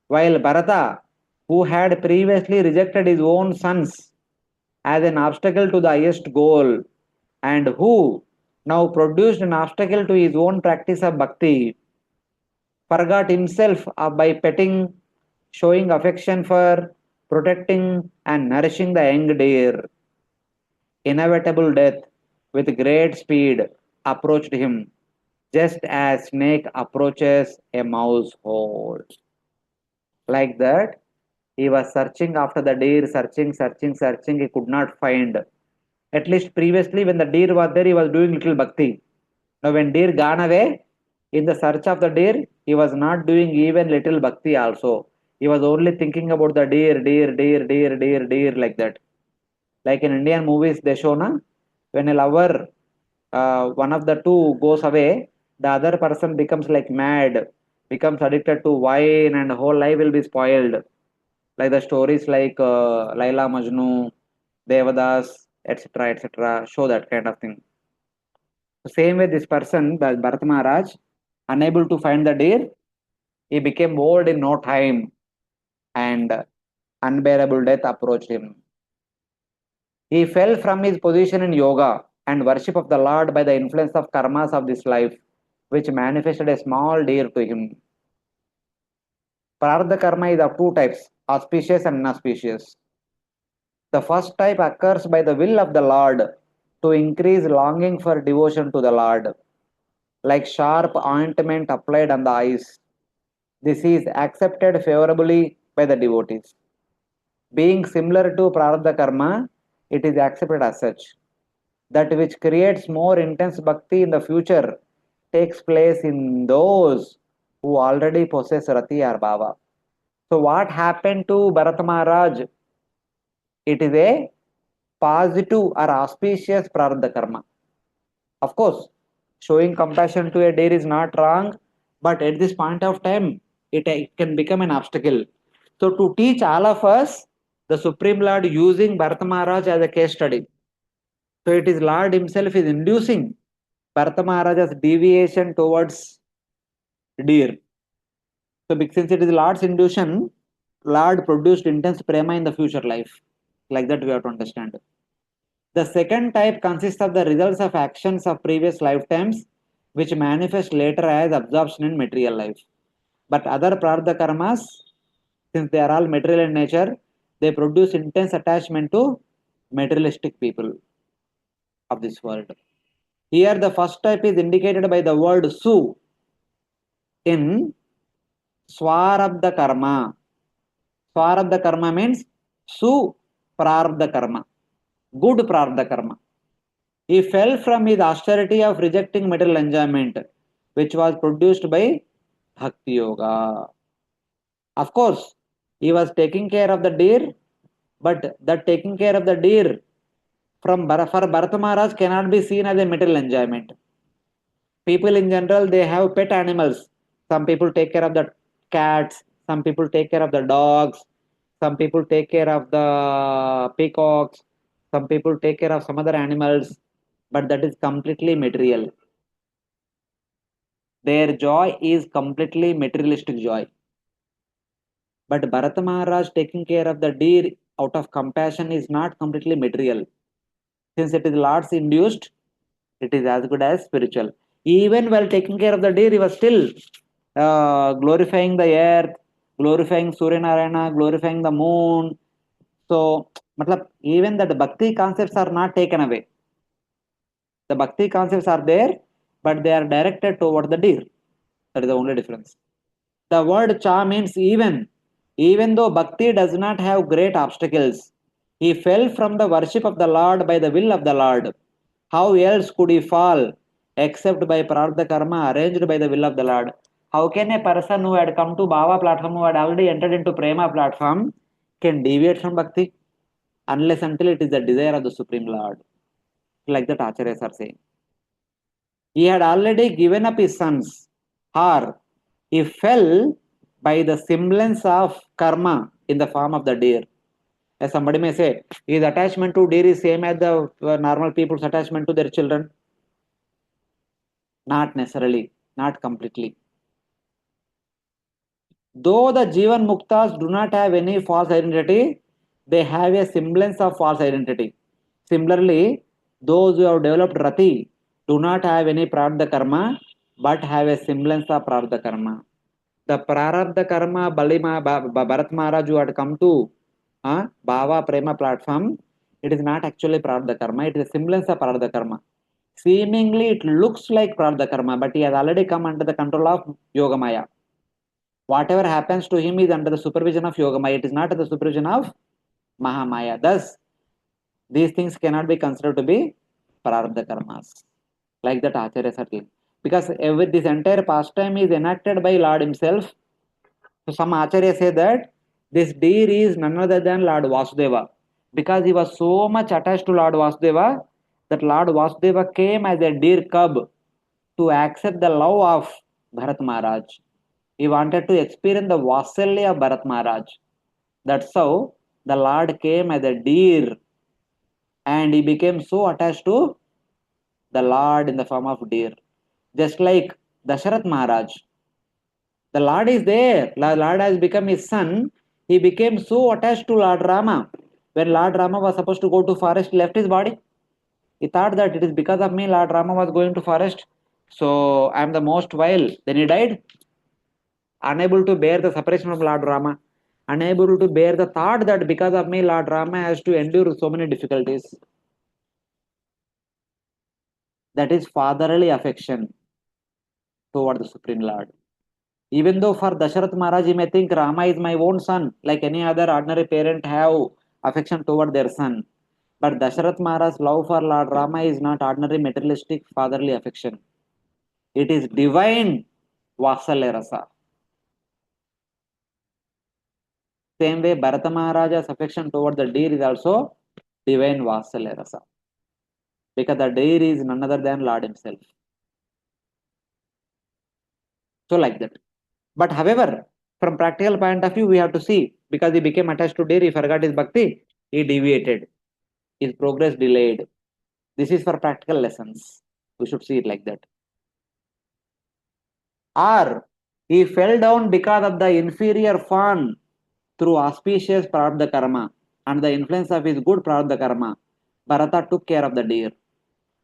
While Bharata, who had previously rejected his own sons as an obstacle to the highest goal, and who now produced an obstacle to his own practice of bhakti, forgot himself by petting, showing affection for, protecting, and nourishing the young deer. Inevitable death with great speed approached him, just as snake approaches a mouse hole. Like that, he was searching after the deer, searching, searching, searching. He could not find. At least previously, when the deer was there, he was doing little bhakti. Now, when deer gone away, in the search of the deer, he was not doing even little bhakti also. He was only thinking about the deer, deer, deer, deer, deer, deer, like that. Like in Indian movies, they show na, when a lover, one of the two goes away, the other person becomes like mad, becomes addicted to wine, and whole life will be spoiled. Like the stories like Laila Majnu, Devadas, etc., etc., show that kind of thing. The same way, this person, Bharat Maharaj, unable to find the deer, he became bored in no time, and unbearable death approached him. He fell from his position in yoga and worship of the Lord by the influence of karmas of this life, which manifested a small deer to him. Prarabdha karma is of two types, auspicious and inauspicious. The first type occurs by the will of the Lord to increase longing for devotion to the Lord, like sharp ointment applied on the eyes. This is accepted favorably by the devotees. Being similar to prarabdha karma, it is accepted as such. That which creates more intense bhakti in the future takes place in those who already possess rati or bhava. So what happened to Bharata Maharaj? It is a positive or auspicious prarabdha karma. Of course, showing compassion to a deer is not wrong, but at this point of time, it can become an obstacle. So to teach all of us, the Supreme Lord using Bharata Maharaj as a case study. So it is Lord himself is inducing Bharata Maharaj's deviation towards deer. So since it is Lord's induction, Lord produced intense prema in the future life. Like that we have to understand. The second type consists of the results of actions of previous lifetimes, which manifest later as absorption in material life. But other prarabdha karmas, since they are all material in nature, they produce intense attachment to materialistic people of this world. Here, the first type is indicated by the word su in swarabdha karma. Swarabdha karma means su prarabdha karma, good prarabdha karma. He fell from his austerity of rejecting material enjoyment, which was produced by Bhakti Yoga. Of course, he was taking care of the deer, but that taking care of the deer for Bharata Maharaj cannot be seen as a material enjoyment. People in general, they have pet animals. Some people take care of the cats, some people take care of the dogs, some people take care of the peacocks, some people take care of some other animals, but that is completely material. Their joy is completely materialistic joy. But Bharata Maharaj taking care of the deer out of compassion is not completely material. Since it is Lord's induced, it is as good as spiritual. Even while taking care of the deer, he was still glorifying the earth, glorifying Surya Narayana, glorifying the moon. So, even that bhakti concepts are not taken away. The bhakti concepts are there, but they are directed toward the deer. That is the only difference. The word cha means even. Even though bhakti does not have great obstacles, he fell from the worship of the Lord by the will of the Lord. How else could he fall except by prarabdha karma arranged by the will of the Lord? How can a person who had come to Bhava platform, who had already entered into Prema platform, can deviate from bhakti? Unless until it is the desire of the Supreme Lord. Like that Acharyas are saying. He had already given up his sons, or he fell by the semblance of karma in the form of the deer. As somebody may say, his attachment to deer is same as the normal people's attachment to their children. Not necessarily, not completely. Though the Jivan Muktas do not have any false identity, they have a semblance of false identity. Similarly, those who have developed Rati do not have any Prarabdha Karma, but have a semblance of Prarabdha Karma. The Prarabdha Karma Bharat Maharaj who had come to Bhava Prema platform, it is not actually Prarabdha Karma, it is a semblance of Prarabdha Karma. Seemingly, it looks like Prarabdha Karma, but he has already come under the control of Yogamaya. Whatever happens to him is under the supervision of Yogamaya. It is not under the supervision of Mahamaya. Thus, these things cannot be considered to be Prarabdha Karmas. Like that Acharya Satil. Because this entire pastime is enacted by Lord himself. So some Acharya say that this deer is none other than Lord Vasudeva. Because he was so much attached to Lord Vasudeva that Lord Vasudeva came as a deer cub to accept the love of Bharat Maharaj. He wanted to experience the Vatsalya of Bharat Maharaj. That's how the Lord came as a deer and he became so attached to the Lord in the form of deer. Just like Dasharath Maharaj. The Lord is there. The Lord has become his son. He became so attached to Lord Rama. When Lord Rama was supposed to go to forest, he left his body. He thought that it is because of me Lord Rama was going to forest. So I am the most vile. Then he died. Unable to bear the separation from Lord Rama. Unable to bear the thought that because of me Lord Rama has to endure so many difficulties. That is fatherly affection toward the Supreme Lord. Even though for Dasharath Maharaj, he may think Rama is my own son, like any other ordinary parent have affection toward their son. But Dasharath Maharaj's love for Lord Rama is not ordinary materialistic fatherly affection. It is divine Vasalya Rasa. Same way, Bharata Maharaja's affection toward the deer is also divine Vasalya Rasa. Because the deer is none other than Lord himself. So like that. But however, from practical point of view, we have to see, because he became attached to deer, he forgot his bhakti, he deviated. His progress delayed. This is for practical lessons. We should see it like that. Or he fell down because of the inferior form through auspicious prarabdha karma and the influence of his good prarabdha karma. Bharata took care of the deer.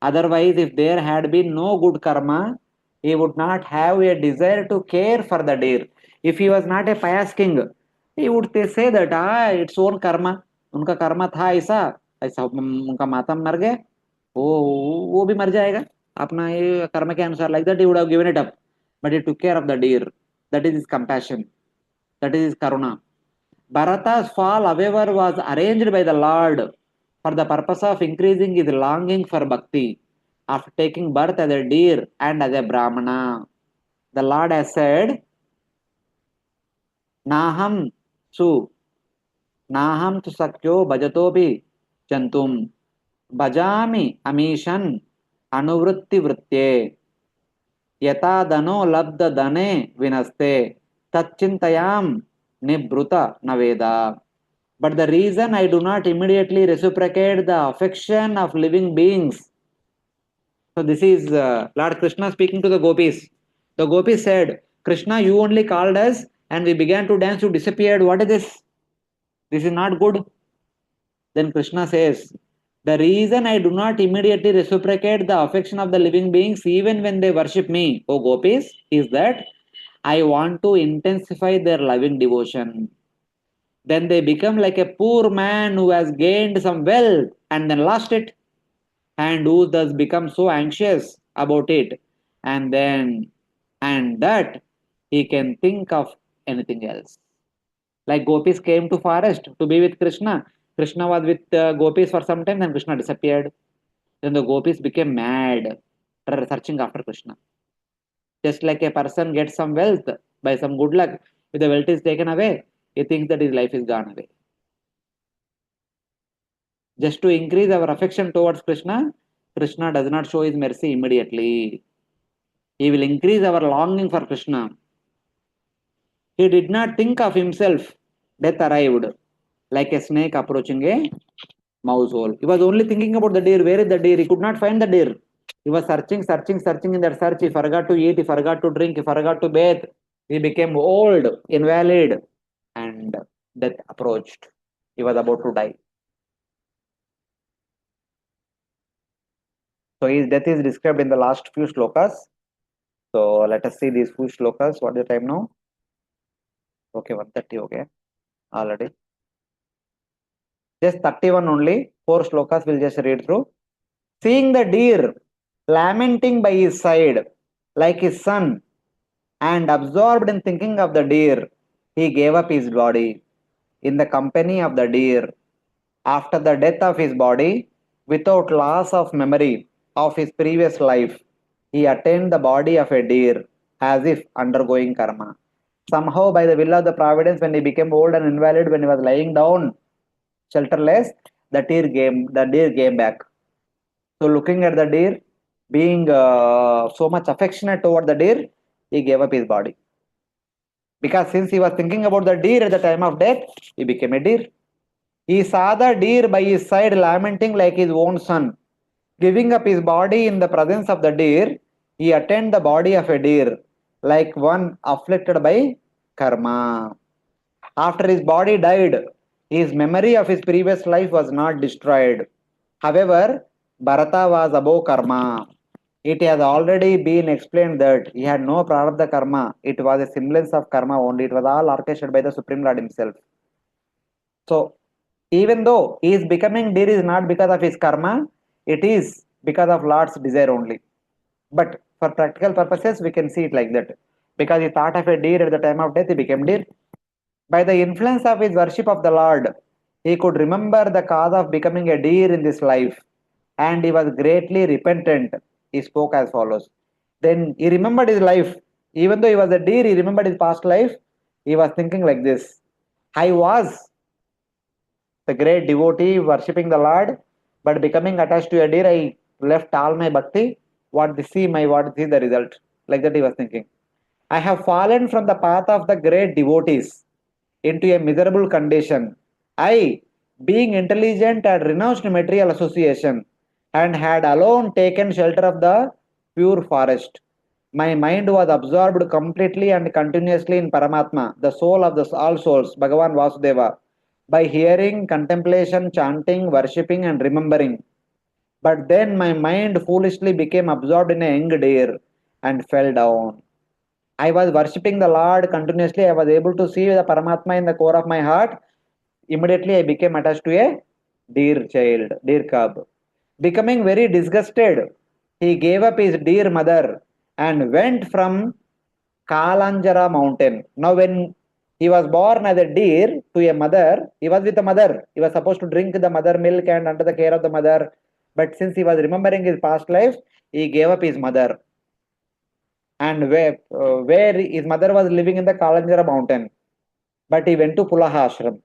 Otherwise, if there had been no good karma, he would not have a desire to care for the deer. If he was not a pious king, he would say that its own karma, उनका कर्मा था ऐसा उनका माता मर गए, वो भी मर जाएगा अपना ये कर्म के अनुसार. Like that he would have given it up, but he took care of the deer. That is his compassion, that is his karuna. Bharata's fall, however, was arranged by the Lord for the purpose of increasing his longing for bhakti. After taking birth as a deer and as a brahmana, the Lord has said, Naham su, Naham tu sakyo bhajatopi jantum, bhajami amishan anuvritti vritye, yata dano labda dane vinaste, tachintayam nibruta naveda. But the reason I do not immediately reciprocate the affection of living beings. So this is Lord Krishna speaking to the gopis. The gopis said, Krishna, you only called us and we began to dance, you disappeared. What is this? This is not good. Then Krishna says, the reason I do not immediately reciprocate the affection of the living beings even when they worship me, O gopis, is that I want to intensify their loving devotion. Then they become like a poor man who has gained some wealth and then lost it, and who thus becomes so anxious about it, and that he can think of anything else. Like gopis came to forest to be with Krishna. Krishna was with gopis for some time, then Krishna disappeared. Then the gopis became mad, searching after Krishna. Just like a person gets some wealth by some good luck, if the wealth is taken away, he thinks that his life is gone away. Just to increase our affection towards Krishna, Krishna does not show his mercy immediately. He will increase our longing for Krishna. He did not think of himself. Death arrived like a snake approaching a mouse hole. He was only thinking about the deer. Where is the deer? He could not find the deer. He was searching in that search. He forgot to eat, he forgot to drink, he forgot to bathe. He became old, invalid, and death approached. He was about to die. So his death is described in the last few shlokas. So let us see these few shlokas. What is the time now? Okay, 1:30. Okay, already. Just 31 only. 4 shlokas we'll just read through. Seeing the deer lamenting by his side like his son, and absorbed in thinking of the deer, he gave up his body in the company of the deer. After the death of his body, without loss of memory of his previous life, he attained the body of a deer as if undergoing karma. Somehow, by the will of the providence, when he became old and invalid, when he was lying down shelterless, the deer came back. So, looking at the deer, being so much affectionate toward the deer, he gave up his body. Because since he was thinking about the deer at the time of death, he became a deer. He saw the deer by his side lamenting like his own son. Giving up his body in the presence of the deer, he attained the body of a deer, like one afflicted by karma. After his body died, his memory of his previous life was not destroyed. However, Bharata was above karma. It has already been explained that he had no prarabdha karma. It was a semblance of karma only. It was all orchestrated by the Supreme Lord himself. So, even though he is becoming deer is not because of his karma, it is because of Lord's desire only. But for practical purposes, we can see it like that. because he thought of a deer at the time of death, he became deer. By the influence of his worship of the Lord, he could remember the cause of becoming a deer in this life, and he was greatly repentant. He spoke as follows. Then he remembered his life. Even though he was a deer, he remembered his past life. He was thinking like this: I was the great devotee worshipping the Lord, but becoming attached to a deer, I left all my bhakti. What is the result? Like that he was thinking. I have fallen from the path of the great devotees into a miserable condition. I, being intelligent, had renounced material association and had alone taken shelter of the pure forest. My mind was absorbed completely and continuously in Paramatma, the soul of all souls, Bhagavan Vasudeva, by hearing, contemplation, chanting, worshipping, and remembering. But then my mind foolishly became absorbed in a young deer and fell down. I was worshipping the Lord continuously. I was able to see the Paramatma in the core of my heart. Immediately, I became attached to a deer child, deer cub. Becoming very disgusted, he gave up his dear mother and went from Kalanjara mountain. Now, when he was born as a deer to a mother, he was with the mother. He was supposed to drink the mother milk and under the care of the mother. But since he was remembering his past life, he gave up his mother. And where his mother was living in the Kalanjara mountain. But he went to Pulaha ashram,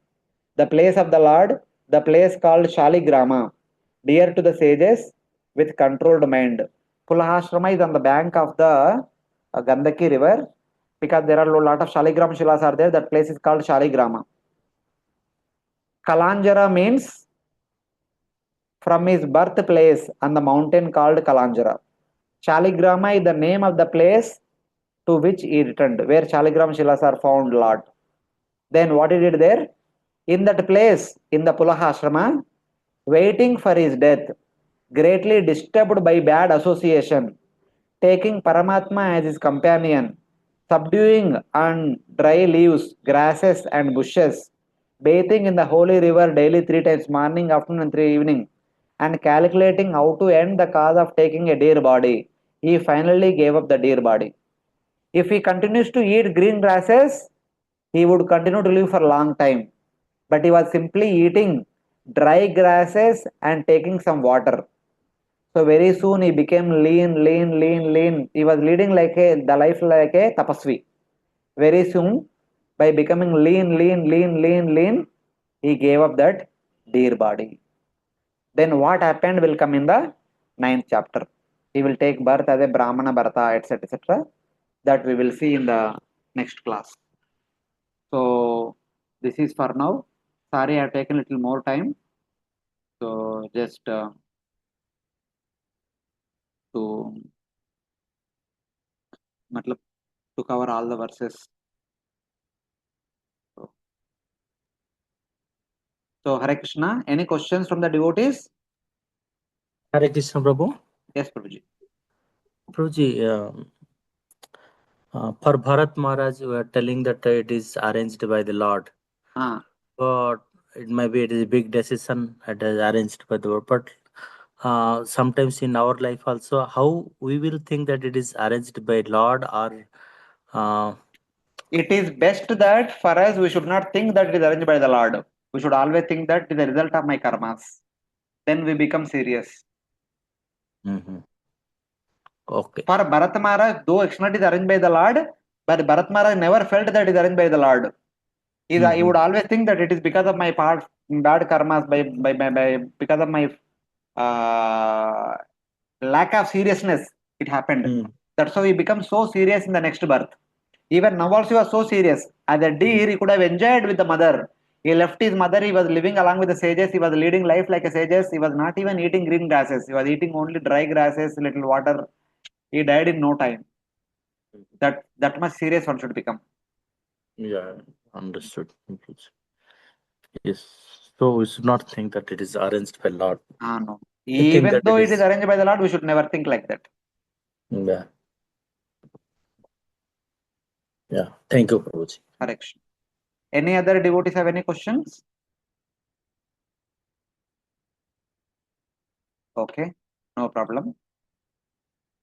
the place of the Lord, the place called Shaligrama, dear to the sages with controlled mind. Pulaha is on the bank of the Gandaki river because there are a lot of Shaligram Shilas are there. That place is called Shaligrama. Kalanjara means from his birthplace on the mountain called Kalanjara. Shaligrama is the name of the place to which he returned, where Shaligram Shilas are found lot. Then what he did there? In that place, in the Pulaha ashrama, waiting for his death, greatly disturbed by bad association, taking Paramatma as his companion, subduing on dry leaves, grasses, and bushes, bathing in the holy river daily 3 times, morning, afternoon, and 3 evening, and calculating how to end the cause of taking a deer body, he finally gave up the deer body. If he continues to eat green grasses, he would continue to live for a long time. But he was simply eating dry grasses and taking some water. So very soon he became lean. He was leading the life like a tapasvi. Very soon, by becoming lean, he gave up that deer body. Then what happened will come in the 9th chapter. He will take birth as a Brahmana Bharata, etc. That we will see in the next class. So this is for now. Sorry, I have taken a little more time. So just to matlab, to cover all the verses. So Hare Krishna. Any questions from the devotees? Hare Krishna, Prabhu. Yes, Prabhuji. Prabhuji, for Bharat Maharaj, you are telling that it is arranged by the Lord. But it is a big decision. It is arranged by the Lord. But sometimes in our life also, how we will think that it is arranged by Lord or it is best that for us we should not think that it is arranged by the Lord. We should always think that it is the result of my karmas. Then we become serious. Okay. For Bharat Maharaj, though externally it is arranged by the Lord, but Bharat Maharaj never felt that it is arranged by the Lord. He would always think that it is because of my bad karmas, because of my lack of seriousness, it happened. That's how he becomes so serious in the next birth. Even now also he was so serious. As a deer, he could have enjoyed with the mother. He left his mother, he was living along with the sages, he was leading life like a sages, he was not even eating green grasses, he was eating only dry grasses, little water. He died in no time. That much serious one should become. Yeah, understood. Yes. So we should not think that it is arranged by Lord. No. Even though it is arranged by the Lord, we should never think like that. Yeah. Yeah. Thank you, Prabhuji. Correction. Any other devotees have any questions? Okay, no problem.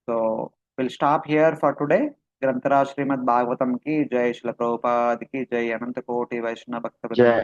So we'll stop here for today. ग्रंथराज Shrimad Bhagavatam की जय, श्रील प्रभुपाद की जय, अनंत कोटि वैष्णव भक्त जय।